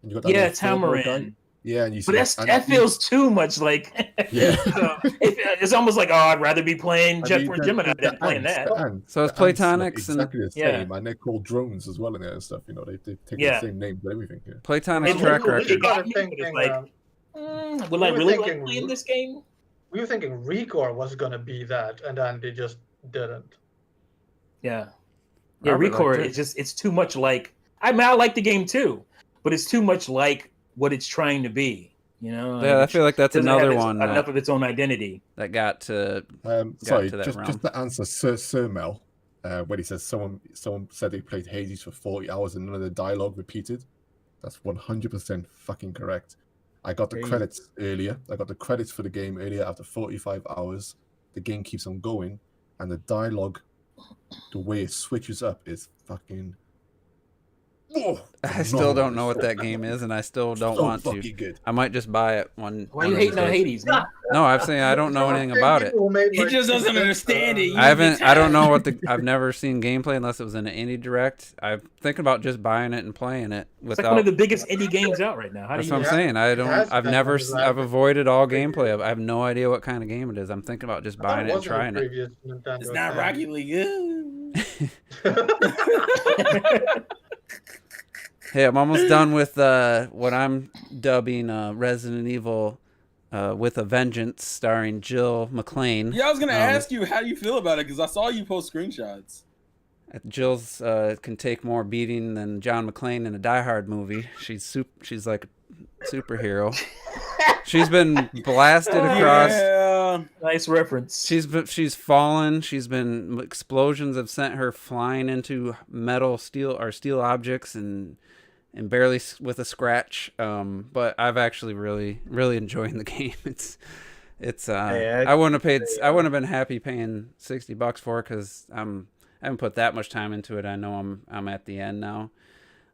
And you got that Yeah, little four-ball guy. Tamarin. Yeah, and you see But that feels too much like. Yeah. So it's almost like, oh, I'd rather be playing Jet Force Gemini than playing that. So it's Platonics exactly the Yeah. same, and they're called drones as well in there and stuff. You know, they take Yeah. the same name for everything. Yeah. Platonic It track looked- record. it got me, but Thinking, it's like, will I we were really like thinking- playing this game? We were thinking Recore was gonna be that, and then they just didn't. Yeah, Robert Recore. liked it. It's too much like. I mean, I like the game too, but it's too much like what it's trying to be. You know. Yeah, I feel like that's doesn't another have one enough of its own identity. that got to. Sorry, to that realm. just to answer Sir Mel, when he says someone said they played Hades for 40 hours and none of the dialogue repeated. That's 100% fucking correct. I got the credits earlier. I got the credits for the game earlier after 45 hours. The game keeps on going, and the dialogue, the way it switches up is fucking Whoa, I still don't know what that game is, and I still don't so want to. fucking good. I might just buy it one. Why are you one of these hating on days. Hades, man? No, I'm saying I don't know anything about it. He just doesn't understand it. I haven't. I don't know what the. I've never seen gameplay unless it was in an indie direct. I'm thinking about just buying it and playing it It's without. like one of the biggest indie games out right now. How do That's you? what I'm Yeah, saying. I it don't. has I've been never. on the I've lab. avoided all gameplay. I have no idea what kind of game it is. I'm thinking about just buying it and trying it. It's not Rocket League. Hey, I'm almost done with what I'm dubbing Resident Evil with a Vengeance, starring Jill McClane. Yeah, I was gonna ask you how you feel about it because I saw you post screenshots. Jill's can take more beating than John McClane in a Die Hard movie. She's like a superhero. She's been blasted across. Yeah. Nice reference. She's fallen. Explosions have sent her flying into steel objects and barely with a scratch. But I've actually really enjoying the game. I wouldn't have been happy paying $60 for it because I haven't put that much time into it. I know I'm at the end now.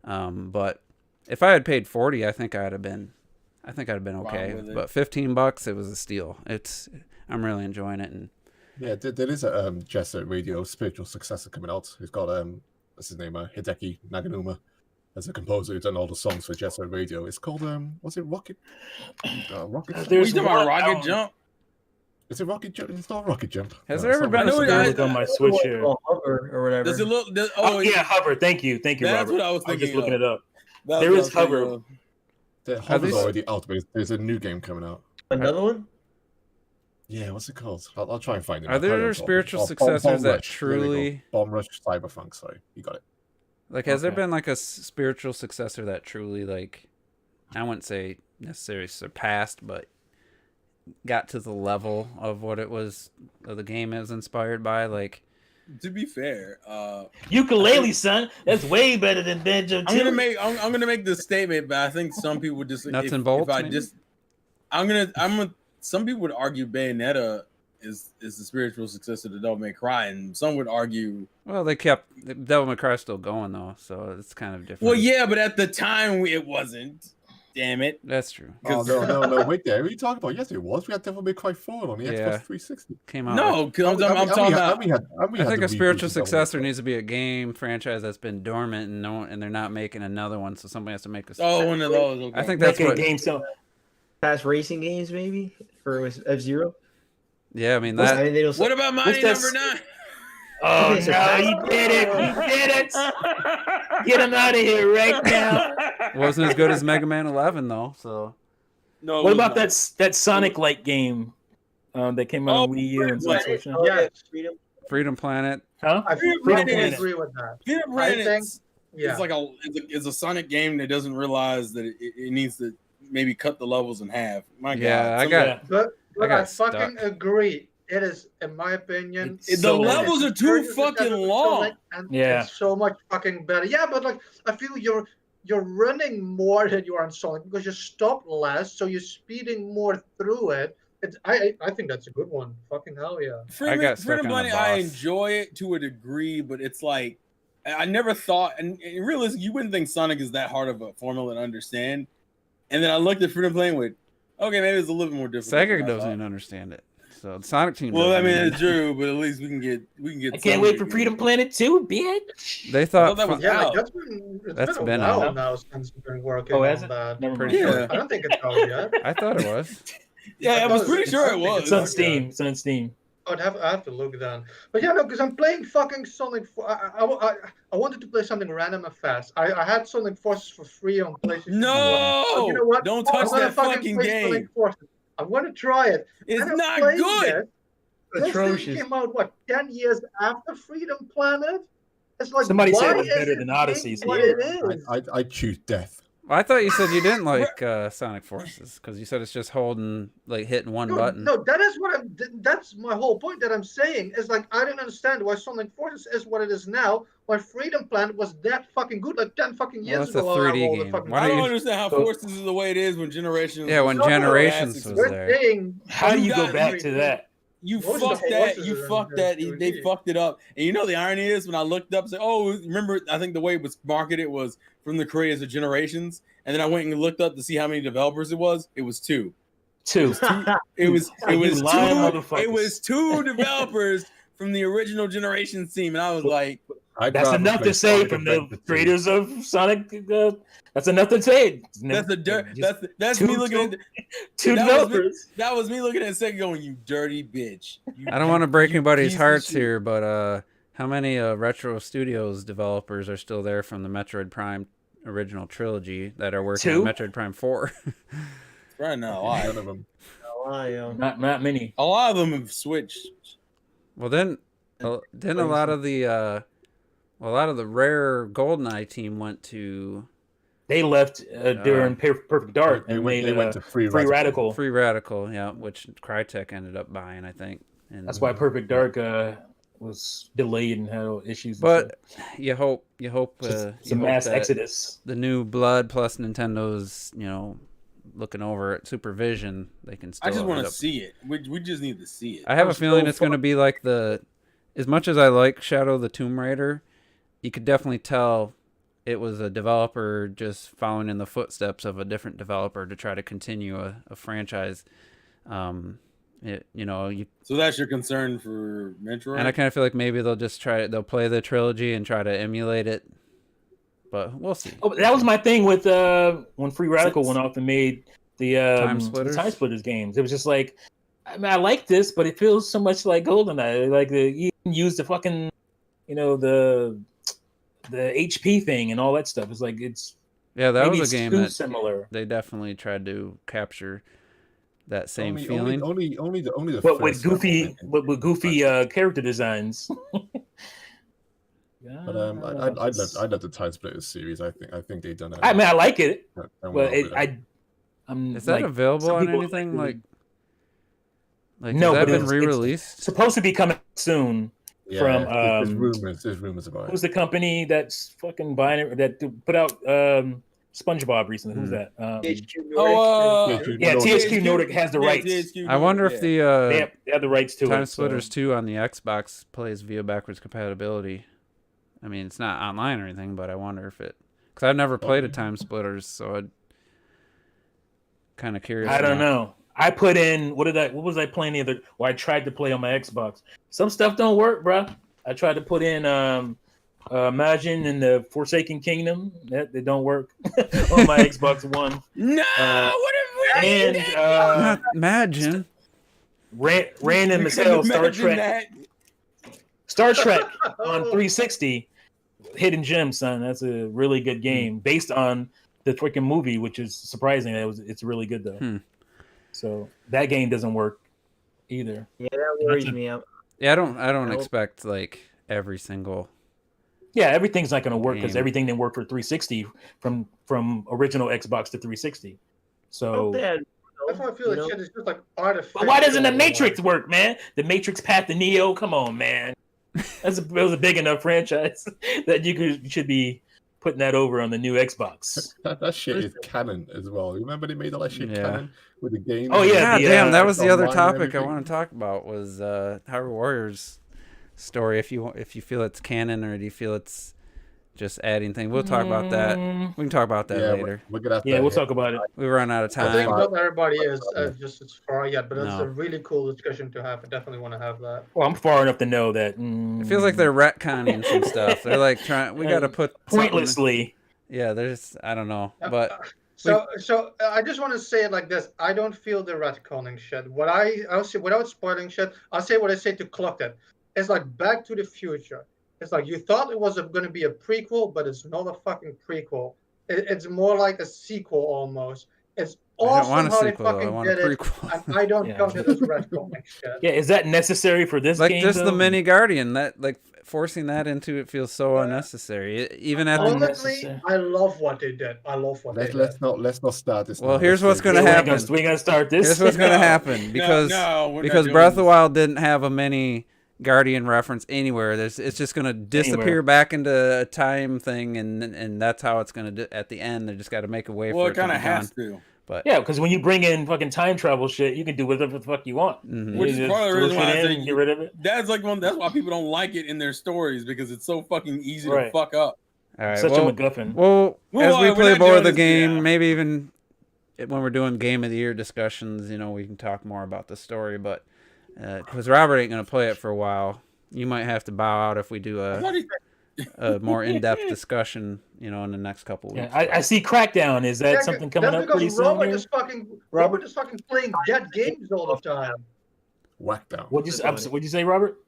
But if I had paid $40, I think I'd have been okay. But $15, it was a steal. I'm really enjoying it. And Yeah, there is a Jet Set Radio spiritual successor coming out. Who's got what's his name? Hideki Naganuma as a composer who's done all the songs for Jet Set Radio. It's called what's it? Rocket? Rocket. What you talking about? Rocket Jump? Is it Rocket Jump? It's not Rocket Jump. Has there ever been I know a it- Look on my Switch here. Hover or whatever. There's a little. Oh yeah, Hover. Thank you, That's Robert. what I was I was just thinking looking of. it up. That's There what I is was thinking Hover. of. The Hover's already out, but there's a new game coming out. Another one? Yeah, what's it called? I'll try and find it. Are there spiritual successors that truly Bomb Rush Cyberpunk? Sorry, you got it. like? Has there been like a spiritual successor that truly like? I wouldn't say necessarily surpassed, but got to the level of what it was. The game is inspired by. Like, To be fair, Ukulele, son. That's way better than banjo. I'm gonna make this statement, but I think some people would just Nuts and bolts, If I maybe? just, some people would argue Bayonetta is the spiritual successor to Devil May Cry, and some would argue. well, they kept Devil May Cry still going though, so it's kind of different. Well, yeah, but at the time it wasn't. Damn it. That's true. Oh, no, wait there. What are you talking about? Yes, it was. We had Devil May Cry 4 on the Yeah. Xbox 360. Came out. No, because I'm talking about. I think a spiritual successor needs to be a game franchise that's been dormant and they're not making another one, so somebody has to make a. Oh, one of those. Okay. I think that's Making what. a game. So Past racing games, maybe for F-Zero. Yeah, I mean I that. mean, they don't. What about Mighty What's Number that- 9? Oh Okay, so no, that- he did it! He did it! Get him out of here right now! Wasn't as good as Mega Man 11 though. So No. What about that Sonic-like game that came out on Wii U and Freedom Switch? Oh, Yeah. Freedom Planet. Huh? I Freedom fully Planet. agree with that. Freedom I Planet? think- Yeah. It's like it's a Sonic game that doesn't realize that it needs to maybe cut the levels in half. My Yeah, God, I got. Yeah. But got I fucking stuck. agree. It is, in my opinion, The so levels good. are too It's fucking so long. like- and Yeah. it's so much fucking better. Yeah, but like I feel you're running more than you are on Sonic because you stop less, so you're speeding more through it. I think that's a good one. Fucking hell yeah. I got stuck Freedom on the Planet, I boss. enjoy it to a degree, but it's like I never thought, and realistically, you wouldn't think Sonic is that hard of a formula to understand. And then I looked at Freedom Planet with, okay, maybe it's a little bit more difficult. Sega than I doesn't thought. even understand it. So the Sonic team. Well, I doesn't mean, either. it's true, but at least we can get. I can't wait for Freedom Planet 2, bitch! They I thought. thought that was Yeah, out. like That's been been a while out. now since we've been working Oh, has on it? that. Never mind. Pretty Yeah. sure. I don't think it's out yet. I thought it was. Yeah, I was pretty sure it was. It's on Steam. It's on Steam. I have to look then. But yeah, no, because I'm playing fucking Sonic. I wanted to play something random and fast. I had Sonic Forces for free on PlayStation. No! But you know what? Don't I'm touch gonna that fucking play game. Sonic Forces. I'm gonna try it. It's And I'm not playing good. it. This Atrocious. thing came out what 10 years after Freedom Planet. It's like Somebody said it why was better is than it Odyssey, what so- it is? I choose death. I thought you said you didn't like Sonic Forces because you said it's just hitting one No, button. no, that is what I'm. That's my whole point. That I'm saying is like I don't understand why Sonic Forces is what it is now. Why Freedom Planet was that fucking good like 10 fucking years that's a ago. 3D all the game. fucking- Why I don't don't you- understand how Forces is the way it is when Generations. Yeah, when No, no, Generations no, was We're there. saying How do you go got back to that? You Most of fucked the that. voices You are in fucked the that. 2D. They fucked it up. And you know the irony is when I looked up, said, "Oh, remember?" I think the way it was marketed was from the creators of Generations, and then I went and looked up to see how many developers it was. It was two. Two. It was You lying motherfuckers. It was two developers from the original Generations team, and I was like, That's enough to say from the creators of Sonic. That's enough to say. "That's a dirt. That's two- me looking at Two that was me- developers. that was me looking at Sega going, you dirty bitch." I don't want to break you anybody's piece of hearts shit. here, but how many Retro Studios developers are still there from the Metroid Prime original trilogy that are working Two? on Metroid Prime 4? Right now, a lot. None of them. Not many. A lot of them have switched. Well, then a lot of the rare GoldenEye team went to They left during Perfect Dark They and went, made they went to Free Radical. Free Radical, yeah, which Crytek ended up buying, I think. And That's why Perfect Dark was delayed and had issues. But you hope it's a mass exodus. The new Blood plus Nintendo's, looking over at supervision, they can still. I just want to see it. We just need to see it. I have a feeling it's going to be like as much as I like Shadow of the Tomb Raider, you could definitely tell it was a developer just following in the footsteps of a different developer to try to continue a franchise. So that's your concern for Metroid? And I kind of feel like maybe they'll play the trilogy and try to emulate it, but we'll see. Oh, that was my thing with when Free Radical went off and made the Time Splitters games. It was just like, I mean, I like this, but it feels so much like GoldenEye. Like you can use the fucking, the HP thing and all that stuff. It's like that was a game that similar. They definitely tried to capture that same only, feeling. Only the. But with goofy character designs. But I'd love the Time Splitters series. I think they've done it. I mean, I like it. Well, is that available on anything like no, has that but been re-released? It's supposed to be coming soon. Yeah, from there's rumors about it. Who's the company that's fucking buying it that put out SpongeBob recently? Who's that? THQ Nordic has the rights. I wonder if they have the rights to Time Splitters 2 on the Xbox plays via backwards compatibility. I mean, it's not online or anything, but I wonder if it, because I've never played a Time Splitters, so I'm kind of curious. I don't know. I put in what was I playing the other? Well, I tried to play on my Xbox. Some stuff don't work, bro. I tried to put in Imagine in the Forsaken Kingdom. They don't work on my Xbox One. No, what if we and not Imagine random as hell Star Trek on 360. Hidden Gem, son. That's a really good game based on the freaking movie, which is surprising. It's really good though. So that game doesn't work either. Yeah, that worries me. Yeah, I don't expect like every single. Yeah, everything's not going to work because everything didn't work for 360 from original Xbox to 360. So that's why I feel like shit is just like artificial. But why doesn't the Matrix work, man? The Matrix Path to Neo, come on, man. It was a big enough franchise that you should be putting that over on the new Xbox. That shit is canon as well. Remember they made all that shit canon with the game? Oh yeah, damn, that was the other topic I want to talk about was Hyrule Warriors story. If you feel it's canon or do you feel it's just adding things, we'll talk about that. We can talk about that later. We'll talk about it. We run out of time. I think not everybody is just as far yet, but it's a really cool discussion to have. I definitely want to have that. Well, I'm far enough to know that it feels like they're retconning some stuff. They're like trying. We got to put pointlessly. Yeah, there's. I don't know, but. So I just want to say it like this. I don't feel the retconning shit. I'll say without spoiling shit. I'll say what I say to Clock that. It's like Back to the Future. It's like you thought it was going to be a prequel, but it's not a fucking prequel. It's more like a sequel almost. It's awesome how they fucking did it, and I don't count it as retconning shit. Yeah, is that necessary for this game? Like just the Mini Guardian, that like forcing that into it feels so unnecessary. Even at honestly, I love what they did. Let's not start this. Well, here's what's going to happen. We're going to start this. Here's what's going to happen because Breath of the Wild didn't have a Mini Guardian reference anywhere. It's just going to disappear back into a time thing, and that's how it's going to do at the end. They just got to make a way for it. Well, it kind of has to. But Yeah, because when you bring in fucking time travel shit, you can do whatever the fuck you want. Mhm. Which You is just part of the throw reason why I shit in say and get rid of it. That's why people don't like it in their stories because it's so fucking easy to Right. fuck up. all right, Such well, a MacGuffin. well, as we we're play not more doing of the this, game, yeah. maybe even when we're doing game of the year discussions, we can talk more about the story. But because Robert ain't gonna play it for a while, you might have to bow out if we do I thought he- a more in-depth discussion, in the next couple Yeah, weeks. I see Crackdown. Is that something coming that's up pretty because soon? Robert here? is fucking Robert? Robert is fucking playing dead games all the time. Whack down. What'd you say, Robert?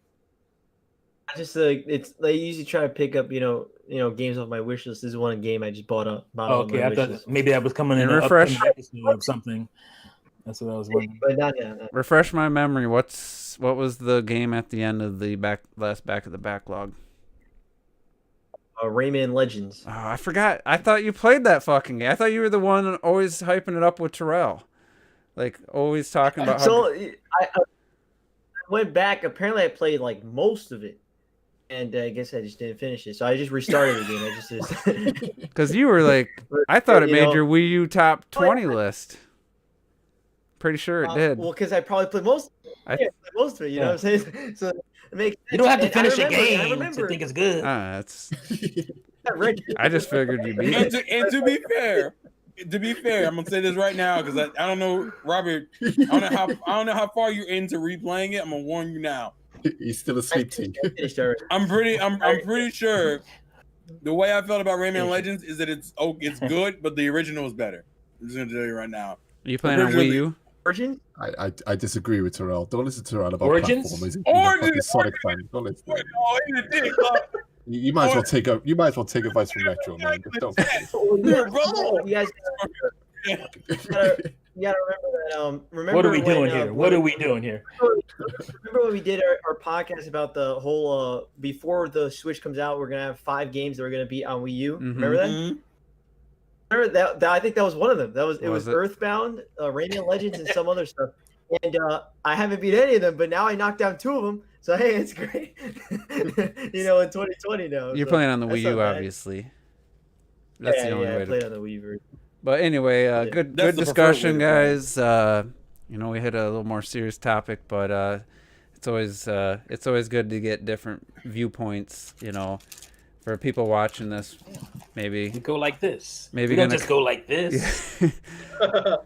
Just it's they usually try to pick up games off my wish list. This is one game I just bought Oh, on okay, my I wish thought list. maybe that was coming in And an refresh. upcoming episode of something. That's what I was wondering. But not yet. Refresh my memory. What was the game at the end of the last back of the backlog? Rayman Legends. Oh, I forgot. I thought you played that fucking game. I thought you were the one always hyping it up with Terrell, like always talking about. So I went back. Apparently, I played like most of it, and I guess I just didn't finish it. So I just restarted the game. I just because you were like, I thought it You made know- your Wii U top 20 list. Pretty sure it did. Well, because I probably played most. I- Played most of it. You know what I'm saying? So it makes You don't have to sense. And finish a I game remember to think it's good. It's. Reggie. I just figured you beat and, it. to be fair, I'm gonna say this right now because I don't know, Robert. I don't know how far you're into replaying it. I'm gonna warn you now. He's still asleep, T. Finished already. I'm pretty sure the way I felt about Rayman Legends is that it's good, but the original is better. I'm just gonna tell you right now. Are you playing on Wii U? Origins? I disagree with Terrell. Don't listen to Terrell about Origins? platformers. He's Origins! a fucking Sonic fan. Don't listen. to him. Oh, he's a dick. Look. You might as well take advice from Retro, man. Just don't. Oh, you guys gotta remember that. What are we when, doing here? What are we doing here? Remember when we did our podcast about the whole before the Switch comes out, we're gonna have 5 games that are gonna be on Wii U. Mhm. Remember that? Mhm. Remember that? I think that was one of them. It was it? Earthbound, Rayman Legends, and some other stuff. And I haven't beat any of them, but now I knocked down 2 of them. So hey, it's great. In 2020 now. You're so playing on the that's Wii not U, bad. obviously. That's the only I way played to. on the Wii version. But anyway, Yeah. good That's the discussion, preferred way to guys. We hit a little more serious topic, but it's always good to get different viewpoints. For people watching this, maybe We go like this. Maybe we don't gonna- just go like this.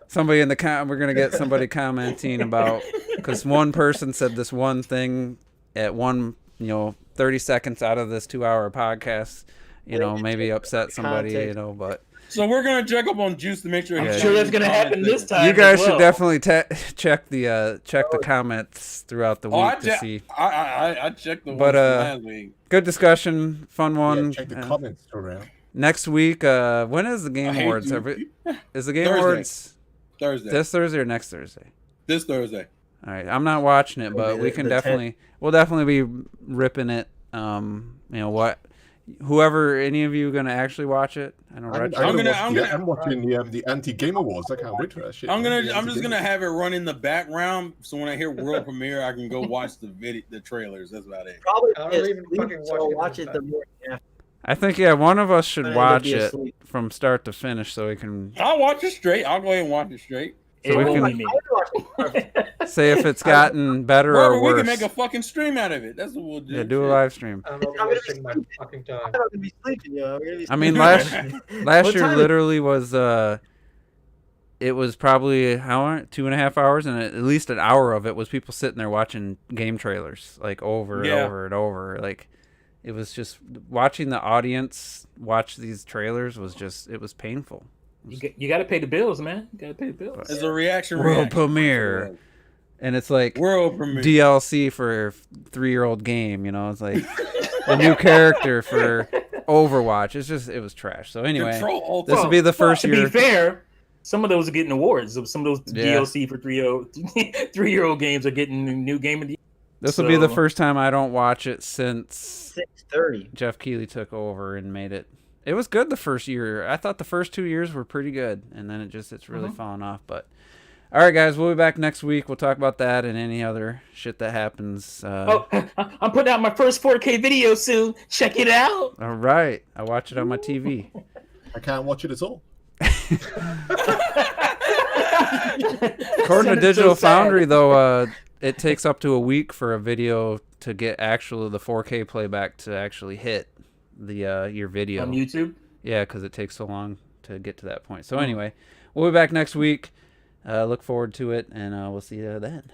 somebody in the we're gonna get somebody commenting about because one person said this one thing at 30 seconds out of this 2-hour podcast. Maybe upset somebody. Context. But. So we're gonna check up on Juice to make sure. I'm he's sure not that's gonna happen this time. You guys as should well. definitely check the comments throughout the week I to see. checked the But, one from last week. Good discussion, fun Yeah, one. check the comments, Terrell. Next week, when is the Game I hate Awards? you. Is the Game Thursday. Awards Thursday. this Thursday or next Thursday? This Thursday. All right, I'm not watching it, but Maybe we the can 10th. we'll definitely be ripping it. Whoever, any of you gonna actually watch it? I know Retro. I'm watching the anti-game awards. I can't wait for that shit. I'm man. The just anti-game gonna have it run in the background, so when I hear world premiere, I can go watch the trailers. That's about it. Probably I don't be even asleep, fucking so watch it watch this it the time. morning after. I think one of us should I watch be it asleep. from start to finish, so we can I'll watch it straight. I'll go ahead and watch it straight. It we will can- be me. say if it's gotten better Robert, or we worse. can make a fucking stream out of it. That's what we'll do. Yeah, do a Shit. live stream. I'm not I'm gonna be wasting my fucking time. I'm gonna be sleeping, I'm gonna be I mean, sleeping. last What year time is- literally was it was probably an hour, 2.5 hours, and at least an hour of it was people sitting there watching game trailers like over and Yeah. over and over. Like it was just watching the audience watch these trailers it was painful. You got to pay the bills, man. You got to pay the bills. It's a reaction. World premiere, and it's like World premiere. DLC for a 3-year-old game. It's like a new character for Overwatch. It was trash. So anyway, Control Alt. this will be the first to year. be fair, some of those are getting awards. Some of those Yeah. DLC for 3-year-old games are getting a new game of the year. This will be the So- first time I don't watch it since 6:30. Jeff Keighley took over and made it. It was good the first year. I thought the first 2 years were pretty good, and then it's really fallen off. But all right, guys, we'll be back next week. We'll talk about that and any other shit that happens. I'm putting out my first 4K video soon. Check it out. All right, I watch it on my TV. I can't watch it at all. According to It's Digital so sad. Foundry, though, it takes up to a week for a video to get the 4K playback to actually hit your video on YouTube. Yeah, because it takes so long to get to that point. So anyway, we'll be back next week. Look forward to it, and we'll see you then.